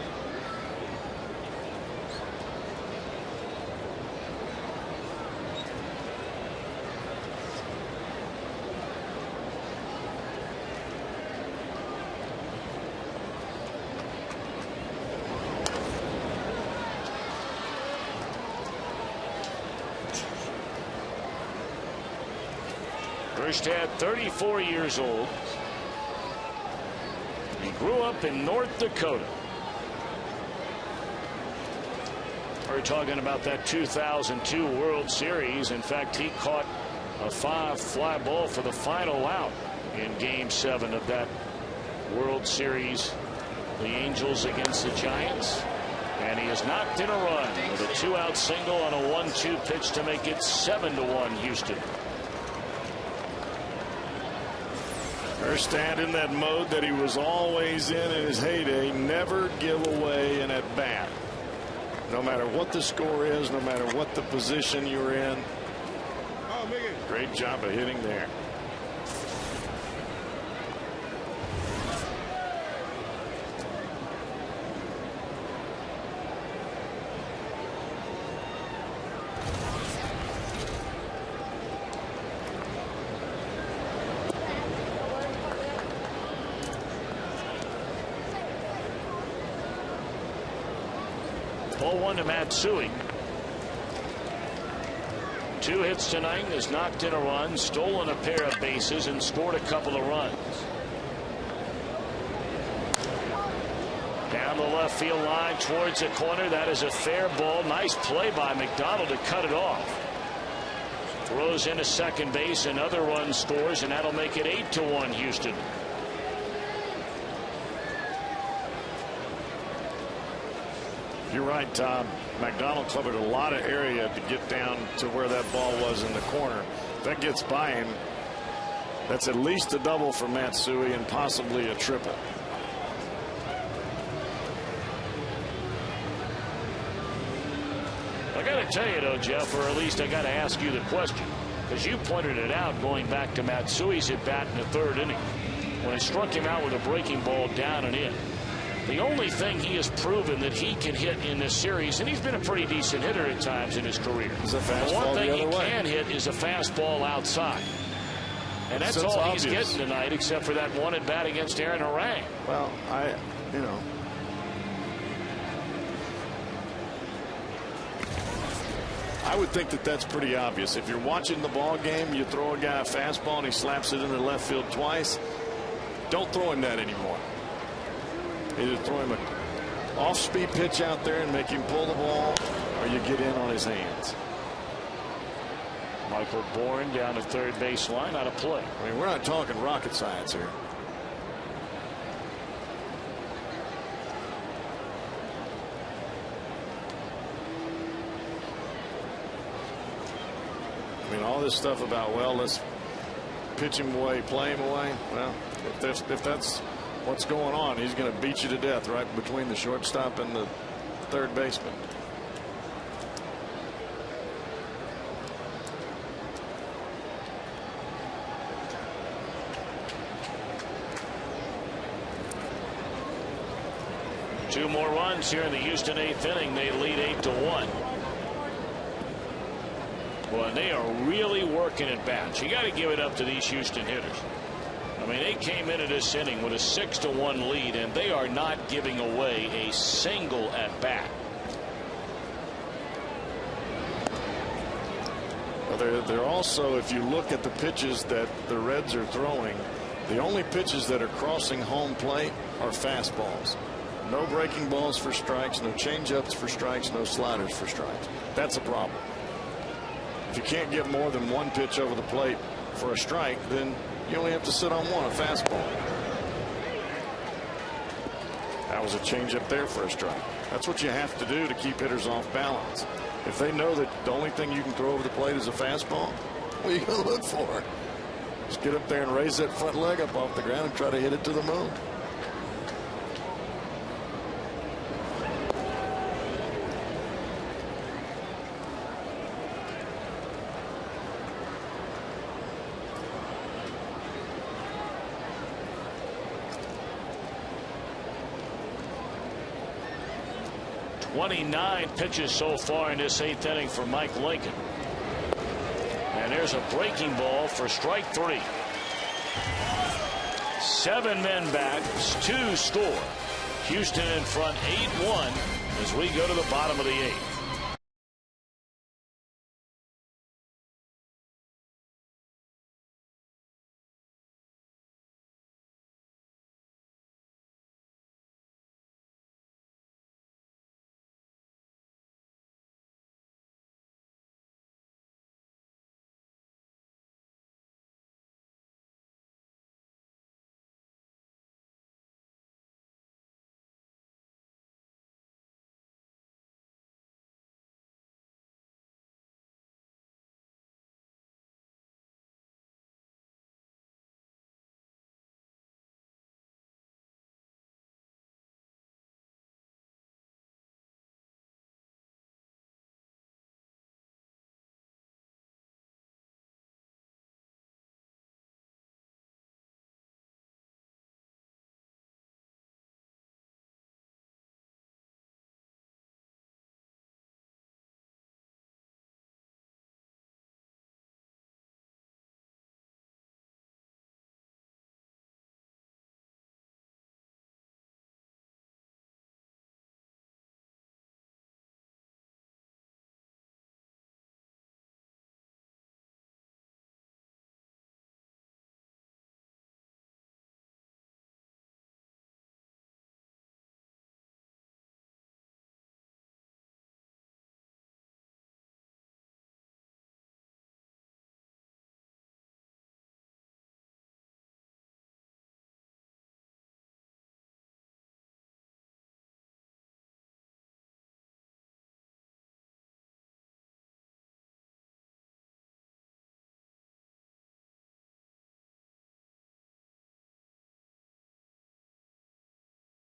Erstad, 34 years old. He grew up in North Dakota. We're talking about that 2002 World Series. In fact, he caught a 5-fly ball for the final out in Game 7 of that World Series. The Angels against the Giants. And he has knocked in a run with a 2-out single on a 1-2 pitch to make it 7-1 Houston. Erstad in that mode that he was always in his heyday. Never give away an at bat. No matter what the score is, no matter what the position you're in. Great job of hitting there. Ball 1 to Matsui. 2 hits tonight, has knocked in a run, stolen a pair of bases, and scored a couple of runs. Down the left field line towards the corner. That is a fair ball. Nice play by McDonald to cut it off. Throws into second base. Another run scores, and that'll make it 8-1 Houston. You're right, Tom. McDonald covered a lot of area to get down to where that ball was in the corner. If that gets by him, that's at least a double for Matsui and possibly a triple. I got to tell you, though, Jeff, or at least I got to ask you the question, because you pointed it out going back to Matsui's at bat in the 3rd inning when he struck him out with a breaking ball down and in. The only thing he has proven that he can hit in this series, and he's been a pretty decent hitter at times in his career. It's a fastball the one thing the he other way. can hit is a fastball outside. And that's all obvious. He's getting tonight, except for that one at bat against Aaron Harang. Well, I would think that that's pretty obvious. If you're watching the ball game, you throw a guy a fastball and he slaps it into left field twice. Don't throw him that anymore. Either throw him an off-speed pitch out there and make him pull the ball, or you get in on his hands. Michael Bourne down to third base line, out of play. I mean, we're not talking rocket science here. I mean, all this stuff about, well, let's pitch him away, play him away. Well, if that's what's going on, he's going to beat you to death right between the shortstop and the third baseman. Two more runs here in the Houston 8th inning. They lead 8-1. Well, and they are really working at bats. You got to give it up to these Houston hitters. I mean, they came into this inning with a 6-1 lead, and they are not giving away a single at bat. Well, they're also, if you look at the pitches that the Reds are throwing, the only pitches that are crossing home plate are fastballs. No breaking balls for strikes, no changeups for strikes, no sliders for strikes. That's a problem. If you can't get more than one pitch over the plate for a strike, then you only have to sit on one, a fastball. That was a changeup there for a strike. That's what you have to do to keep hitters off balance. If they know that the only thing you can throw over the plate is a fastball, what are you going to look for? Just get up there and raise that front leg up off the ground and try to hit it to the moon. 29 pitches so far in this 8th inning for Mike Lincoln. And there's a breaking ball for strike 3. 7 men back, 2 score. Houston in front 8-1 as we go to the bottom of the 8th.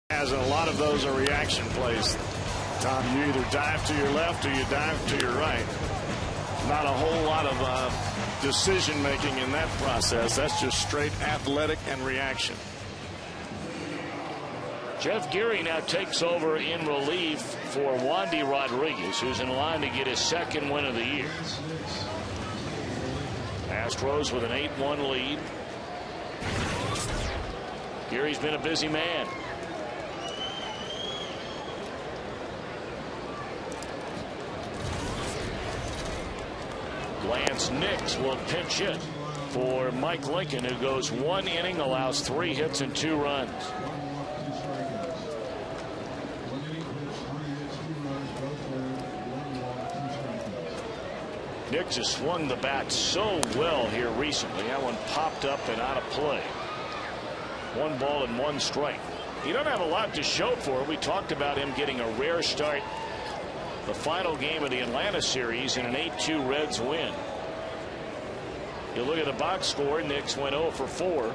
And a lot of those are reaction plays. Tom, you either dive to your left or you dive to your right. Not a whole lot of decision making in that process. That's just straight athletic and reaction. Jeff Geary now takes over in relief for Pudge Rodriguez, who's in line to get his 2nd win of the year. Astros with an 8-1 lead. Geary's been a busy man. Lance Nix will pinch hit for Mike Lincoln, who goes 1 inning, allows 3 hits and 2 runs. Nix has swung the bat so well here recently. That one popped up and out of play. 1 ball and 1 strike. He doesn't have a lot to show for it. We talked about him getting a rare start the final game of the Atlanta series in an 8-2 Reds win. You look at the box score, Nix went 0 for 4.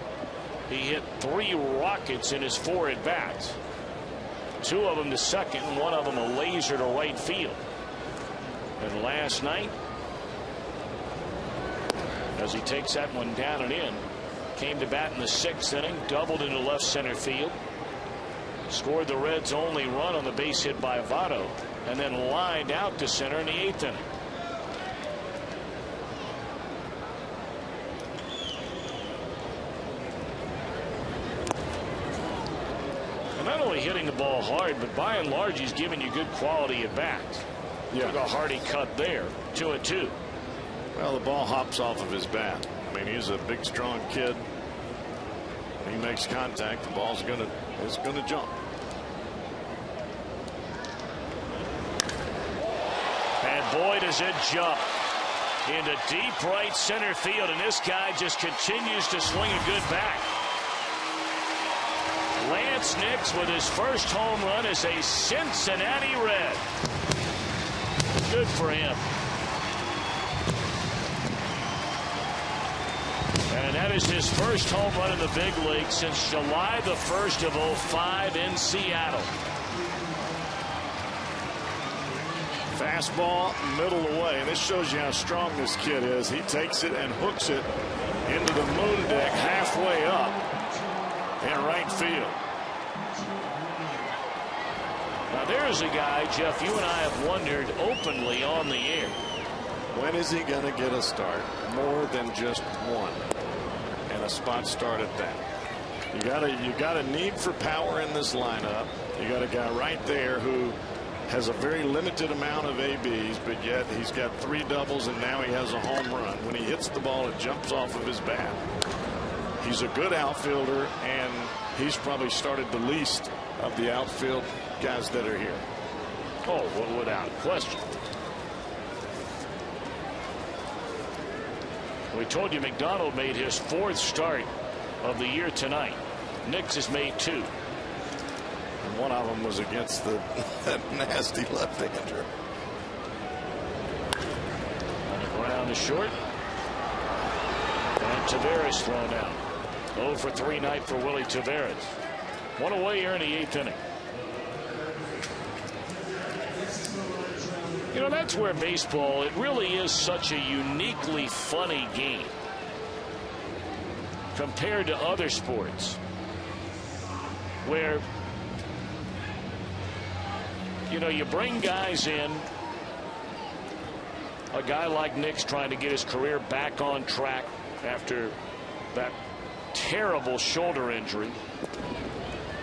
He hit 3 rockets in his 4 at-bats. 2 of them to second, and 1 of them a laser to right field. And last night, as he takes that one down and in, came to bat in the 6th inning, doubled into left center field, scored the Reds' only run on the base hit by Votto, and then lined out to center in the 8th inning. And not only hitting the ball hard, but by and large he's giving you good quality at bats. Yeah. Took a hearty cut there. 2-2. Well, the ball hops off of his bat. I mean, he's a big, strong kid. When he makes contact, the ball's gonna jump. And boy, does it jump into deep right center field, and this guy just continues to swing a good bat. Lance Nix with his first home run as a Cincinnati Red. Good for him. And that is his first home run in the big league since July the 1st of 2005 in Seattle. Fastball, middle away. And this shows you how strong this kid is. He takes it and hooks it into the moon deck halfway up in right field. Now there's a guy, Jeff, you and I have wondered openly on the air. When is he going to get a start? More than just one, and a spot start at that. You got a need for power in this lineup. You got a guy right there who has a very limited amount of ABs, but yet he's got 3 doubles, and now he has a home run. When he hits the ball, it jumps off of his bat. He's a good outfielder, and he's probably started the least of the outfield guys that are here. Oh, well, without question. We told you McDonald made his 4th start of the year tonight. Nix has made 2. And one of them was against that nasty left-hander. On the ground to short. And Taveras thrown out. 0 for 3 night for Willie Taveras. One away here in the 8th inning. You know, that's where baseball, it really is such a uniquely funny game compared to other sports where, you know, you bring guys in, a guy like Nix trying to get his career back on track after that terrible shoulder injury.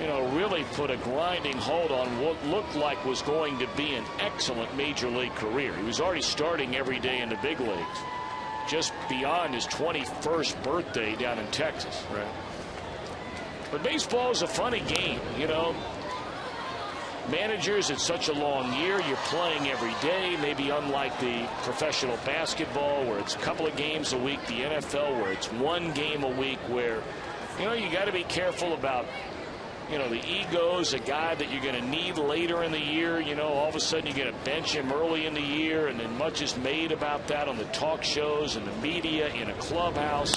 You know, really put a grinding hold on what looked like was going to be an excellent major league career. He was already starting every day in the big leagues, just beyond his 21st birthday down in Texas. Right. But baseball is a funny game, you know. Managers, it's such a long year. You're playing every day, maybe unlike the professional basketball where it's a couple of games a week, the NFL where it's 1 game a week, where, you know, you got to be careful about, you know, the egos, a guy that you're going to need later in the year. You know, all of a sudden you're going to bench him early in the year, and then much is made about that on the talk shows and the media in a clubhouse.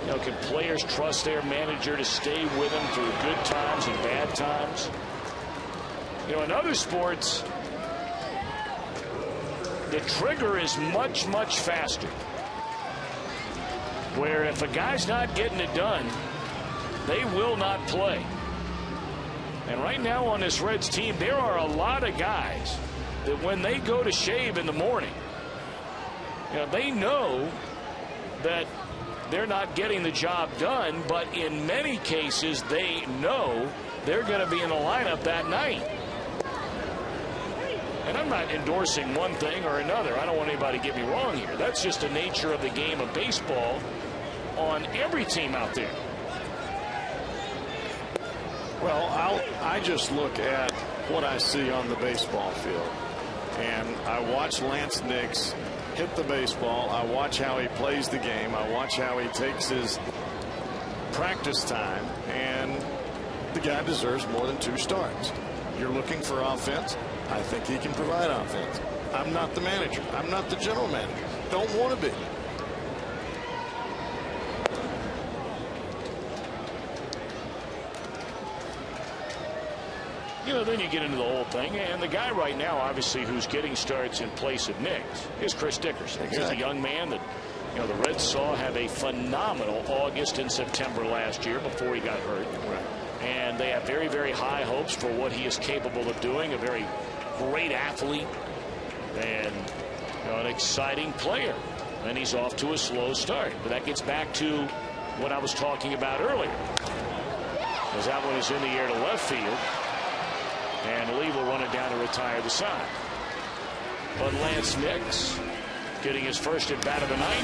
You know, can players trust their manager to stay with them through good times and bad times? You know, in other sports, the trigger is much, much faster. Where if a guy's not getting it done, they will not play. And right now on this Reds team, there are a lot of guys that when they go to shave in the morning, you know, they know that they're not getting the job done, but in many cases they know they're going to be in the lineup that night. And I'm not endorsing one thing or another. I don't want anybody to get me wrong here. That's just the nature of the game of baseball on every team out there. Well, I just look at what I see on the baseball field, and I watch Lance Nix hit the baseball. I watch how he plays the game. I watch how he takes his practice time, and the guy deserves more than 2 starts. You're looking for offense. I think he can provide offense. I'm not the manager. I'm not the general manager. Don't want to be. You know, then you get into the whole thing, and the guy right now, obviously, who's getting starts in place of Nix is Chris Dickerson. Exactly. He's a young man that, you know, the Reds saw have a phenomenal August and September last year before he got hurt. Right. And they have very, very high hopes for what he is capable of doing. A very great athlete and, you know, an exciting player. And he's off to a slow start. But that gets back to what I was talking about earlier. As that one is in the air to left field. And Lee will run it down to retire the side. But Lance Nix getting his first at bat of the night.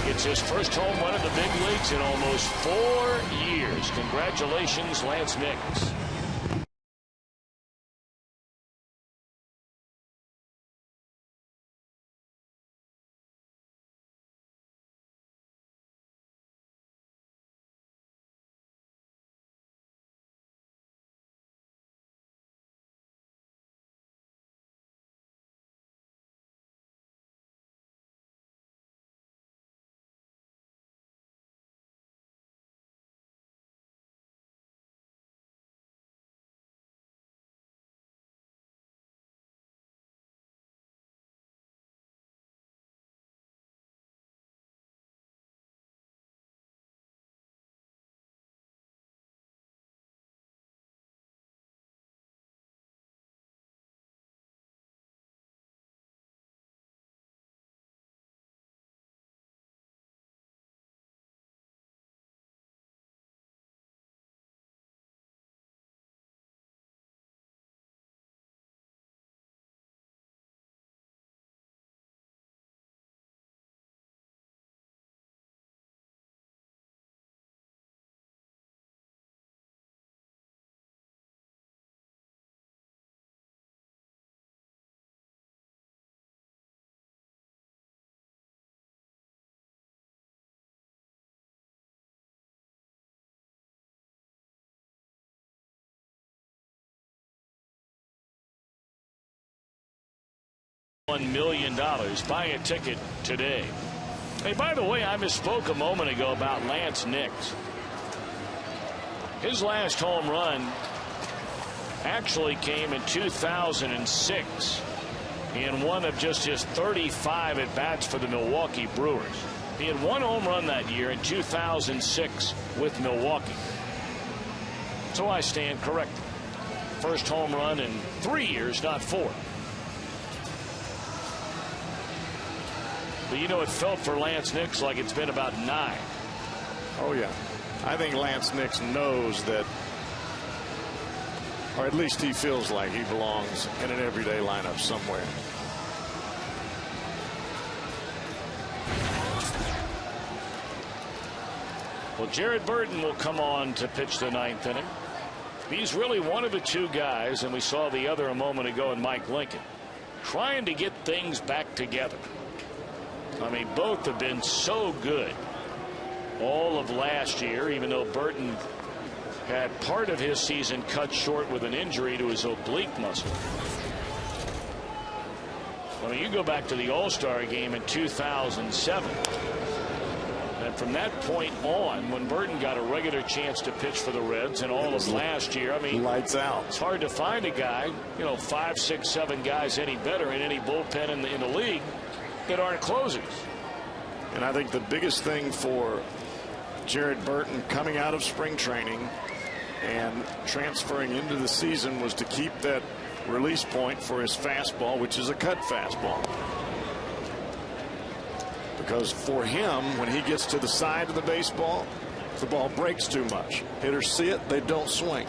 Gets his first home run in the big leagues in almost 4 years. Congratulations, Lance Nix. $1 million. Buy a ticket today. Hey, by the way, I misspoke a moment ago about Lance Nix. His last home run actually came in 2006 in one of just his 35 at-bats for the Milwaukee Brewers. He had one home run that year in 2006 with Milwaukee. So I stand corrected. First home run in 3 years, not 4. But you know, it felt for Lance Nix like it's been about 9. Oh, yeah. I think Lance Nix knows that, or at least he feels like he belongs in an everyday lineup somewhere. Well, Jared Burton will come on to pitch the 9th inning. He's really one of the two guys, and we saw the other a moment ago in Mike Lincoln, trying to get things back together. I mean, both have been so good all of last year, even though Burton had part of his season cut short with an injury to his oblique muscle. I mean, you go back to the All-Star game in 2007. And from that point on, when Burton got a regular chance to pitch for the Reds and all of last year, I mean, lights out. It's hard to find a guy, 5, 6, 7 guys any better in any bullpen in the league that aren't closers. And I think the biggest thing for Jared Burton coming out of spring training and transferring into the season was to keep that release point for his fastball, which is a cut fastball. Because for him, when he gets to the side of the baseball, the ball breaks too much. Hitters see it, they don't swing.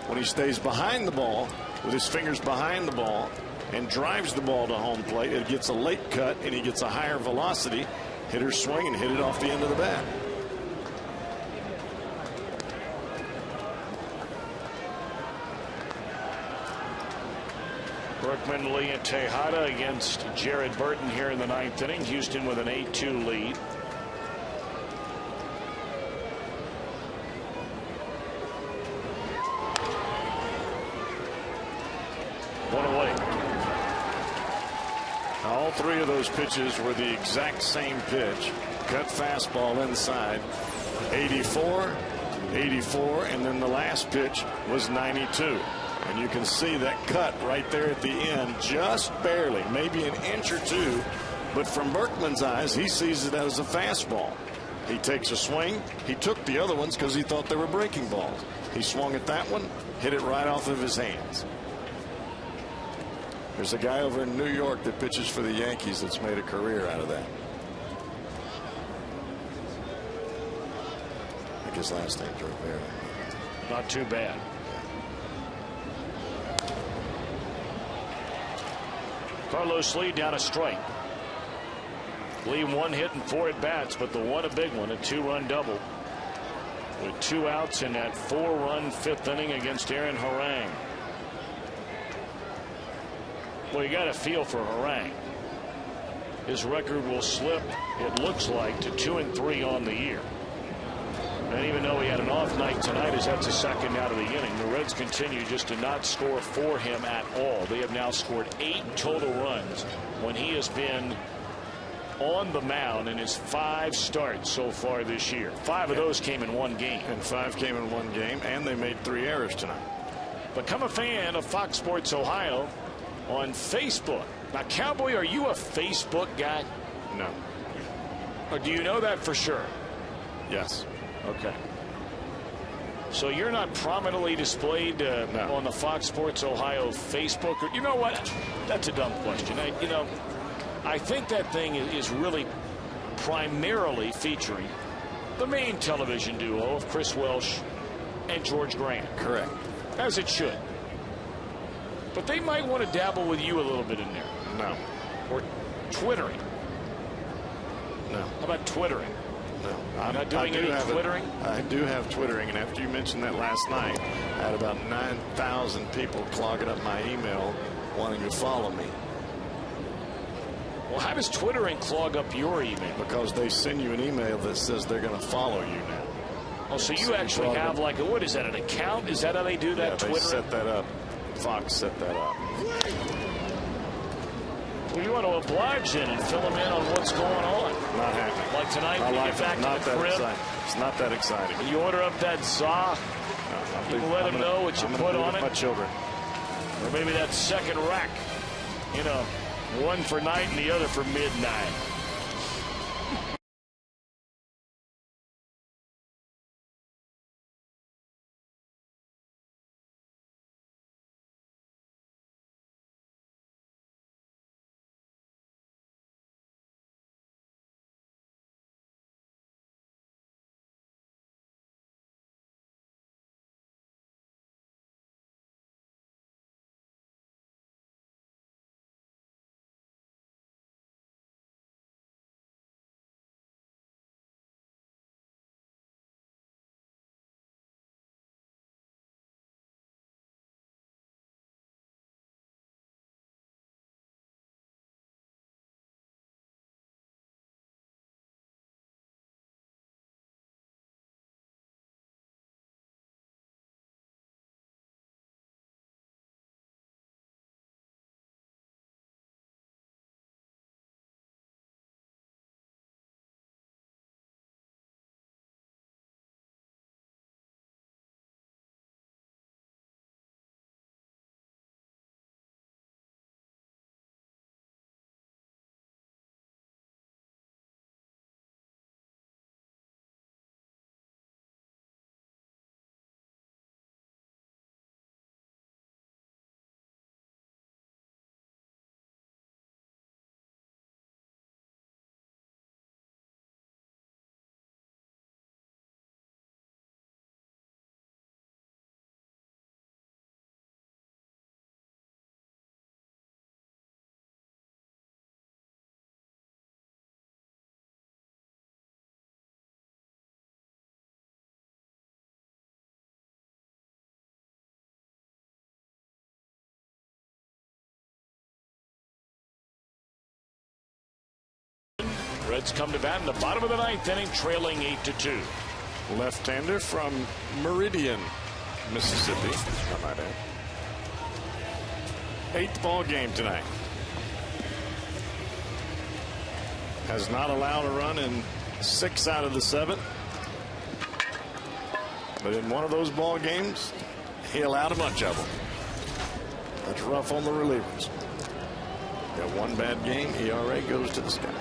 When he stays behind the ball with his fingers behind the ball and drives the ball to home plate, it gets a late cut and he gets a higher velocity. Hitters swing and hit it off the end of the bat. Brookman, Lee, and Tejada against Jared Burton here in the 9th inning. Houston with an 8-2 lead. One away. All 3 of those pitches were the exact same pitch. Cut fastball inside. 84, 84, and then the last pitch was 92. And you can see that cut right there at the end, just barely, maybe an inch or 2. But from Berkman's eyes, he sees it as a fastball. He takes a swing. He took the other ones because he thought they were breaking balls. He swung at that one, hit it right off of his hands. There's a guy over in New York that pitches for the Yankees that's made a career out of that. I think his last name's Rivera. Not too bad. Carlos Lee down a strike. Lee 1 hit and 4 at bats, but the one a big one, a 2-run double with 2 outs in that 4-run 5th inning against Aaron Harang. Well, you got a feel for Harang. His record will slip, it looks like, to 2-3 on the year. And even though he had an off night tonight, as that's a second out of the inning, the Reds continue just to not score for him at all. They have now scored 8 total runs when he has been on the mound in his 5 starts so far this year. 5 of those came in 1 game. And 5 came in 1 game, and they made 3 errors tonight. Become a fan of Fox Sports Ohio on Facebook. Now, Cowboy, are you a Facebook guy? No. Or do you know that for sure? Yes. Okay. So you're not prominently displayed No. on the Fox Sports Ohio Facebook? Or, you know what? That's a dumb question. I think that thing is really primarily featuring the main television duo of Chris Welsh and George Grant. Correct. As it should. But they might want to dabble with you a little bit in there. No. Or Twittering. No. How about Twittering? No. I'm not doing any Twittering? I do have Twittering, and after you mentioned that last night, I had about 9,000 people clogging up my email wanting to follow me. Well, how does Twittering clog up your email? Because they send you an email that says they're going to follow you now. Oh, so you actually have like a, what is that, an account? Is that how they do that? Yeah, they Twitter? set that up. Fox set that up. Well, you want to oblige him and fill him in on what's going on. Not happening. Like tonight, when you get back to the crib. It's not that exciting. You order up that za. You let him know what you put on it. My children. Or maybe that second rack. You know, one for night and the other for midnight. Reds come to bat in the bottom of the ninth inning, trailing 8-2. Left-hander from Meridian, Mississippi. I might add. Eighth ball game tonight. Has not allowed a run in 6 out of the 7. But in one of those ball games, he allowed a bunch of them. That's rough on the relievers. Got one bad game, ERA goes to the sky.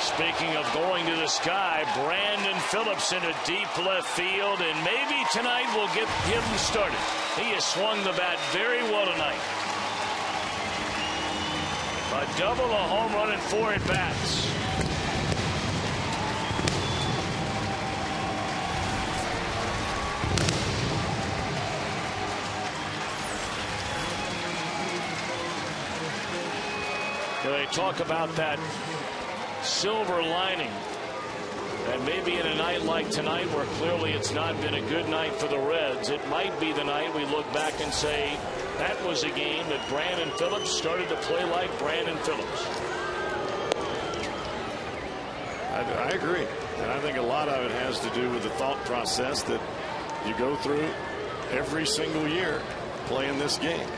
Speaking of going to the sky, Brandon Phillips into deep left field, and maybe tonight will get him started. He has swung the bat very well tonight. A double, a home run, and 4 at-bats. They talk about that silver lining, and maybe in a night like tonight where clearly it's not been a good night for the Reds, it might be the night we look back and say that was a game that Brandon Phillips started to play like Brandon Phillips. I agree, and I think a lot of it has to do with the thought process that you go through every single year playing this game.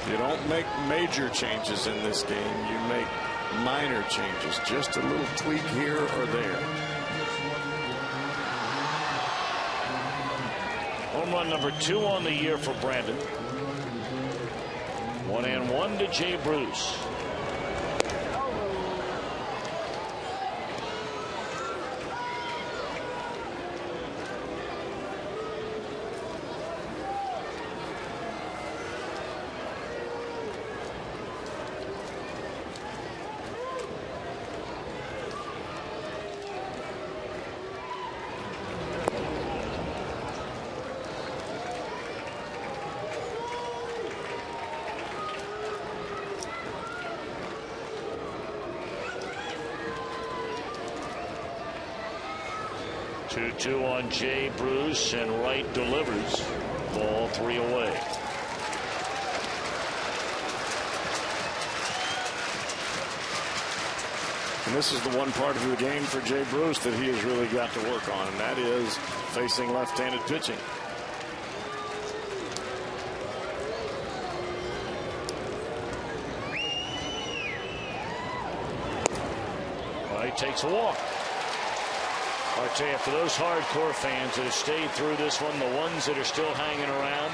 You don't make major changes in this game. You make minor changes, just a little tweak here or there. Home run number 2 on the year for Brandon. 1-1 to Jay Bruce. Two on Jay Bruce, and Wright delivers. Ball 3 away. And this is the one part of the game for Jay Bruce that he has really got to work on, and that is facing left-handed pitching. Well, he takes a walk. I tell you, for those hardcore fans that have stayed through this one, the ones that are still hanging around,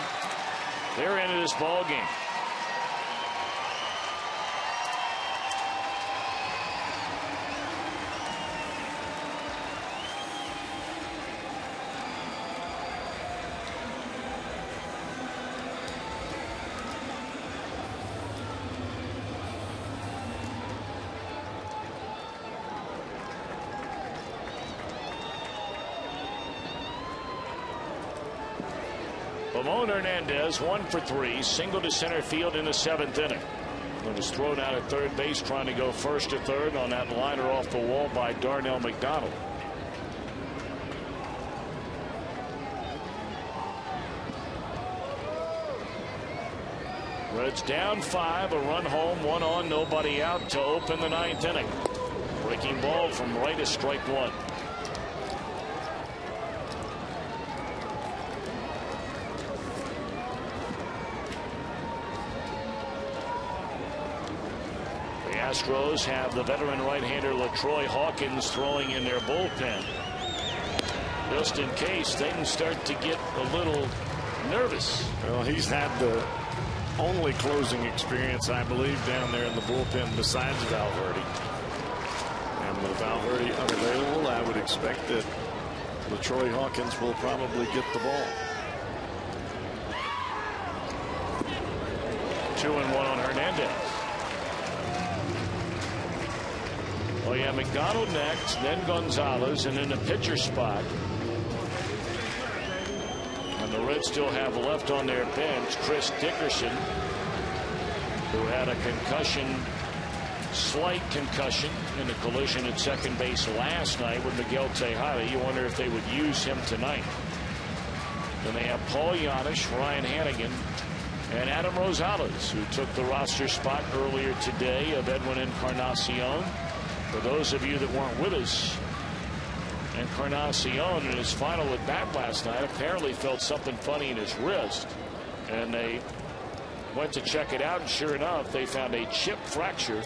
they're into this ball game. Ramon Hernandez 1 for 3, single to center field in the 7th inning. It was thrown out at third base trying to go first to third on that liner off the wall by Darnell McDonald. Reds down 5, a run home, 1 on, nobody out to open the 9th inning. Breaking ball from right is strike 1. Astros have the veteran right-hander LaTroy Hawkins throwing in their bullpen, just in case things start to get a little nervous. Well, he's had the only closing experience, I believe, down there in the bullpen besides Valverde. And with Valverde unavailable, I would expect that LaTroy Hawkins will probably get the ball. 2-1 on Hernandez. Oh yeah, McDonald next, then Gonzalez, and in the pitcher spot. And the Reds still have left on their bench Chris Dickerson, who had a concussion, slight concussion in a collision at second base last night with Miguel Tejada. You wonder if they would use him tonight. Then they have Paul Janisch, Ryan Hannigan, and Adam Rosales, who took the roster spot earlier today of Edwin Encarnacion. For those of you that weren't with us, Encarnacion in his final at bat last night apparently felt something funny in his wrist, and they went to check it out, and sure enough they found a chip fracture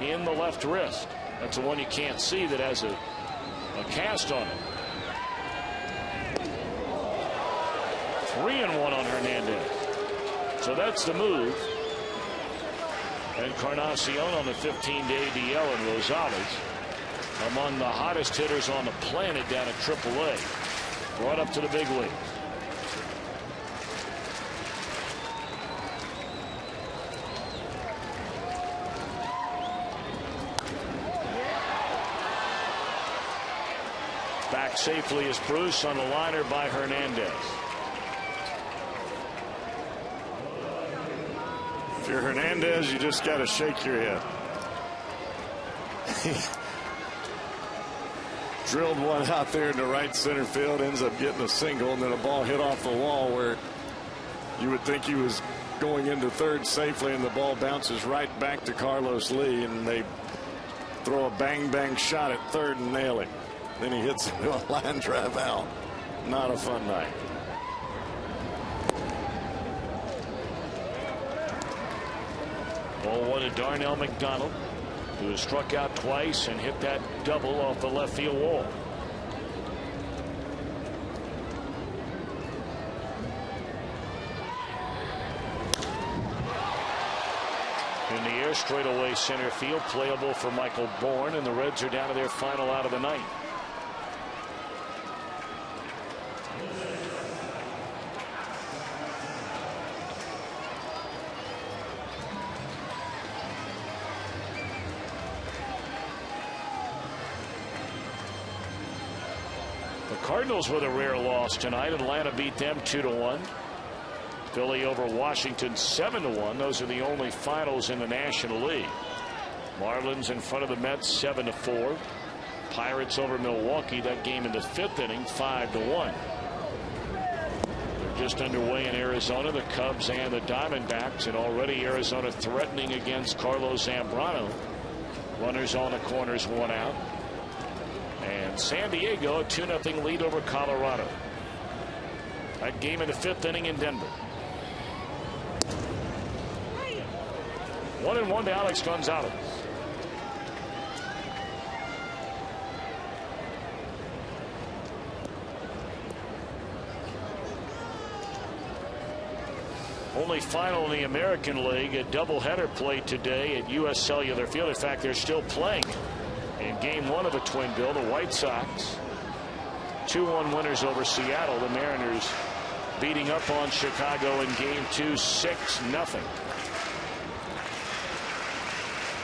in the left wrist. That's the one you can't see that has a cast on it. 3-1 on Hernandez. So that's the move. Encarnacion on the 15-day DL, and Rosales among the hottest hitters on the planet down at AAA, brought up to the big league. Back safely is Bruce on the liner by Hernandez. If you're Hernandez, you just got to shake your head. Drilled one out there in the right center field, ends up getting a single, and then a ball hit off the wall where you would think he was going into third safely, and the ball bounces right back to Carlos Lee, and they throw a bang shot at third and nail him. Then he hits into a line drive out. Not a fun night. Ball 1 to Darnell McDonald, who has struck out twice and hit that double off the left field wall. In the air, straightaway center field, playable for Michael Bourne, and the Reds are down to their final out of the night. Cardinals with a rare loss tonight. Atlanta beat them 2-1. Philly over Washington 7-1. Those are the only finals in the National League. Marlins in front of the Mets 7-4. Pirates over Milwaukee. That game in the 5th inning 5-1. They're just underway in Arizona, the Cubs and the Diamondbacks, and already Arizona threatening against Carlos Zambrano. Runners on the corners, 1 out. And San Diego a 2-0 lead over Colorado. That game in the 5th inning in Denver. 1-1 to Alex Gonzalez. Only final in the American League. A doubleheader played today at U.S. Cellular Field. In fact, they're still playing in game 1 of the twin bill. The White Sox 2-1 winners over Seattle. The Mariners beating up on Chicago in game 2 6-0.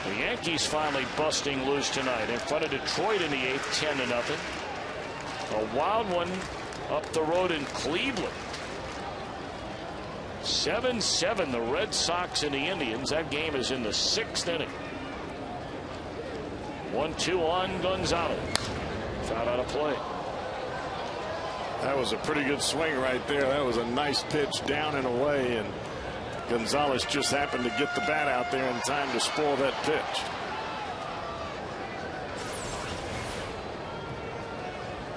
The Yankees finally busting loose tonight in front of Detroit in the 8th, 10-0. A wild one up the road in Cleveland. 7-7 the Red Sox and the Indians. That game is in the 6th inning. 1-2 on Gonzalez. Foul out of play. That was a pretty good swing right there. That was a nice pitch down and away, and Gonzalez just happened to get the bat out there in time to spoil that pitch.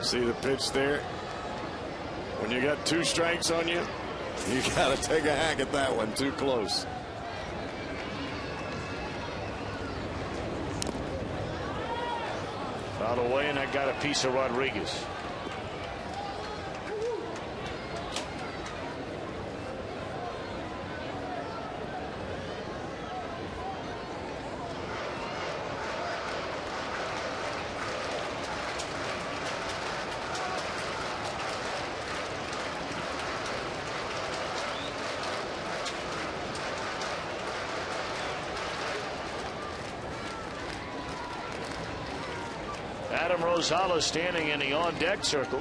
See the pitch there? When you got 2 strikes on you, you got to take a hack at that one. Too close. Fouled away, and that got a piece of Rodriguez. Adam Rosales standing in the on-deck circle.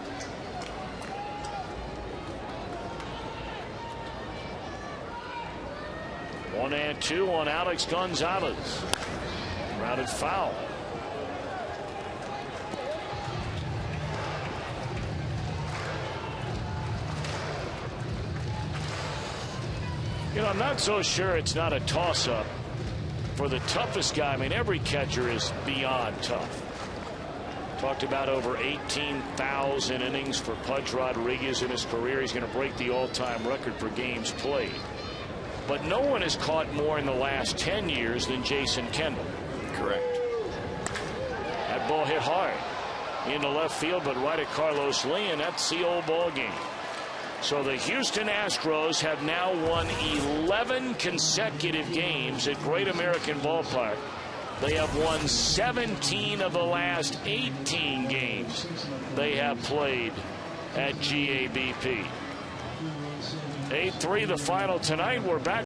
One and 2 on Alex Gonzalez. Grounded foul. You know, I'm not so sure it's not a toss-up for the toughest guy. I mean, every catcher is beyond tough. Talked about over 18,000 innings for Pudge Rodriguez in his career. He's going to break the all-time record for games played. But no one has caught more in the last 10 years than Jason Kendall. Correct. That ball hit hard into left field, but right at Carlos Lee, and that's the old ball game. So the Houston Astros have now won 11 consecutive games at Great American Ballpark. They have won 17 of the last 18 games they have played at GABP. 8-3 the final tonight. We're back.